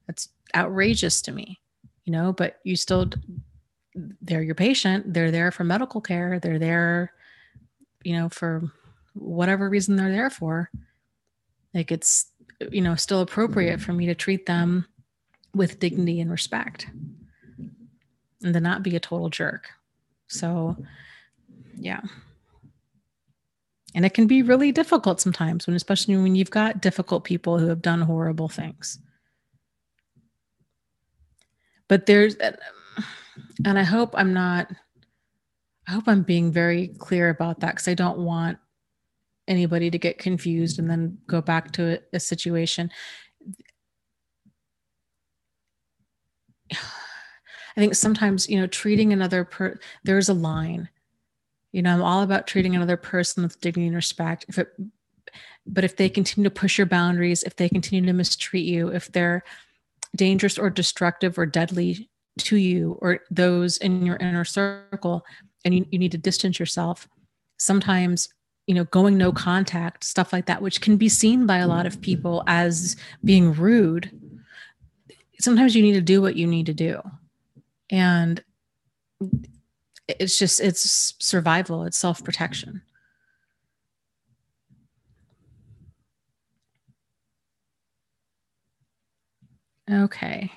That's outrageous to me, but they're your patient. They're there for medical care. They're there, for whatever reason they're there for. Like, it's, still appropriate for me to treat them with dignity and respect and to not be a total jerk. So, yeah. And it can be really difficult sometimes, especially when you've got difficult people who have done horrible things. But and I hope I'm being very clear about that, because I don't want anybody to get confused and then go back to a situation. I think sometimes, treating there's a line. I'm all about treating another person with dignity and respect. But if they continue to push your boundaries, if they continue to mistreat you, if they're dangerous or destructive or deadly to you or those in your inner circle, and you need to distance yourself, sometimes, going no contact, stuff like that, which can be seen by a lot of people as being rude. Sometimes you need to do what you need to do. And it's survival. It's self-protection. Okay.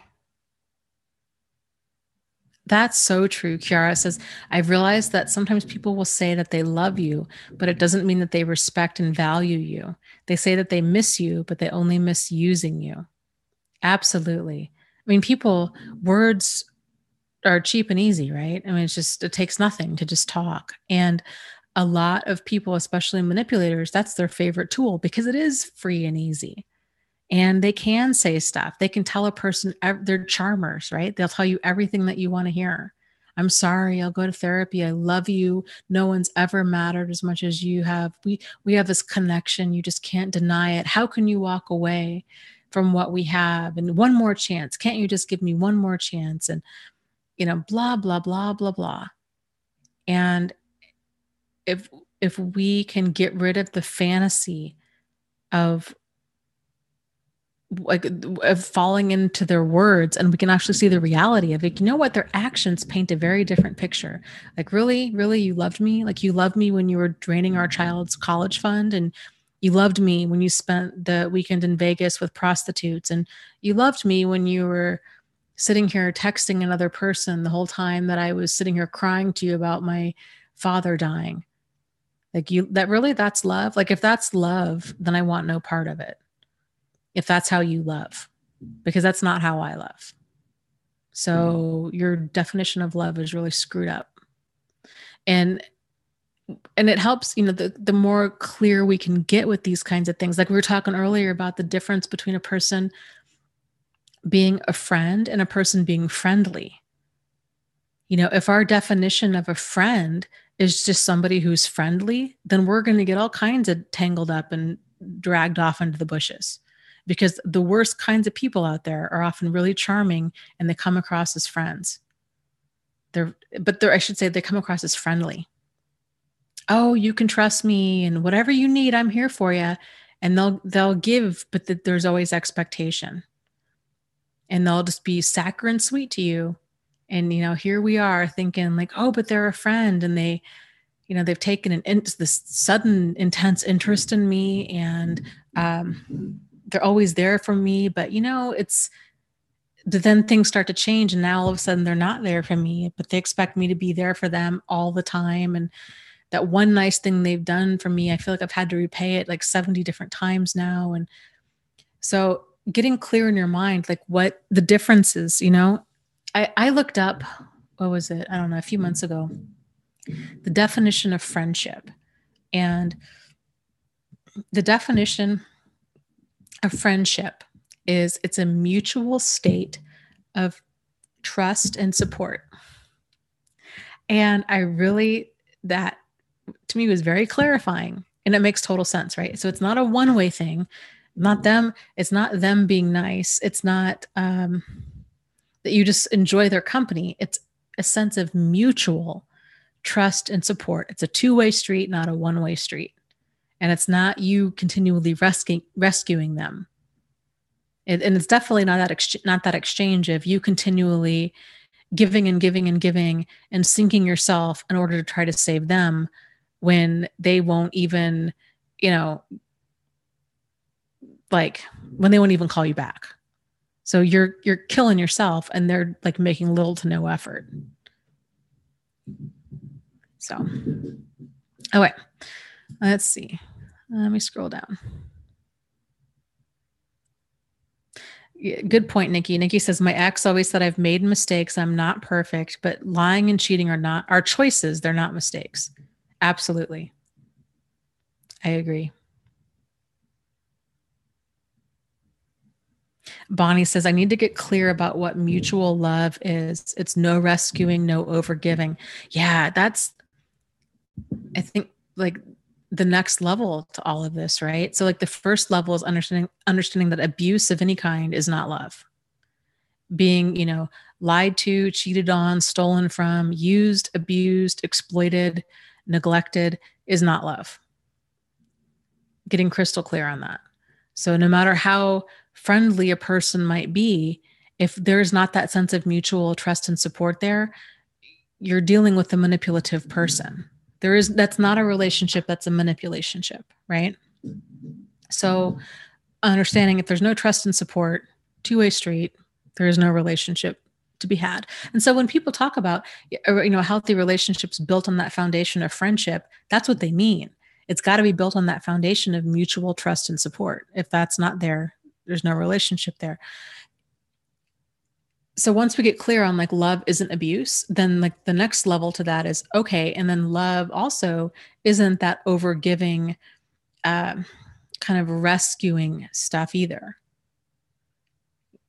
That's so true. Kiara says, I've realized that sometimes people will say that they love you, but it doesn't mean that they respect and value you. They say that they miss you, but they only miss using you. Absolutely. I mean, words are cheap and easy, right? I mean, it takes nothing to just talk. And a lot of people, especially manipulators, that's their favorite tool because it is free and easy. And they can say stuff. They can tell a person, they're charmers, right? They'll tell you everything that you want to hear. I'm sorry, I'll go to therapy. I love you. No one's ever mattered as much as you have. We have this connection. You just can't deny it. How can you walk away from what we have? And one more chance. Can't you just give me one more chance? And, blah, blah, blah, blah, blah. And if we can get rid of the fantasy of falling into their words, and we can actually see the reality of it, what, their actions paint a very different picture. Like, really, you loved me? Like, you loved me when you were draining our child's college fund, and you loved me when you spent the weekend in Vegas with prostitutes, and you loved me when you were sitting here texting another person the whole time that I was sitting here crying to you about my father dying. Like, that's love? Like, if that's love, then I want no part of it. If that's how you love, because that's not how I love. So your definition of love is really screwed up. And it helps, the more clear we can get with these kinds of things. Like we were talking earlier about the difference between a person being a friend and a person being friendly. If our definition of a friend is just somebody who's friendly, then we're going to get all kinds of tangled up and dragged off into the bushes. Because the worst kinds of people out there are often really charming and they come across as friends. I should say they come across as friendly. Oh, you can trust me, and whatever you need, I'm here for you. And they'll give, but there's always expectation. And they'll just be saccharine sweet to you. And, here we are thinking like, oh, but they're a friend, and they've taken this sudden intense interest in me, and they're always there for me. But then things start to change, and now all of a sudden they're not there for me, but they expect me to be there for them all the time. And that one nice thing they've done for me, I feel like I've had to repay it like 70 different times now. And so getting clear in your mind, like what the difference is, I looked up, what was it? I don't know, a few months ago, the definition of friendship. And the definition of friendship is it's a mutual state of trust and support. And that to me was very clarifying, and it makes total sense, right? So it's not a one-way thing, it's not them being nice. It's not that you just enjoy their company. It's a sense of mutual trust and support. It's a two-way street, not a one-way street. And it's not you continually rescuing them. And it's definitely not that exchange of you continually giving and giving and giving and sinking yourself in order to try to save them when they won't even, when they won't even call you back. So you're killing yourself, and they're like making little to no effort. So, okay, let's see. Let me scroll down. Good point, Nikki. Nikki says, my ex always said I've made mistakes. I'm not perfect, but lying and cheating are choices. They're not mistakes. Absolutely. I agree. Bonnie says, I need to get clear about what mutual love is. It's no rescuing, no overgiving. Yeah, that's, I think, like the next level to all of this, right? So like the first level is understanding that abuse of any kind is not love. Being, lied to, cheated on, stolen from, used, abused, exploited, neglected is not love. Getting crystal clear on that. So no matter how friendly a person might be, if there's not that sense of mutual trust and support there, you're dealing with a manipulative person. That's not a relationship, that's a manipulationship, right? So understanding if there's no trust and support, two-way street, there is no relationship to be had. And so when people talk about, healthy relationships built on that foundation of friendship, that's what they mean. It's got to be built on that foundation of mutual trust and support. If that's not there, there's no relationship there. So once we get clear on like love isn't abuse, then like the next level to that is okay. And then love also isn't that over giving, kind of rescuing stuff either.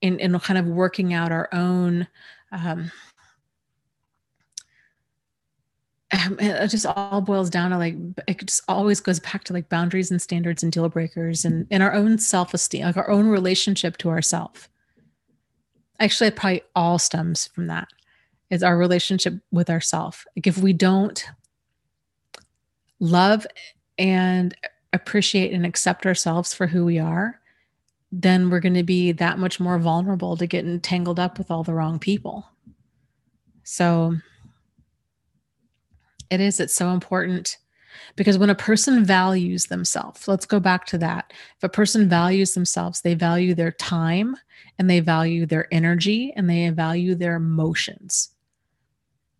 In kind of working out our own, it just all boils down to like, it just always goes back to like boundaries and standards and deal breakers and our own self-esteem, like our own relationship to ourself. Actually, it probably all stems from that, is our relationship with ourself. Like if we don't love and appreciate and accept ourselves for who we are, then we're going to be that much more vulnerable to getting tangled up with all the wrong people. So it's so important, because when a person values themselves, let's go back to that. If a person values themselves, they value their time and they value their energy and they value their emotions.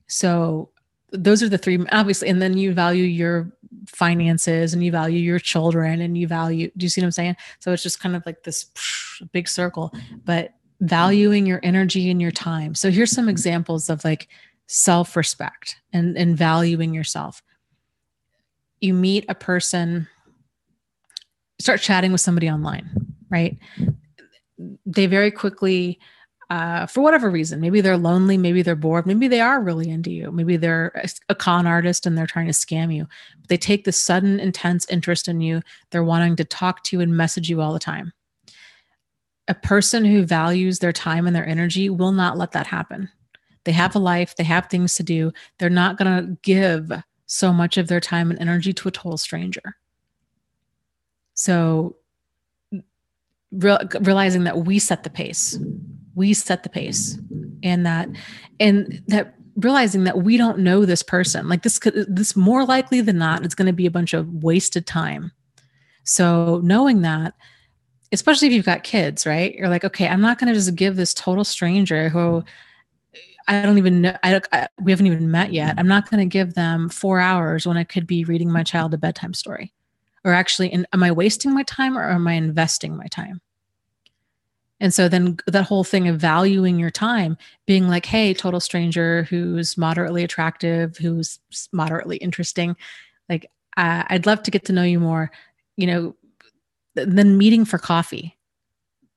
So those are the three, obviously, and then you value your finances and you value your children and you value, do you see what I'm saying? So it's just kind of like this big circle, but valuing your energy and your time. So here's some examples of like self-respect and valuing yourself. You meet a person, start chatting with somebody online, right? They very quickly, for whatever reason, maybe they're lonely, maybe they're bored, maybe they are really into you, maybe they're a con artist and they're trying to scam you. But they take this sudden, intense interest in you. They're wanting to talk to you and message you all the time. A person who values their time and their energy will not let that happen. They have a life, they have things to do. They're not going to give so much of their time and energy to a total stranger. So realizing that we set the pace, and that realizing that we don't know this person, like this more likely than not, it's going to be a bunch of wasted time. So knowing that, especially if you've got kids, right? You're like, okay, I'm not going to just give this total stranger who I don't even know, we haven't even met yet, I'm not going to give them 4 hours when I could be reading my child a bedtime story. Or actually, am I wasting my time or am I investing my time? And so then that whole thing of valuing your time, being like, hey, total stranger who's moderately attractive, who's moderately interesting, like, I'd love to get to know you more, then meeting for coffee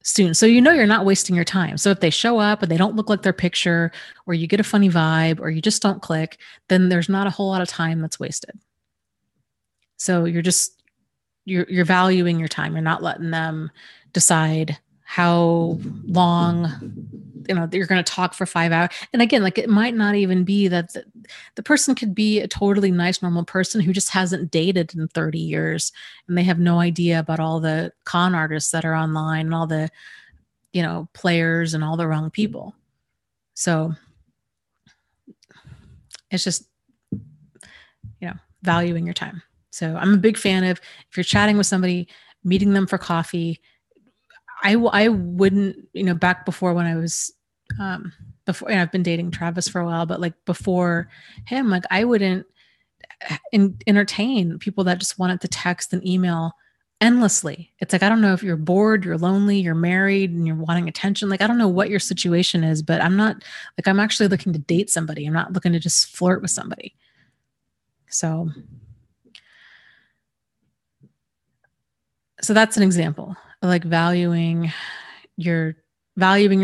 soon. So you're not wasting your time. So if they show up and they don't look like their picture, or you get a funny vibe, or you just don't click, then there's not a whole lot of time that's wasted. So you're valuing your time. You're not letting them decide how long, you're going to talk for 5 hours. And again, like it might not even be that the person could be a totally nice, normal person who just hasn't dated in 30 years. And they have no idea about all the con artists that are online and all the, players and all the wrong people. So it's just, valuing your time. So I'm a big fan of, if you're chatting with somebody, meeting them for coffee. I wouldn't, back before when I was, I've been dating Travis for a while, but like before him, like I wouldn't entertain people that just wanted to text and email endlessly. It's like, I don't know if you're bored, you're lonely, you're married and you're wanting attention. Like, I don't know what your situation is, but I'm actually looking to date somebody. I'm not looking to just flirt with somebody. So that's an example of like valuing your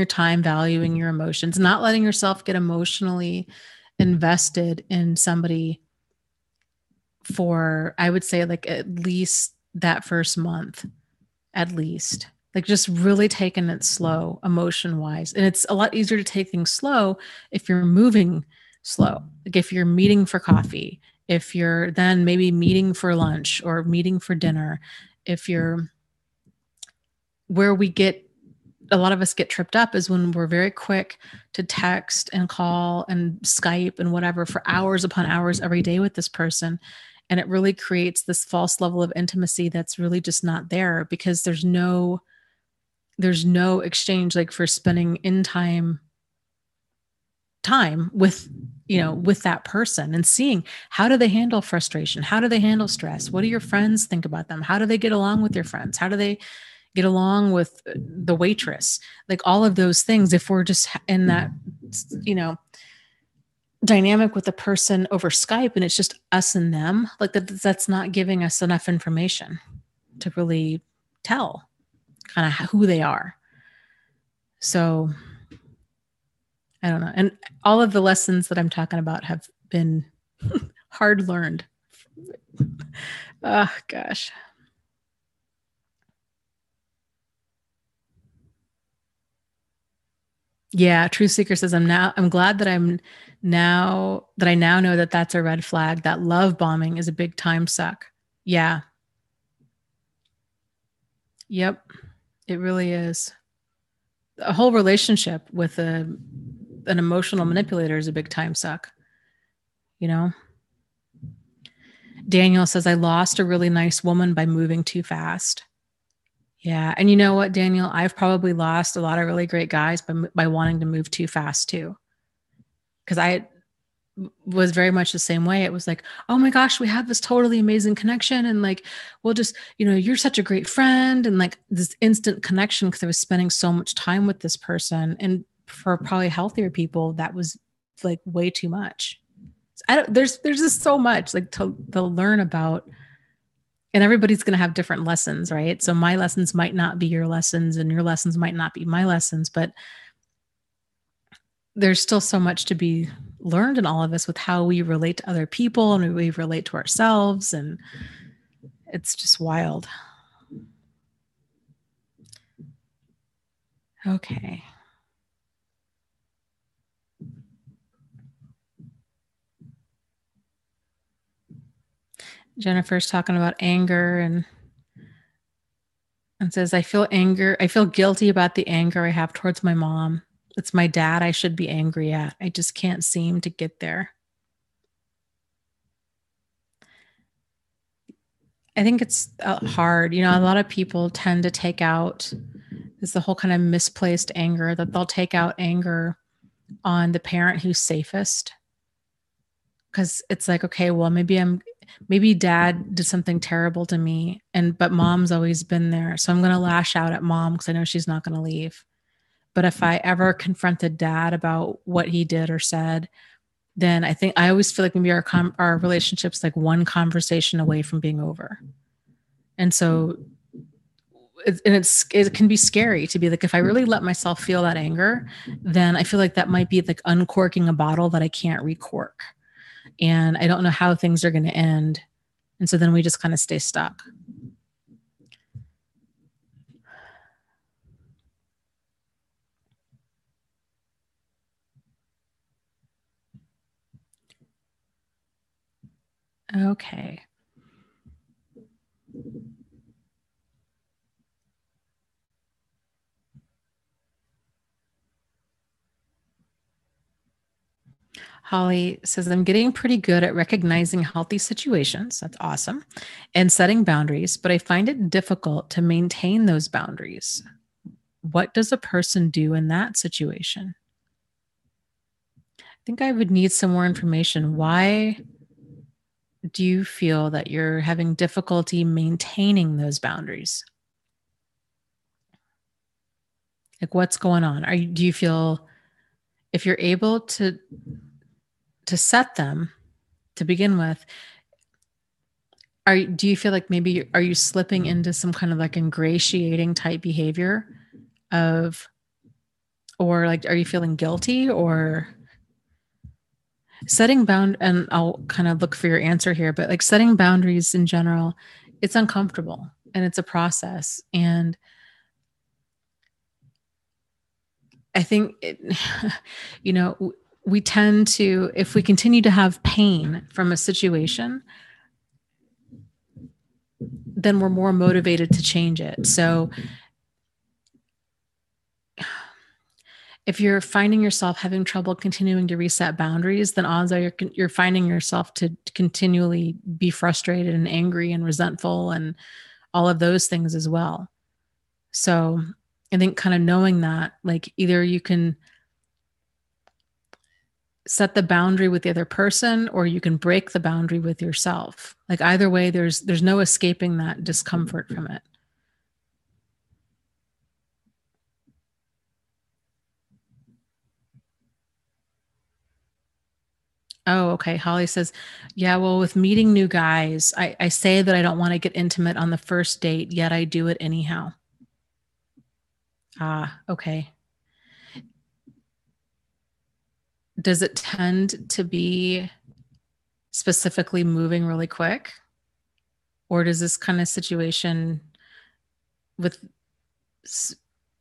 time, valuing your emotions, not letting yourself get emotionally invested in somebody for, I would say, like at least that first month, at least. Like just really taking it slow, emotion wise. And it's a lot easier to take things slow if you're moving slow. Like if you're meeting for coffee, if you're then maybe meeting for lunch or meeting for dinner, if you're where we get a lot of us get tripped up is when we're very quick to text and call and Skype and whatever for hours upon hours every day with this person. And it really creates this false level of intimacy that's really just not there, because there's no exchange like for spending in time with, with that person and seeing how do they handle frustration? How do they handle stress? What do your friends think about them? How do they get along with your friends? How do they get along with the waitress? Like all of those things, if we're just in that, dynamic with the person over Skype and it's just us and them, like that's not giving us enough information to really tell kind of who they are. So I don't know. And all of the lessons that I'm talking about have been hard learned. Oh gosh. Yeah, Truth Seeker says I'm glad that I now know that that's a red flag, that love bombing is a big time suck. Yeah. Yep. It really is. A whole relationship with an emotional manipulator is a big time suck. Daniel says I lost a really nice woman by moving too fast. Yeah. And you know what, Daniel, I've probably lost a lot of really great guys by wanting to move too fast too. Because I was very much the same way. It was like, oh my gosh, we have this totally amazing connection. And like, we'll just, you're such a great friend. And like this instant connection, because I was spending so much time with this person. And for probably healthier people, that was like way too much. There's just so much like to learn about. And everybody's going to have different lessons, right? So my lessons might not be your lessons and your lessons might not be my lessons, but there's still so much to be learned in all of us with how we relate to other people and we relate to ourselves. And it's just wild. Okay. Jennifer's talking about anger and says, I feel guilty about the anger I have towards my mom. It's my dad I should be angry at. I just can't seem to get there. I think it's hard. A lot of people tend to take out the whole kind of misplaced anger, that they'll take out anger on the parent who's safest. Because it's like, okay, well, maybe dad did something terrible to me, but mom's always been there. So I'm going to lash out at mom because I know she's not going to leave. But if I ever confronted dad about what he did or said, then I always feel like maybe our relationship's like one conversation away from being over. And so it can be scary to be like, if I really let myself feel that anger, then I feel like that might be like uncorking a bottle that I can't recork. And I don't know how things are going to end. And so then we just kind of stay stuck. Okay. Holly says, I'm getting pretty good at recognizing healthy situations. That's awesome. And setting boundaries, but I find it difficult to maintain those boundaries. What does a person do in that situation? I think I would need some more information. Why do you feel that you're having difficulty maintaining those boundaries? Like what's going on? Do you feel if you're able to set them to begin with, do you feel like maybe are you slipping into some kind of like ingratiating type behavior or like, are you feeling guilty or setting and I'll kind of look for your answer here, but like setting boundaries in general, it's uncomfortable and it's a process. And I think we tend to, if we continue to have pain from a situation, then we're more motivated to change it. So if you're finding yourself having trouble continuing to reset boundaries, then odds are you're finding yourself to continually be frustrated and angry and resentful and all of those things as well. So I think kind of knowing that, like, either you can set the boundary with the other person or you can break the boundary with yourself. Like either way, there's no escaping that discomfort from it. Oh, okay. Holly says, yeah, well, with meeting new guys, I say that I don't want to get intimate on the first date, yet I do it anyhow. Ah, okay. Does it tend to be specifically moving really quick? Or does this kind of situation with,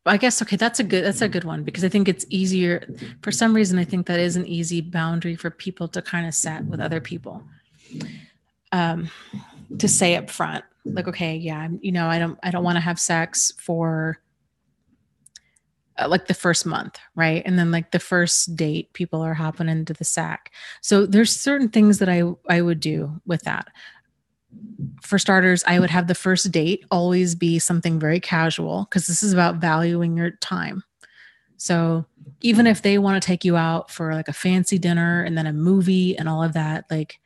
I guess, okay, that's a good one, because I think it's easier. For some reason, I think that is an easy boundary for people to kind of set with other people. To say up front, like, okay, yeah, I don't want to have sex for like the first month, right? And then like the first date, people are hopping into the sack. So there's certain things that I would do with that. For starters, I would have the first date always be something very casual, because this is about valuing your time. So even if they want to take you out for like a fancy dinner and then a movie and all of that, like,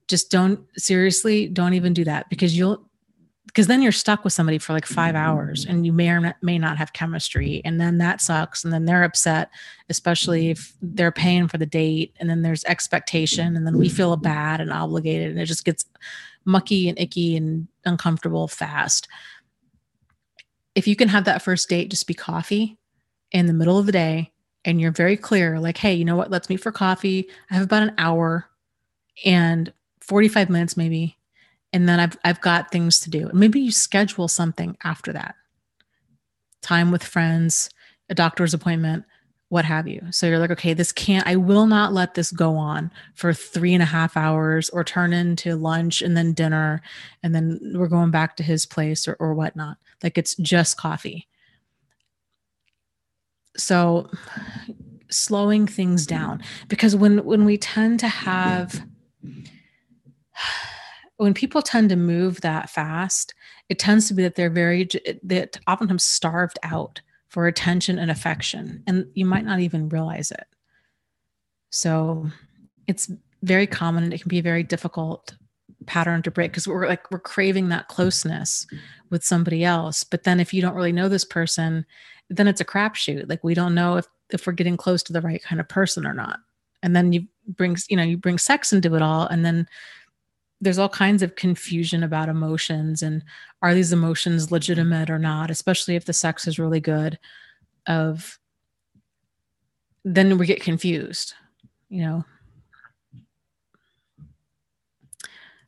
just don't even do that, because then you're stuck with somebody for like 5 hours and you may not have chemistry. And then that sucks. And then they're upset, especially if they're paying for the date. And then there's expectation. And then we feel bad and obligated. And it just gets mucky and icky and uncomfortable fast. If you can have that first date just be coffee in the middle of the day, and you're very clear, like, hey, you know what? Let's meet for coffee. I have about an hour and 45 minutes maybe. And then I've got things to do. And maybe you schedule something after that. Time with friends, a doctor's appointment, what have you. So you're like, okay, I will not let this go on for 3.5 hours or turn into lunch and then dinner. And then we're going back to his place or whatnot. Like, it's just coffee. So slowing things down, because when we tend to have, when people tend to move that fast, it tends to be that they're oftentimes starved out for attention and affection, and you might not even realize it. So it's very common, and it can be a very difficult pattern to break, because we're craving that closeness with somebody else. But then if you don't really know this person, then it's a crapshoot. Like, we don't know if we're getting close to the right kind of person or not. And then you bring sex into it all, and then there's all kinds of confusion about emotions, and are these emotions legitimate or not, especially if the sex is really good. Then we get confused,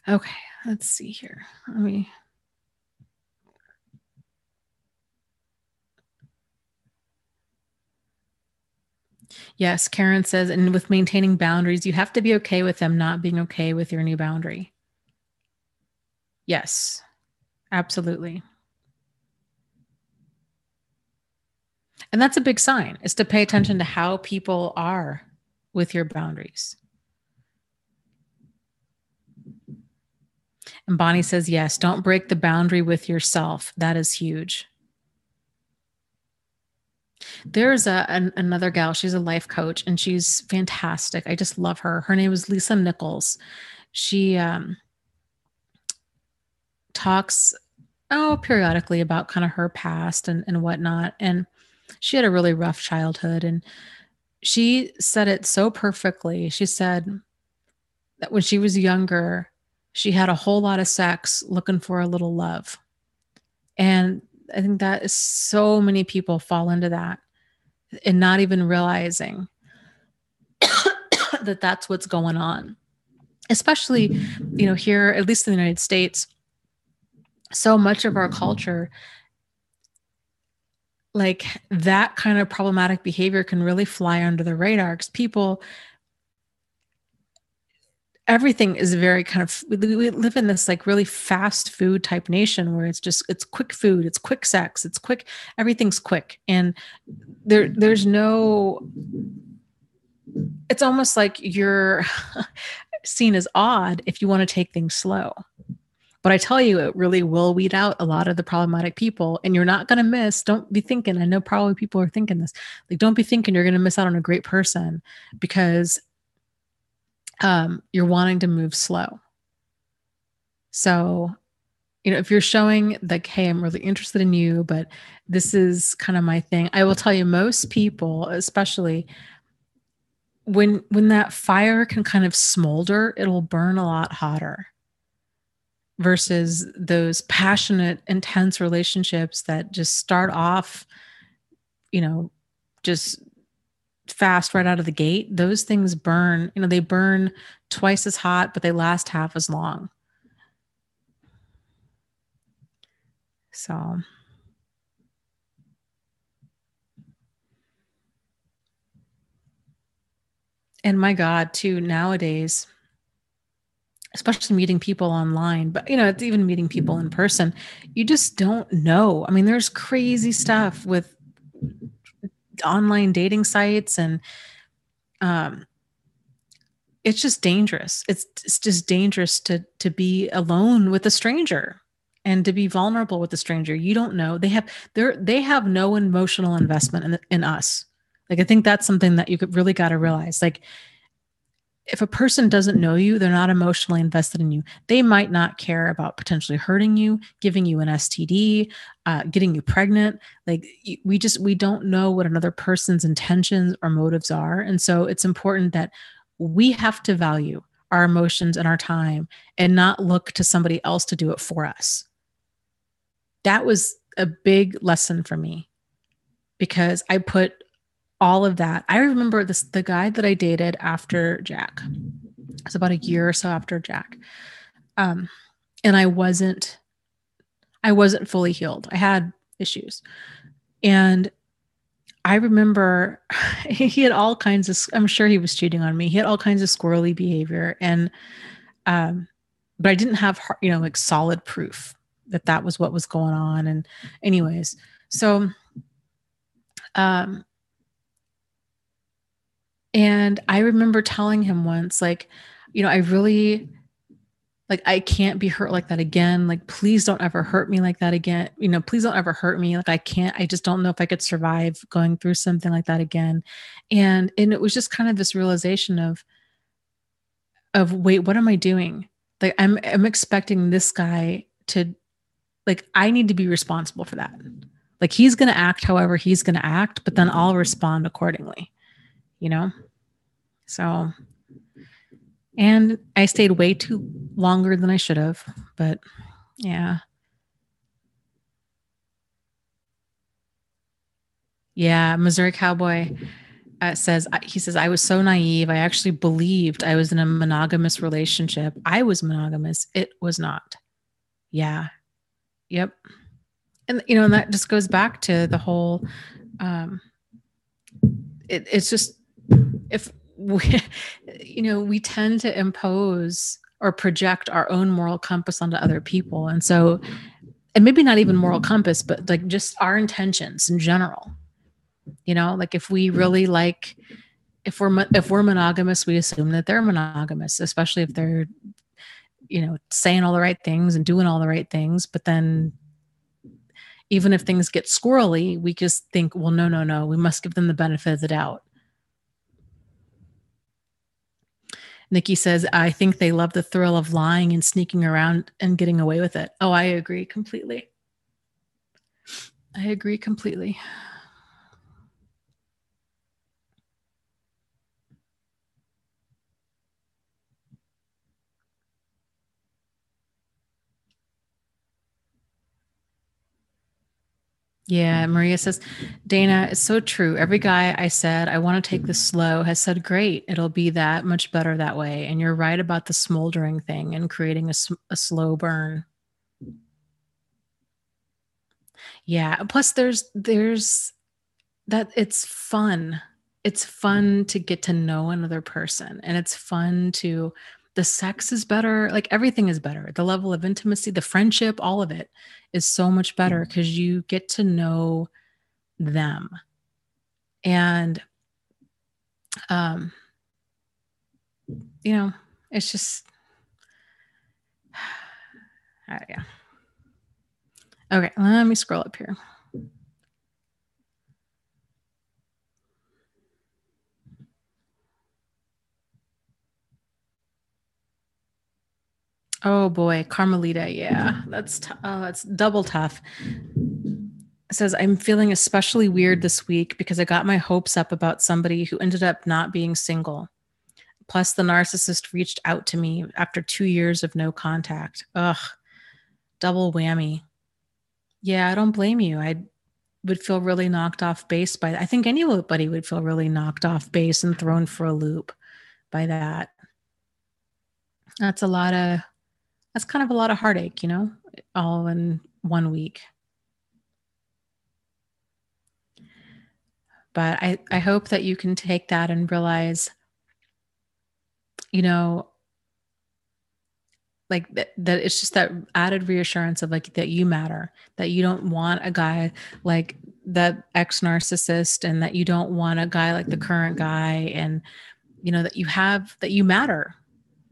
Okay, let's see here. Yes, Karen says, and with maintaining boundaries, you have to be okay with them not being okay with your new boundary. Yes, absolutely. And that's a big sign, is to pay attention to how people are with your boundaries. And Bonnie says, yes, don't break the boundary with yourself. That is huge. There's another gal, she's a life coach, and she's fantastic. I just love her. Her name is Lisa Nichols. She talks periodically about kind of her past and whatnot. And she had a really rough childhood, and she said it so perfectly. She said that when she was younger, she had a whole lot of sex looking for a little love. And I think that is, so many people fall into that and not even realizing that that's what's going on. Especially, here, at least in the United States, so much of our culture, like, that kind of problematic behavior can really fly under the radar, because people everything is very kind of, we live in this like really fast food type nation where it's quick food, it's quick sex, it's quick, everything's quick. And there's no, it's almost like you're seen as odd if you want to take things slow. But I tell you, it really will weed out a lot of the problematic people. And you're not going to miss, don't be thinking, I know probably people are thinking this, like, don't be thinking you're going to miss out on a great person because you're wanting to move slow. So, if you're showing like, hey, I'm really interested in you, but this is kind of my thing. I will tell you, most people, especially when that fire can kind of smolder, it'll burn a lot hotter versus those passionate, intense relationships that just start off, just fast right out of the gate. Those things burn, they burn twice as hot, but they last half as long. So, and my God, too, nowadays, especially meeting people online, but it's even meeting people in person, you just don't know. I mean, there's crazy stuff with online dating sites, and it's just dangerous. It's just dangerous to be alone with a stranger and to be vulnerable with a stranger. You don't know. They have no emotional investment in us. Like, I think that's something that you could really got to realize. Like, if a person doesn't know you, they're not emotionally invested in you. They might not care about potentially hurting you, giving you an STD, getting you pregnant. Like, we don't know what another person's intentions or motives are. And so it's important that we have to value our emotions and our time and not look to somebody else to do it for us. That was a big lesson for me because I put all of that. I remember the guy that I dated after Jack. It was about a year or so after Jack. And I wasn't fully healed. I had issues. And I remember he had all kinds of, I'm sure he was cheating on me. He had all kinds of squirrely behavior. And, but I didn't have, like solid proof that was what was going on. And anyways, so, and I remember telling him once, like, I really, like, I can't be hurt like that again. Like, please don't ever hurt me like that again. Please don't ever hurt me. Like, I just don't know if I could survive going through something like that again. And it was just kind of this realization of wait, what am I doing? Like, I'm expecting this guy to, like, I need to be responsible for that. Like, he's going to act however he's going to act, but then I'll respond accordingly, So, and I stayed way too longer than I should have, but yeah. Yeah. Missouri Cowboy says, I was so naive. I actually believed I was in a monogamous relationship. I was monogamous. It was not. Yeah. Yep. And, and that just goes back to the whole, it's just, if we, we tend to impose or project our own moral compass onto other people. And so, and maybe not even moral compass, but like just our intentions in general, like if we really like, if we're monogamous, we assume that they're monogamous, especially if they're, saying all the right things and doing all the right things. But then even if things get squirrely, we just think, well, no, we must give them the benefit of the doubt. Nikki says, I think they love the thrill of lying and sneaking around and getting away with it. Oh, I agree completely. I agree completely. Yeah, Maria says, Dana, it's so true. Every guy I said, I want to take this slow, has said, great, it'll be that much better that way. And you're right about the smoldering thing and creating a slow burn. Yeah. Plus there's that it's fun. It's fun to get to know another person, and it's fun to The sex is better. Like everything is better. The level of intimacy, the friendship, all of it is so much better because you get to know them. And, um, it's just, yeah. Okay. Let me scroll up here. Oh boy, Carmelita. Yeah, that's that's double tough. It says, I'm feeling especially weird this week because I got my hopes up about somebody who ended up not being single. Plus, the narcissist reached out to me after 2 years of no contact. Ugh, double whammy. Yeah, I don't blame you. I would feel really knocked off base by that. I think anybody would feel really knocked off base and thrown for a loop by that. That's kind of a lot of heartache, all in 1 week. But I hope that you can take that and realize, like that it's just that added reassurance of like that you matter, that you don't want a guy like that ex narcissist, and that you don't want a guy like the current guy, and that you matter,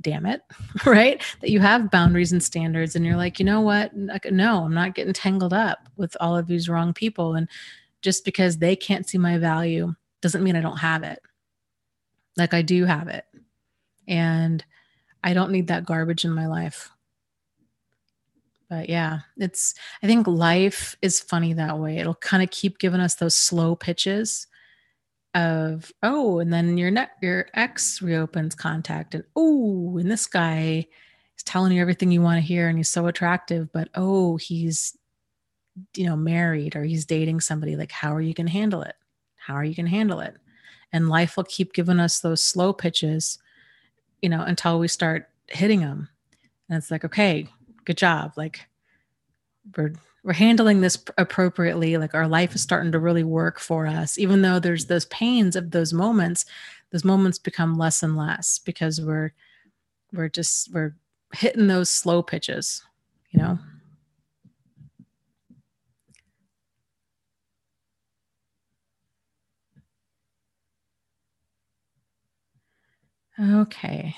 damn it. Right? That you have boundaries and standards, and you're like, you know what? Like, no, I'm not getting tangled up with all of these wrong people. And just because they can't see my value doesn't mean I don't have it. Like, I do have it. And I don't need that garbage in my life. But yeah, I think life is funny that way. It'll kind of keep giving us those slow pitches of, oh, and then your ex reopens contact, and oh, and this guy is telling you everything you want to hear, and he's so attractive, but oh, he's married, or he's dating somebody. Like, how are you going to handle it? How are you going to handle it? And life will keep giving us those slow pitches, until we start hitting them. And it's like, okay, good job. Like, we're handling this appropriately. Like, our life is starting to really work for us, even though there's those pains of those moments become less and less because we're hitting those slow pitches, Okay.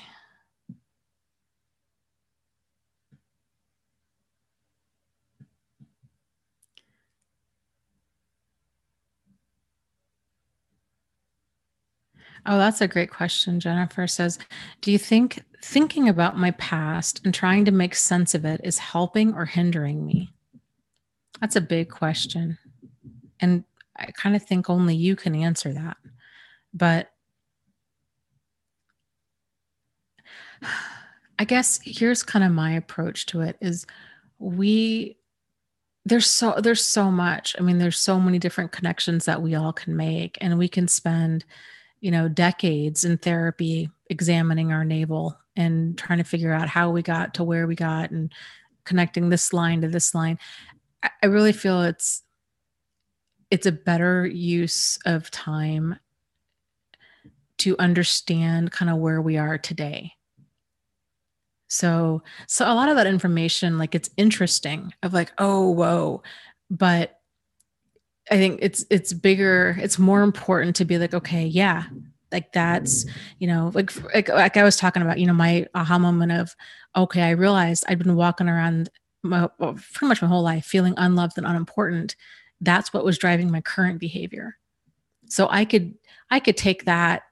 Oh, that's a great question. Jennifer says, do you think thinking about my past and trying to make sense of it is helping or hindering me? That's a big question. And I kind of think only you can answer that. But I guess here's kind of my approach to it is there's so much. I mean, there's so many different connections that we all can make, and we can spend, decades in therapy examining our navel and trying to figure out how we got to where we got and connecting this line to this line. I really feel it's a better use of time to understand kind of where we are today. So a lot of that information, like, it's interesting of like, oh, whoa, but I think it's bigger. It's more important to be like, okay, yeah, like that's, like I was talking about, my aha moment of, okay, I realized I'd been walking around pretty much my whole life feeling unloved and unimportant. That's what was driving my current behavior. So I could take that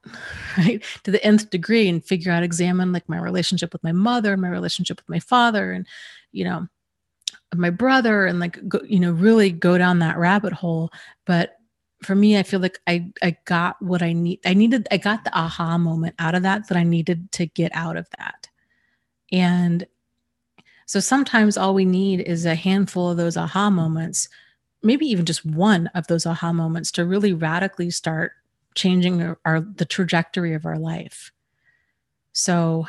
right to the nth degree and examine like my relationship with my mother, my relationship with my father, and my brother, and like really go down that rabbit hole. But for me, I feel like I got what I got the aha moment out of that I needed to get out of that. And so sometimes all we need is a handful of those aha moments, maybe even just one of those aha moments, to really radically start changing the trajectory of our life. So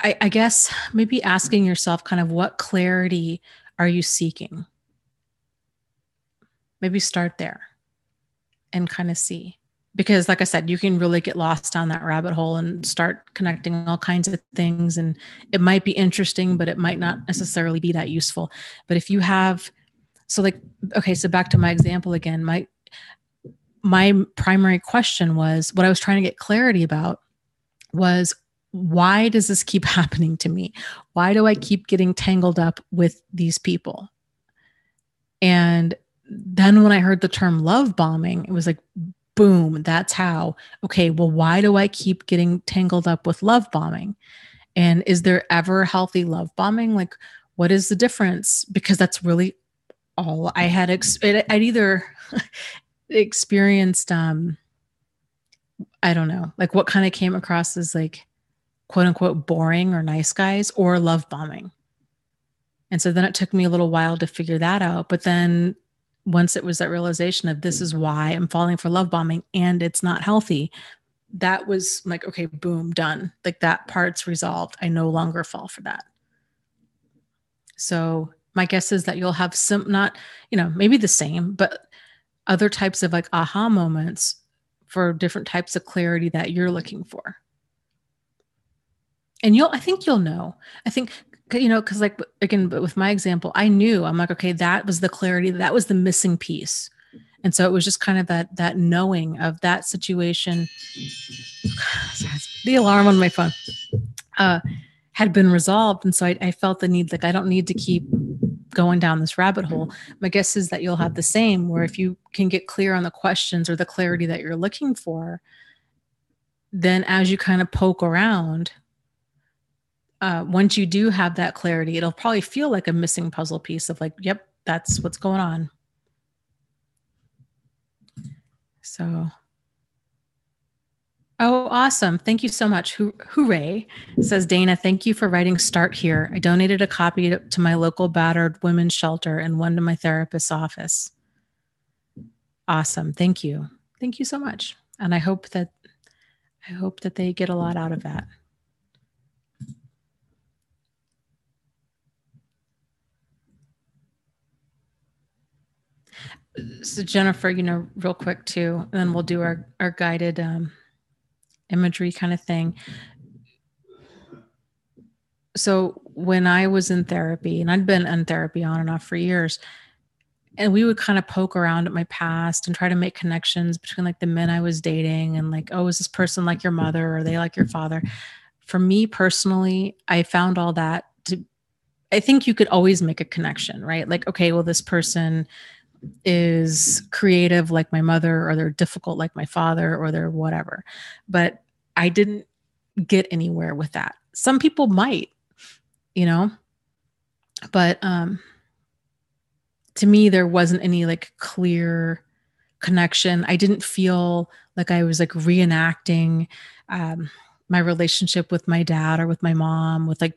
I guess maybe asking yourself kind of, what clarity are you seeking? Maybe start there and kind of see. because like I said, you can really get lost down that rabbit hole and start connecting all kinds of things. And it might be interesting, but it might not necessarily be that useful. But if you have, so like, okay, so back to my example again, my primary question was, what I was trying to get clarity about was, why does this keep happening to me? Why do I keep getting tangled up with these people? And then when I heard the term love bombing, it was like, boom, that's how. Okay, well, why do I keep getting tangled up with love bombing? And is there ever healthy love bombing? Like, what is the difference? Because that's really all I had. I'd either experienced, I don't know, like what kind of came across as like, quote unquote, boring or nice guys, or love bombing. And so then it took me a little while to figure that out. But then once it was that realization of, this is why I'm falling for love bombing and it's not healthy, that was like, okay, boom, done. Like that part's resolved. I no longer fall for that. So my guess is that you'll have some, not, maybe the same, but other types of like aha moments for different types of clarity that you're looking for. And I think you'll know. I think, because like, again, but with my example, I'm like, okay, that was the clarity, that was the missing piece. And so it was just kind of that knowing of that situation. The alarm on my phone had been resolved. And so I felt the need, like, I don't need to keep going down this rabbit hole. My guess is that you'll have the same, where if you can get clear on the questions or the clarity that you're looking for, then as you kind of poke around, once you do have that clarity, it'll probably feel like a missing puzzle piece of like, yep, that's what's going on. So, oh, awesome. Thank you so much. Hooray, says Dana. Thank you for writing Start Here. I donated a copy to my local battered women's shelter and one to my therapist's office. Awesome. Thank you. Thank you so much. And I hope that they get a lot out of that. So Jennifer, real quick too, and then we'll do our guided imagery kind of thing. So when I was in therapy, and I'd been in therapy on and off for years, and we would kind of poke around at my past and try to make connections between like the men I was dating and like, oh, is this person like your mother? Or are they like your father? For me personally, I found all that I think you could always make a connection, right? Like, okay, well, this person is creative like my mother, or they're difficult like my father, or they're whatever. But I didn't get anywhere with that. Some people might, but to me, there wasn't any like clear connection. I didn't feel like I was like reenacting my relationship with my dad or with my mom, with like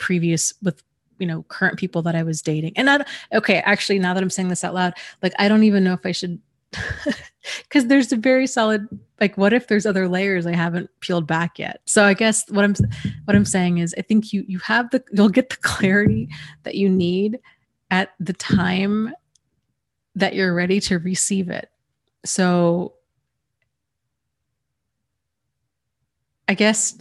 current people that I was dating. And actually, now that I'm saying this out loud, like, I don't even know if I should, because there's a very solid, like, what if there's other layers I haven't peeled back yet? So I guess what I'm saying is, I think you'll get the clarity that you need at the time that you're ready to receive it. So I guess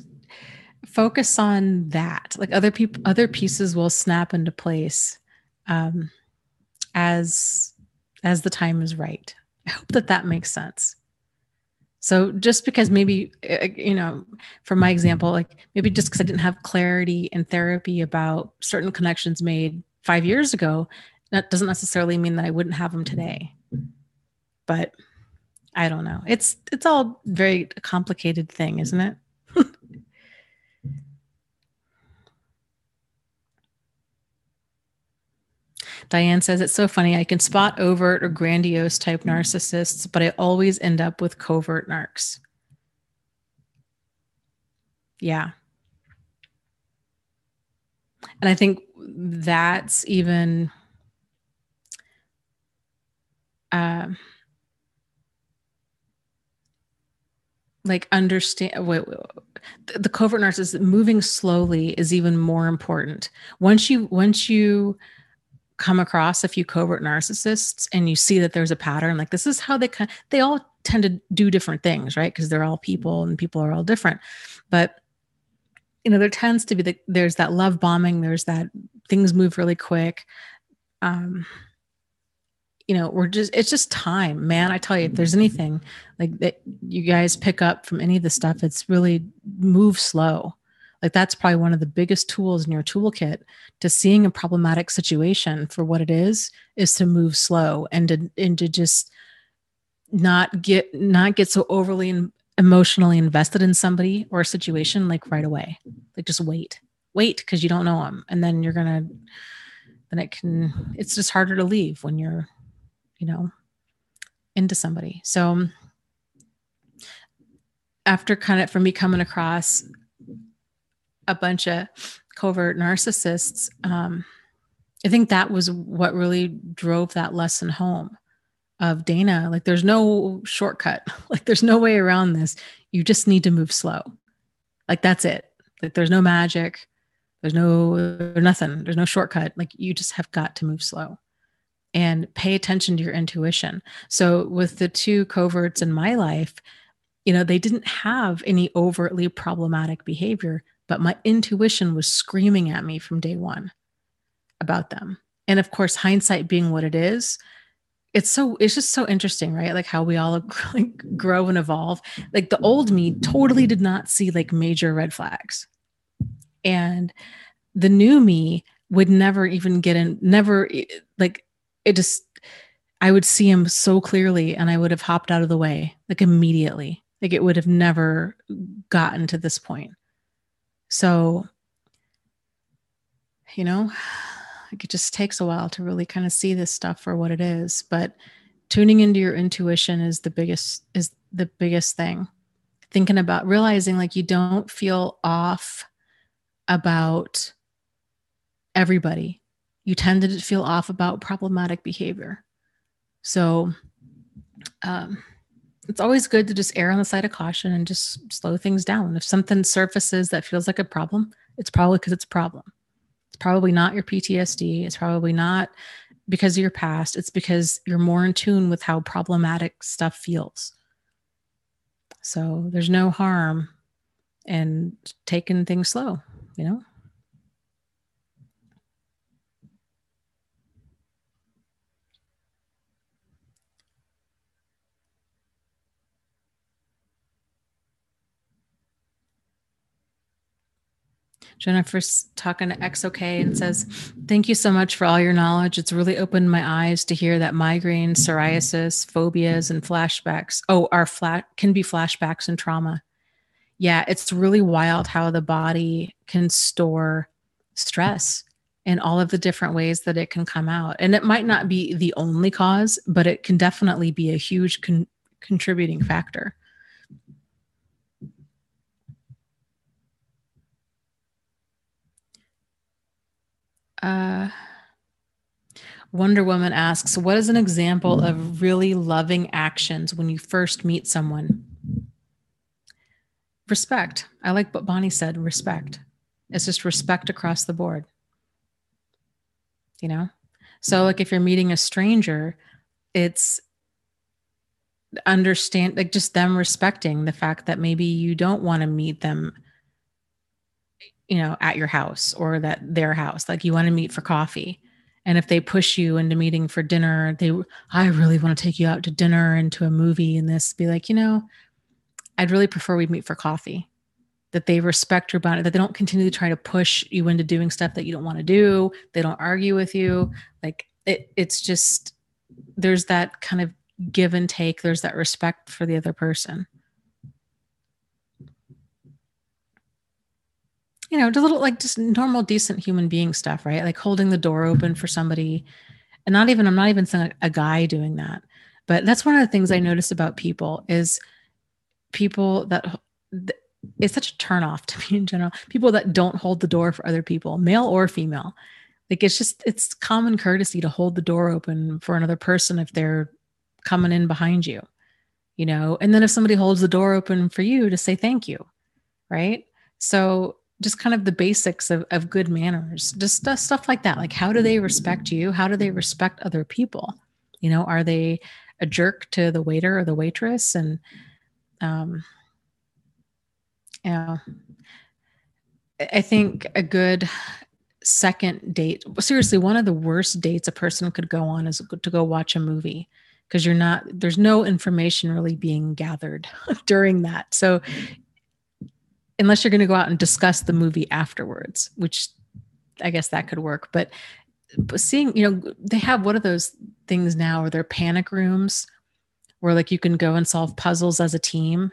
focus on that. Like other pieces will snap into place as the time is right. I hope that makes sense. So just because maybe, for my example, like maybe just because I didn't have clarity in therapy about certain connections made 5 years ago, that doesn't necessarily mean that I wouldn't have them today. But I don't know. It's all very complicated thing, isn't it? Diane says, it's so funny. I can spot overt or grandiose type narcissists, but I always end up with covert narcs. Yeah. And I think that's even like understand the covert narcissist moving slowly is even more important. Once you come across a few covert narcissists and you see that there's a pattern, like this is how they all tend to do different things, right? Because they're all people and people are all different. But there tends to be there's that love bombing, there's that things move really quick. It's just time, man. I tell you, if there's anything like that you guys pick up from any of the stuff, it's really move slow. Like that's probably one of the biggest tools in your toolkit to seeing a problematic situation for what it is to move slow and to just not get so overly emotionally invested in somebody or a situation like right away. Like just wait because you don't know them, and then it's just harder to leave when you're into somebody. So after for me coming across a bunch of covert narcissists, I think that was what really drove that lesson home of Dana. Like there's no shortcut. Like there's no way around this. You just need to move slow. Like that's it. Like there's no magic. There's nothing. There's no shortcut. Like you just have got to move slow and pay attention to your intuition. So with the two coverts in my life, they didn't have any overtly problematic behavior, but my intuition was screaming at me from day one about them. And of course, hindsight being what it is, it's just so interesting, right? Like how we all grow and evolve. Like the old me totally did not see like major red flags. And the new me would never even I would see him so clearly and I would have hopped out of the way like immediately. Like it would have never gotten to this point. So, like it just takes a while to really kind of see this stuff for what it is, but tuning into your intuition is the biggest thing. Thinking about realizing like you don't feel off about everybody. You tend to feel off about problematic behavior. So it's always good to just err on the side of caution and just slow things down. If something surfaces that feels like a problem, it's probably because it's a problem. It's probably not your PTSD. It's probably not because of your past. It's because you're more in tune with how problematic stuff feels. So there's no harm in taking things slow, Jennifer's talking to XOK and says, thank you so much for all your knowledge. It's really opened my eyes to hear that migraine, psoriasis, phobias, and flashbacks can be flashbacks and trauma. Yeah, it's really wild how the body can store stress in all of the different ways that it can come out. And it might not be the only cause, but it can definitely be a huge contributing factor. Wonder Woman asks, what is an example of really loving actions when you first meet someone? Respect. I like what Bonnie said, respect. It's just respect across the board. So like if you're meeting a stranger, it's understand, like just them respecting the fact that maybe you don't want to meet them, at your house or their house, like you want to meet for coffee. And if they push you into meeting for dinner, I really want to take you out to dinner and to a movie and this, be like, I'd really prefer we meet for coffee. That they respect your boundary, that they don't continue to try to push you into doing stuff that you don't want to do. They don't argue with you. Like it's just, there's that kind of give and take. There's that respect for the other person. Just a little like just normal, decent human being stuff, right? Like holding the door open for somebody. And I'm not even saying a guy doing that, but that's one of the things I notice about people is people that it's such a turnoff to me in general. People that don't hold the door for other people, male or female. Like it's common courtesy to hold the door open for another person if they're coming in behind you, and then if somebody holds the door open for you, to say thank you. Right. So just kind of the basics of good manners, just stuff like that. Like, how do they respect you? How do they respect other people? Are they a jerk to the waiter or the waitress? And, um, you know, I think a good second date, seriously, one of the worst dates a person could go on is to go watch a movie, because there's no information really being gathered during that. So unless you're going to go out and discuss the movie afterwards, which I guess that could work. But seeing, they have one of those things now where they're panic rooms where like you can go and solve puzzles as a team.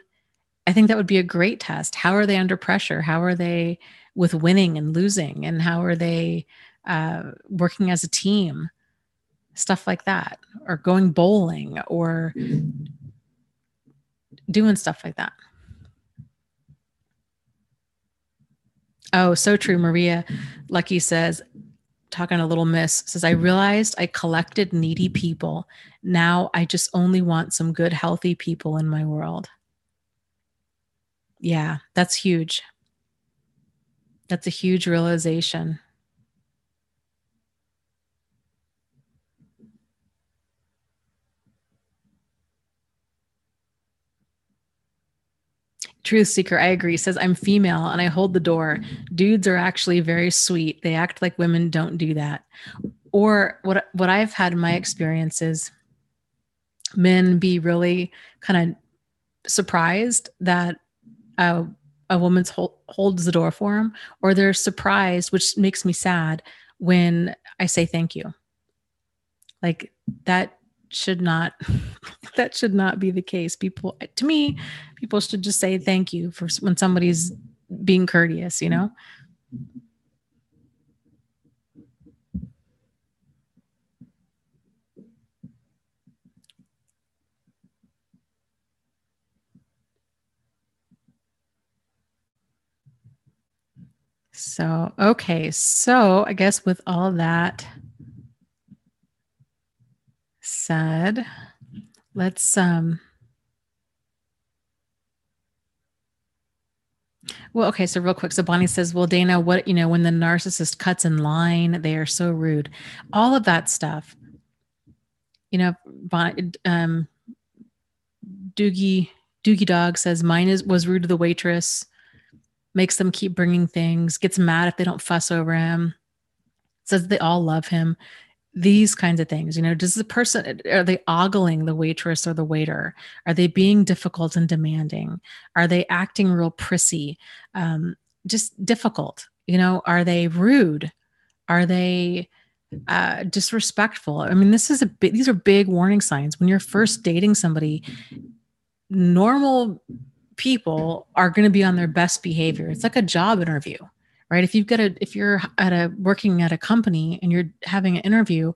I think that would be a great test. How are they under pressure? How are they with winning and losing? And how are they working as a team? Stuff like that, or going bowling or doing stuff like that. Oh, so true. Maria Lucky says, talking a little miss, says, I realized I collected needy people. Now I just only want some good, healthy people in my world. Yeah, that's huge. That's a huge realization. Truth Seeker, I agree, says, I'm female and I hold the door. Dudes are actually very sweet. They act like women don't do that. Or what I've had in my experiences, men be really kind of surprised that a woman's holds the door for them, or they're surprised, which makes me sad, when I say thank you. Like, that should not that should not be the case. People should just say thank you for when somebody's being courteous. So, okay. So I guess with all that said, let's well, okay, so real quick. So Bonnie says, well, Dana, what, when the narcissist cuts in line, they are so rude. All of that stuff. Bonnie, Doogie Dog says, mine was rude to the waitress, makes them keep bringing things, gets mad if they don't fuss over him, says they all love him. These kinds of things. Does the person, are they ogling the waitress or the waiter? Are they being difficult and demanding? Are they acting real prissy? Just difficult. Are they rude? Are they disrespectful? I mean, these are big warning signs. When you're first dating somebody, normal people are going to be on their best behavior. It's like a job interview, right? If you're working at a company and you're having an interview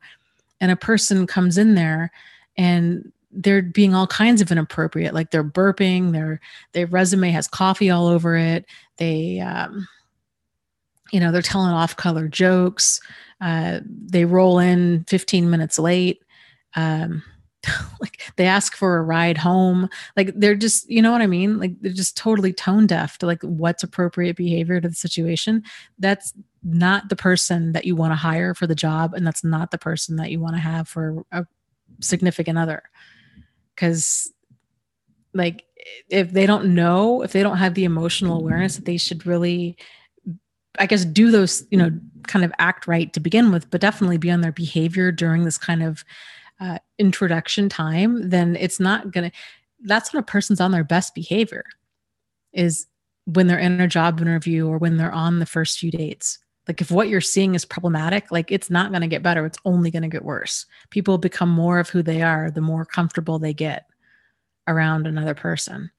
and a person comes in there and they're being all kinds of inappropriate, like they're burping, their resume has coffee all over it. They're telling off-color jokes. They roll in 15 minutes late. Like they ask for a ride home. Like they're just, you know what I mean? Like they're just totally tone deaf to like what's appropriate behavior to the situation. That's not the person that you want to hire for the job. And that's not the person that you want to have for a significant other. Because like, if they don't have the emotional awareness that they should really, I guess, do those, kind of act right to begin with, but definitely be on their behavior during this kind of introduction time, then it's not going to, that's when a person's on their best behavior, is when they're in a job interview or when they're on the first few dates. Like if what you're seeing is problematic, like it's not going to get better. It's only going to get worse. People become more of who they are, the more comfortable they get around another person.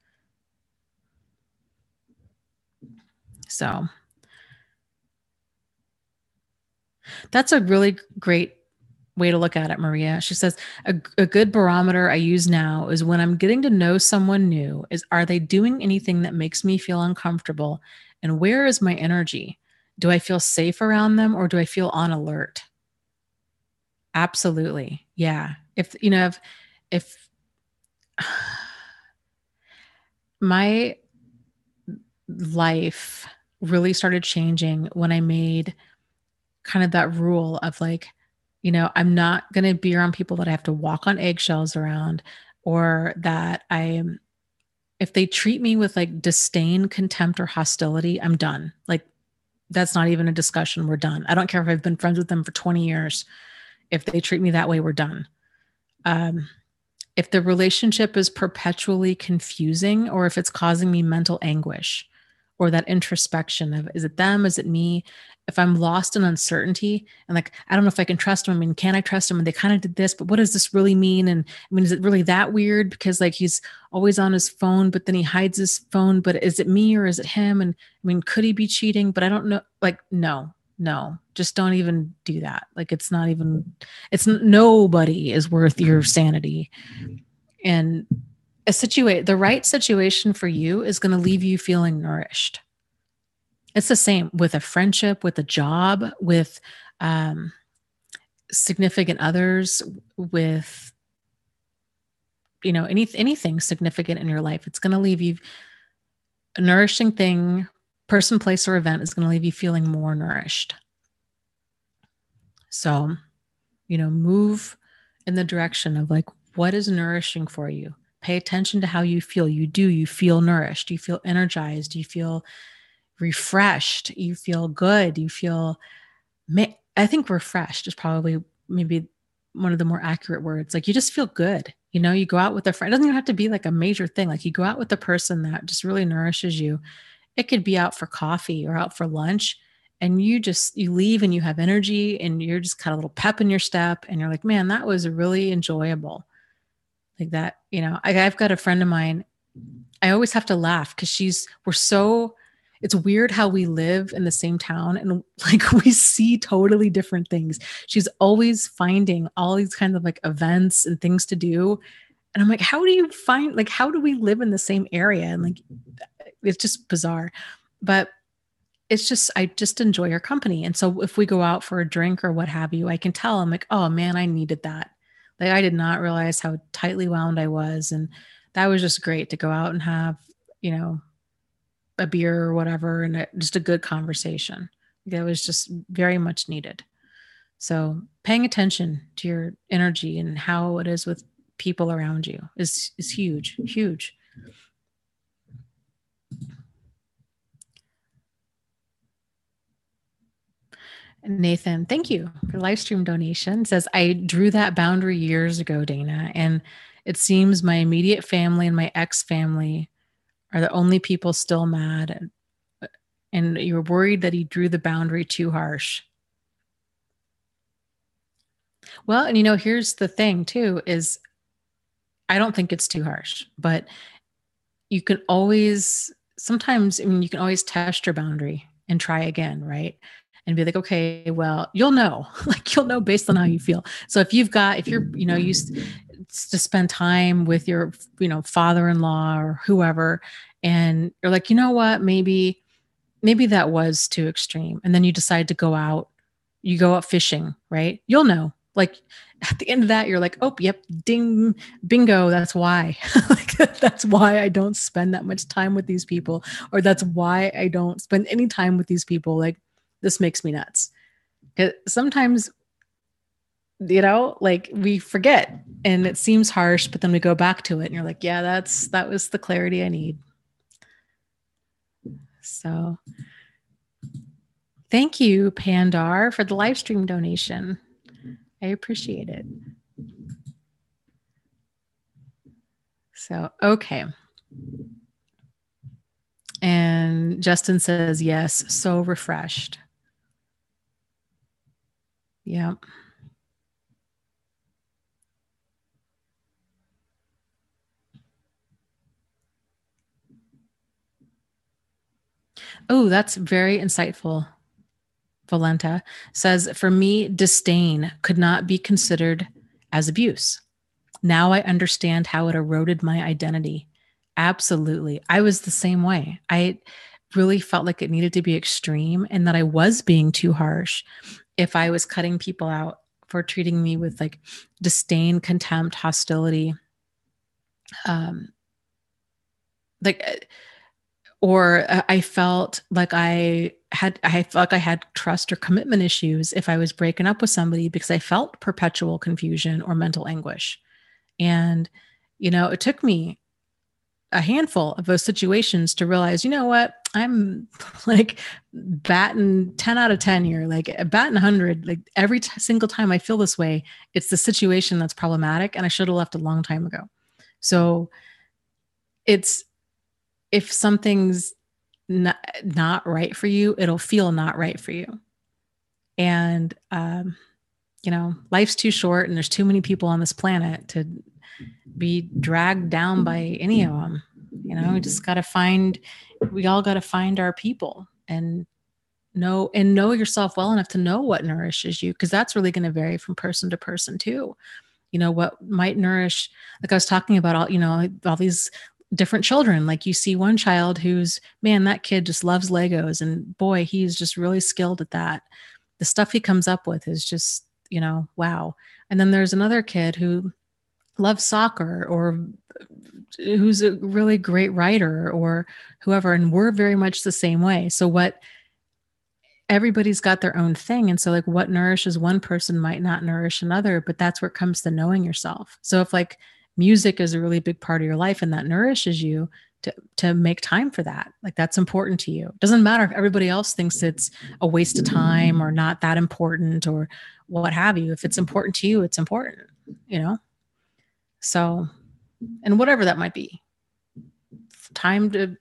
So that's a really great way to look at it, Maria. She says, a good barometer I use now is when I'm getting to know someone new is, are they doing anything that makes me feel uncomfortable? And where is my energy? Do I feel safe around them or do I feel on alert? Absolutely. Yeah. If my life really started changing when I made kind of that rule of like, I'm not going to be around people that I have to walk on eggshells around, or that if they treat me with like disdain, contempt, or hostility, I'm done. Like, that's not even a discussion. We're done. I don't care if I've been friends with them for 20 years. If they treat me that way, we're done. If the relationship is perpetually confusing, or if it's causing me mental anguish, or that introspection of, is it them? Is it me? If I'm lost in uncertainty and like, I don't know if I can trust them. I mean, can I trust them? And they kind of did this, but what does this really mean? And I mean, is it really that weird? Because like, he's always on his phone, but then he hides his phone, but is it me or is it him? And I mean, could he be cheating? But I don't know. Like, no, just don't even do that. Like, nobody is worth your sanity. And the right situation for you is going to leave you feeling nourished. It's the same with a friendship, with a job, with significant others, with anything significant in your life. It's going to leave you a nourishing thing, person, place, or event is going to leave you feeling more nourished. So, move in the direction of like, what is nourishing for you? Pay attention to how you feel. You feel nourished. You feel energized. You feel refreshed. You feel good. I think refreshed is probably maybe one of the more accurate words. Like, you just feel good. You go out with a friend. It doesn't even have to be like a major thing. Like, you go out with a person that just really nourishes you. It could be out for coffee or out for lunch, and you leave and you have energy and you're just got a little pep in your step and you're like, man, that was really enjoyable. Like that, I've got a friend of mine. I always have to laugh because it's weird how we live in the same town and like we see totally different things. She's always finding all these kinds of like events and things to do. And I'm like, how do we live in the same area? And like, it's just bizarre, but I just enjoy her company. And so if we go out for a drink or what have you, I can tell, I'm like, oh man, I needed that. Like, I did not realize how tightly wound I was. And that was just great to go out and have, a beer or whatever, and just a good conversation. That was just very much needed. So paying attention to your energy and how it is with people around you is huge, huge. Nathan, thank you for live stream donation. It says, I drew that boundary years ago, Dana, and it seems my immediate family and my ex-family are the only people still mad. And you're worried that he drew the boundary too harsh. Well, and here's the thing too, is I don't think it's too harsh, but you can always test your boundary and try again, right? And be like, okay, well, you'll know based on how you feel. So if you're, used to spend time with your, father-in-law or whoever, and you're like, you know what, maybe that was too extreme. And then you decide to you go out fishing, right? You'll know, like at the end of that, you're like, oh, yep, ding, bingo. That's why. That's why I don't spend that much time with these people, or that's why I don't spend any time with these people. Like, this makes me nuts. Because sometimes, like we forget and it seems harsh, but then we go back to it and you're like, yeah, that was the clarity I need. So thank you, Pandar, for the live stream donation. I appreciate it. So, okay. And Justin says, yes, so refreshed. Yeah. Oh, that's very insightful. Valenta says, for me, disdain could not be considered as abuse. Now I understand how it eroded my identity. Absolutely. I was the same way. I really felt like it needed to be extreme and that I was being too harsh if I was cutting people out for treating me with like disdain, contempt, hostility. Like Or I felt like I felt like I had trust or commitment issues if I was breaking up with somebody because I felt perpetual confusion or mental anguish. And, it took me a handful of those situations to realize, you know what, I'm like batting 10 out of 10 here, like batting 100, like every single time I feel this way, it's the situation that's problematic and I should have left a long time ago. So it's, if something's not right for you, it'll feel not right for you. And, life's too short and there's too many people on this planet to be dragged down by any of them. We all got to find our people and know yourself well enough to know what nourishes you. Cause that's really going to vary from person to person too. What might nourish, like I was talking about all these different children. Like you see one child who's, man, that kid just loves Legos and boy, he's just really skilled at that. The stuff he comes up with is just, wow. And then there's another kid who loves soccer or who's a really great writer or whoever. And we're very much the same way. So everybody's got their own thing. And so like what nourishes one person might not nourish another, but that's where it comes to knowing yourself. So if like music is a really big part of your life and that nourishes you, to make time for that, like that's important to you. It doesn't matter if everybody else thinks it's a waste of time or not that important or what have you. If it's important to you, it's important, So, and whatever that might be, time to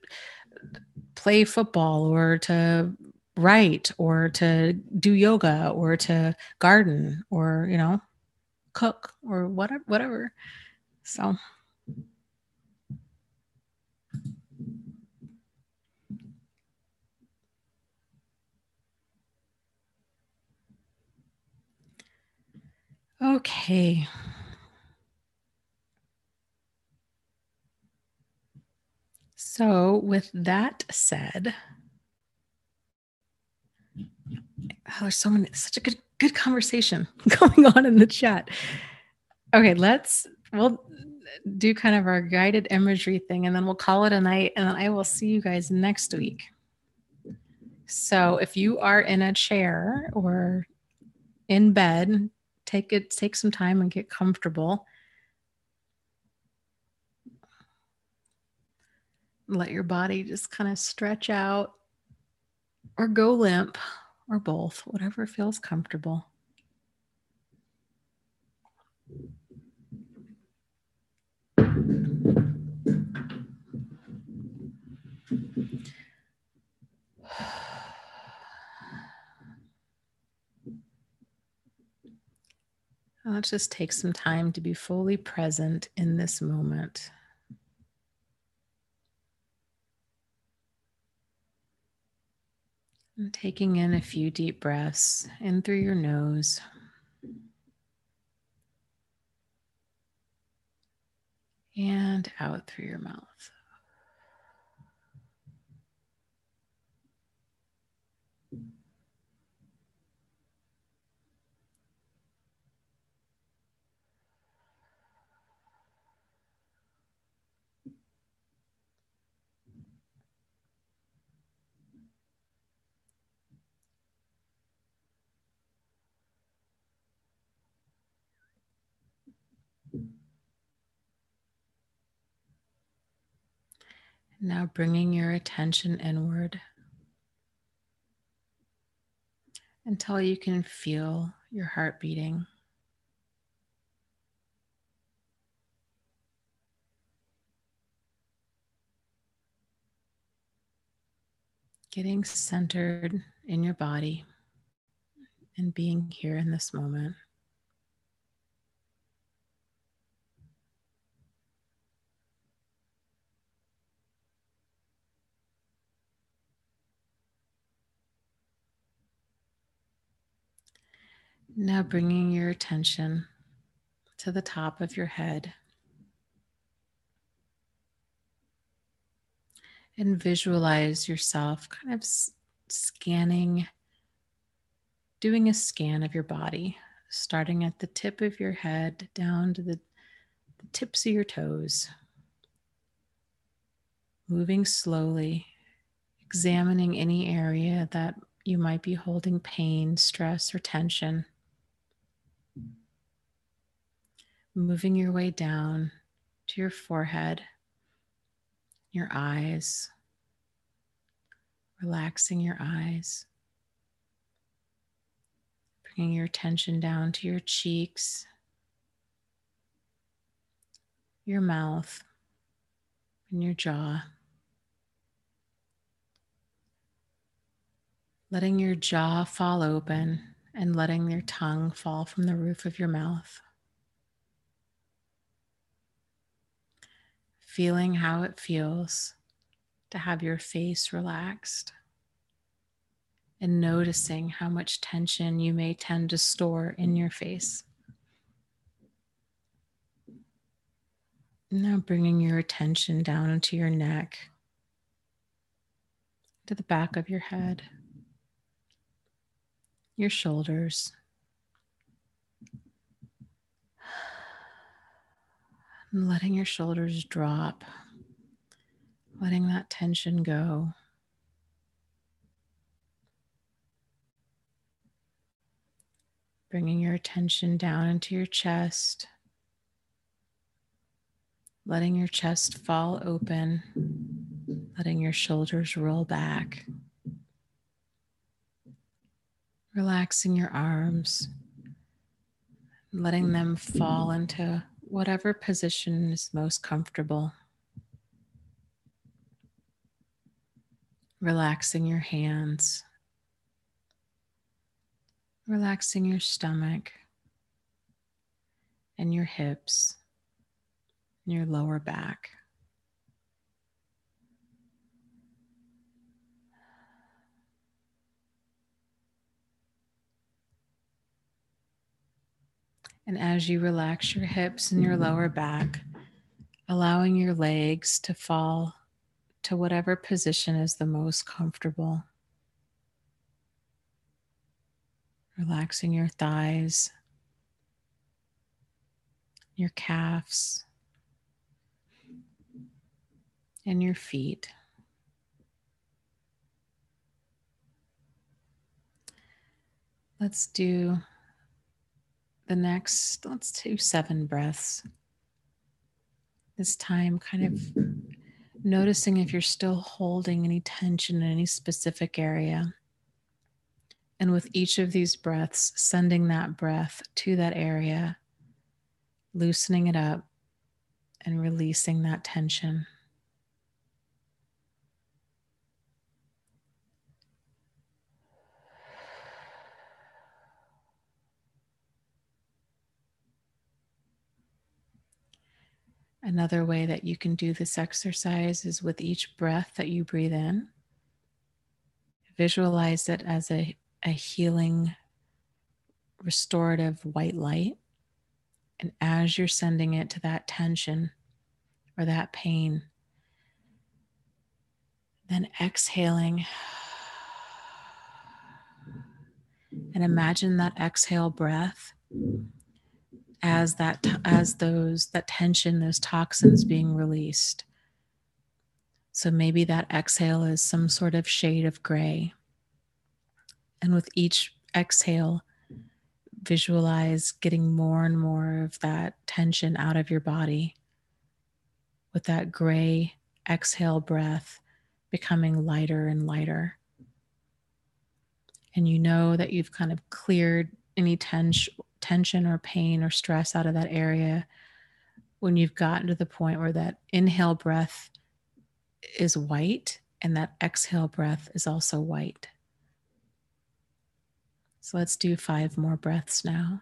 play football or to write or to do yoga or to garden or, cook or whatever. So. Okay. So with that said, there's such a good conversation going on in the chat. Okay, we'll do kind of our guided imagery thing and then we'll call it a night and then I will see you guys next week. So if you are in a chair or in bed, take some time and get comfortable. Let your body just kind of stretch out or go limp or both, whatever feels comfortable. Let's just take some time to be fully present in this moment. And taking in a few deep breaths in through your nose. And out through your mouth. Now bringing your attention inward until you can feel your heart beating. Getting centered in your body and being here in this moment. Now bringing your attention to the top of your head and visualize yourself kind of scanning, doing a scan of your body, starting at the tip of your head down to the tips of your toes, moving slowly examining any area that you might be holding pain, stress, or tension. Moving your way down to your forehead, your eyes, relaxing your eyes, bringing your attention down to your cheeks, your mouth, and your jaw. Letting your jaw fall open and letting your tongue fall from the roof of your mouth. Feeling how it feels to have your face relaxed and noticing how much tension you may tend to store in your face. Now bringing your attention down into your neck, to the back of your head, your shoulders, and letting your shoulders drop, letting that tension go. Bringing your attention down into your chest, letting your chest fall open, letting your shoulders roll back, relaxing your arms, letting them fall into whatever position is most comfortable. Relaxing your hands, relaxing your stomach and your hips and your lower back. And as you relax your hips and your lower back, allowing your legs to fall to whatever position is the most comfortable. Relaxing your thighs, your calves, and your feet. Let's do 7 breaths. This time, kind of noticing if you're still holding any tension in any specific area. And with each of these breaths, sending that breath to that area, loosening it up, and releasing that tension. Another way that you can do this exercise is with each breath that you breathe in, visualize it as a healing, restorative white light. And as you're sending it to that tension or that pain, then exhaling and imagine that exhale breath as that tension, those toxins being released. So maybe that exhale is some sort of shade of gray. And with each exhale, visualize getting more and more of that tension out of your body, with that gray exhale breath becoming lighter and lighter. And you know that you've kind of cleared any tension or pain or stress out of that area when you've gotten to the point where that inhale breath is white and that exhale breath is also white. So let's do 5 more breaths now.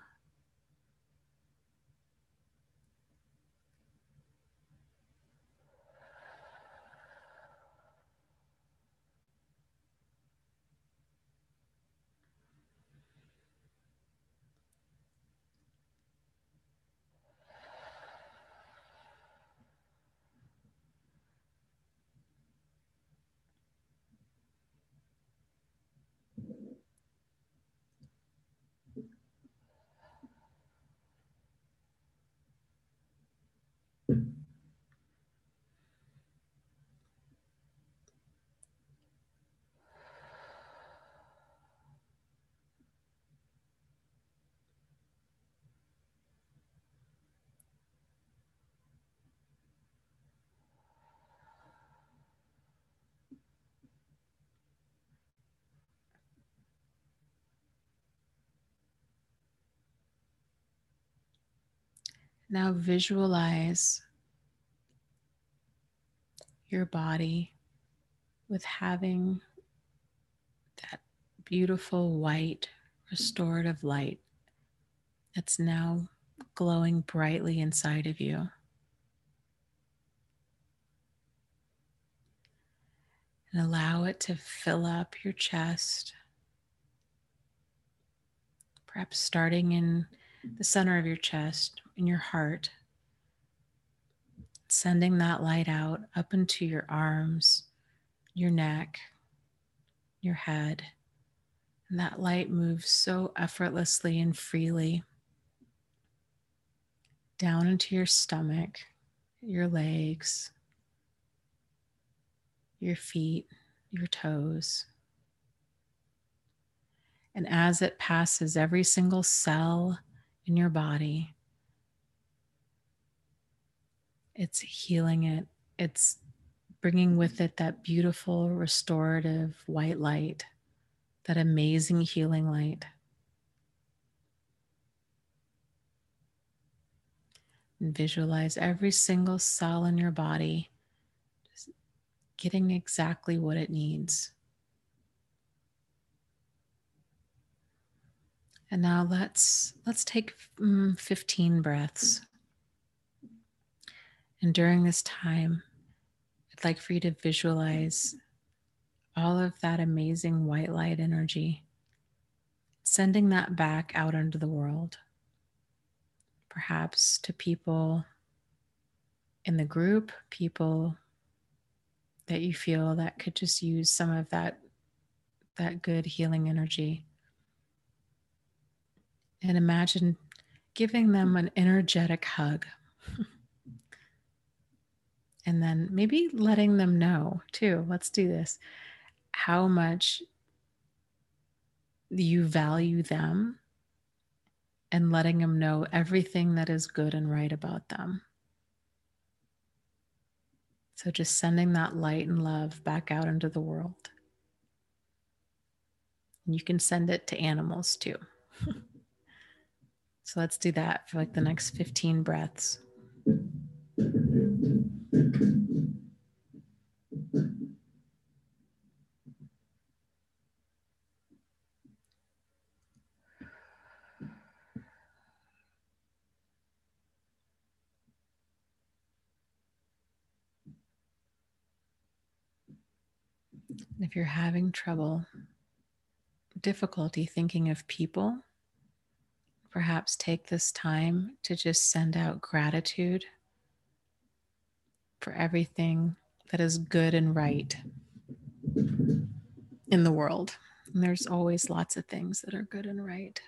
Now visualize your body with having that beautiful white restorative light that's now glowing brightly inside of you. And allow it to fill up your chest, perhaps starting in the center of your chest, in your heart, sending that light out up into your arms, your neck, your head. And that light moves so effortlessly and freely down into your stomach, your legs, your feet, your toes. And as it passes every single cell in your body, it's healing it. It's bringing with it that beautiful, restorative white light, that amazing healing light. And visualize every single cell in your body just getting exactly what it needs. And now let's take 15 breaths. And during this time, I'd like for you to visualize all of that amazing white light energy, sending that back out into the world, perhaps to people in the group, people that you feel that could just use some of that good healing energy. And imagine giving them an energetic hug. And then maybe letting them know too, let's do this, how much you value them, and letting them know everything that is good and right about them. So just sending that light and love back out into the world. And you can send it to animals too. So let's do that for like the next 15 breaths. If you're having difficulty thinking of people, perhaps take this time to just send out gratitude for everything that is good and right in the world. And there's always lots of things that are good and right.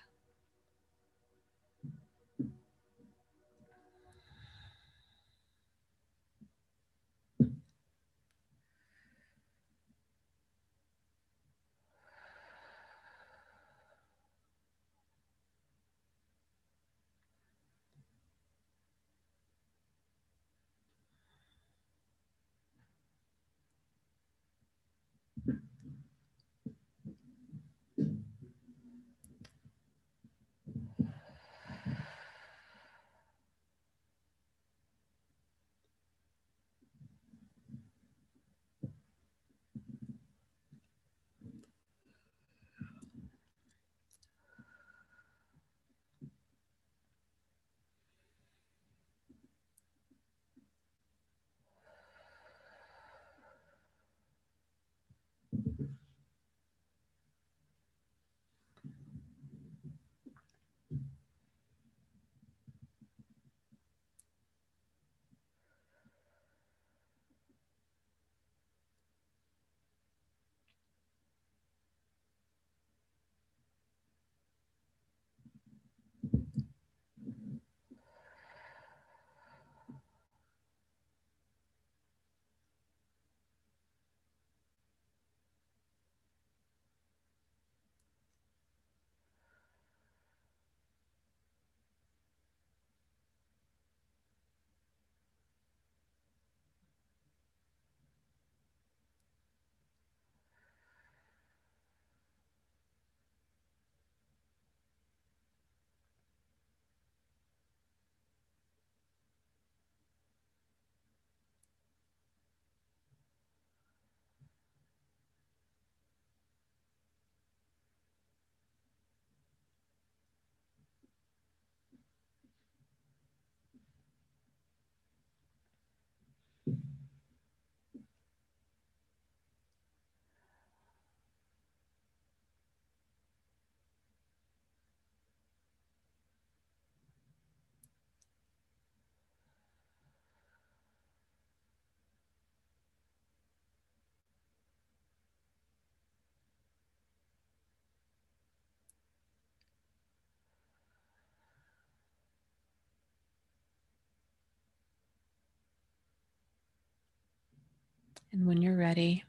And when you're ready,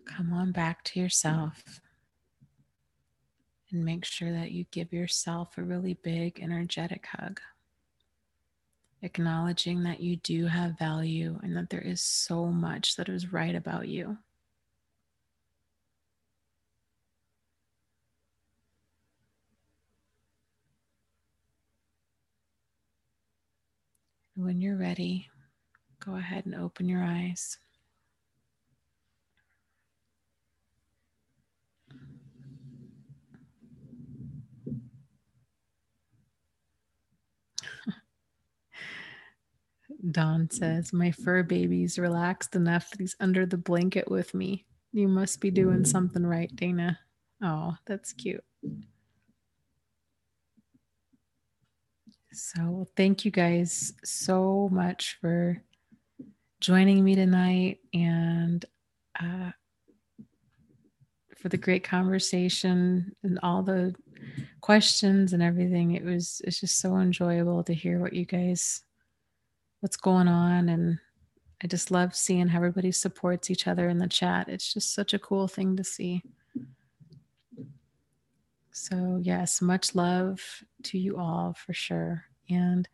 come on back to yourself and make sure that you give yourself a really big, energetic hug, acknowledging that you do have value and that there is so much that is right about you. And when you're ready, go ahead and open your eyes. Dawn says, my fur baby's relaxed enough that he's under the blanket with me. You must be doing something right, Dana. Oh, that's cute. So, thank you guys so much for joining me tonight and for the great conversation and all the questions and everything. It's just so enjoyable to hear what's going on. And I just love seeing how everybody supports each other in the chat. It's just such a cool thing to see. So yes, much love to you all for sure. And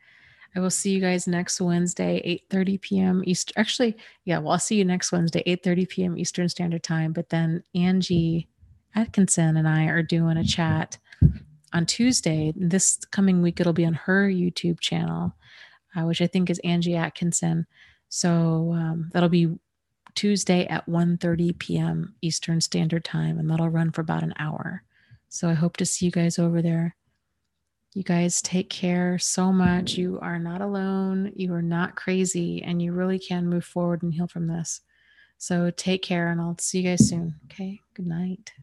I will see you guys next Wednesday, 8:30 p.m. Eastern. Actually, yeah, well, I'll see you next Wednesday, 8:30 p.m. Eastern Standard Time. But then Angie Atkinson and I are doing a chat on Tuesday. This coming week, it'll be on her YouTube channel, which I think is Angie Atkinson. So that'll be Tuesday at 1:30 p.m. Eastern Standard Time, and that'll run for about an hour. So I hope to see you guys over there. You guys take care so much. You are not alone. You are not crazy, and you really can move forward and heal from this. So take care, and I'll see you guys soon. Okay. Good night.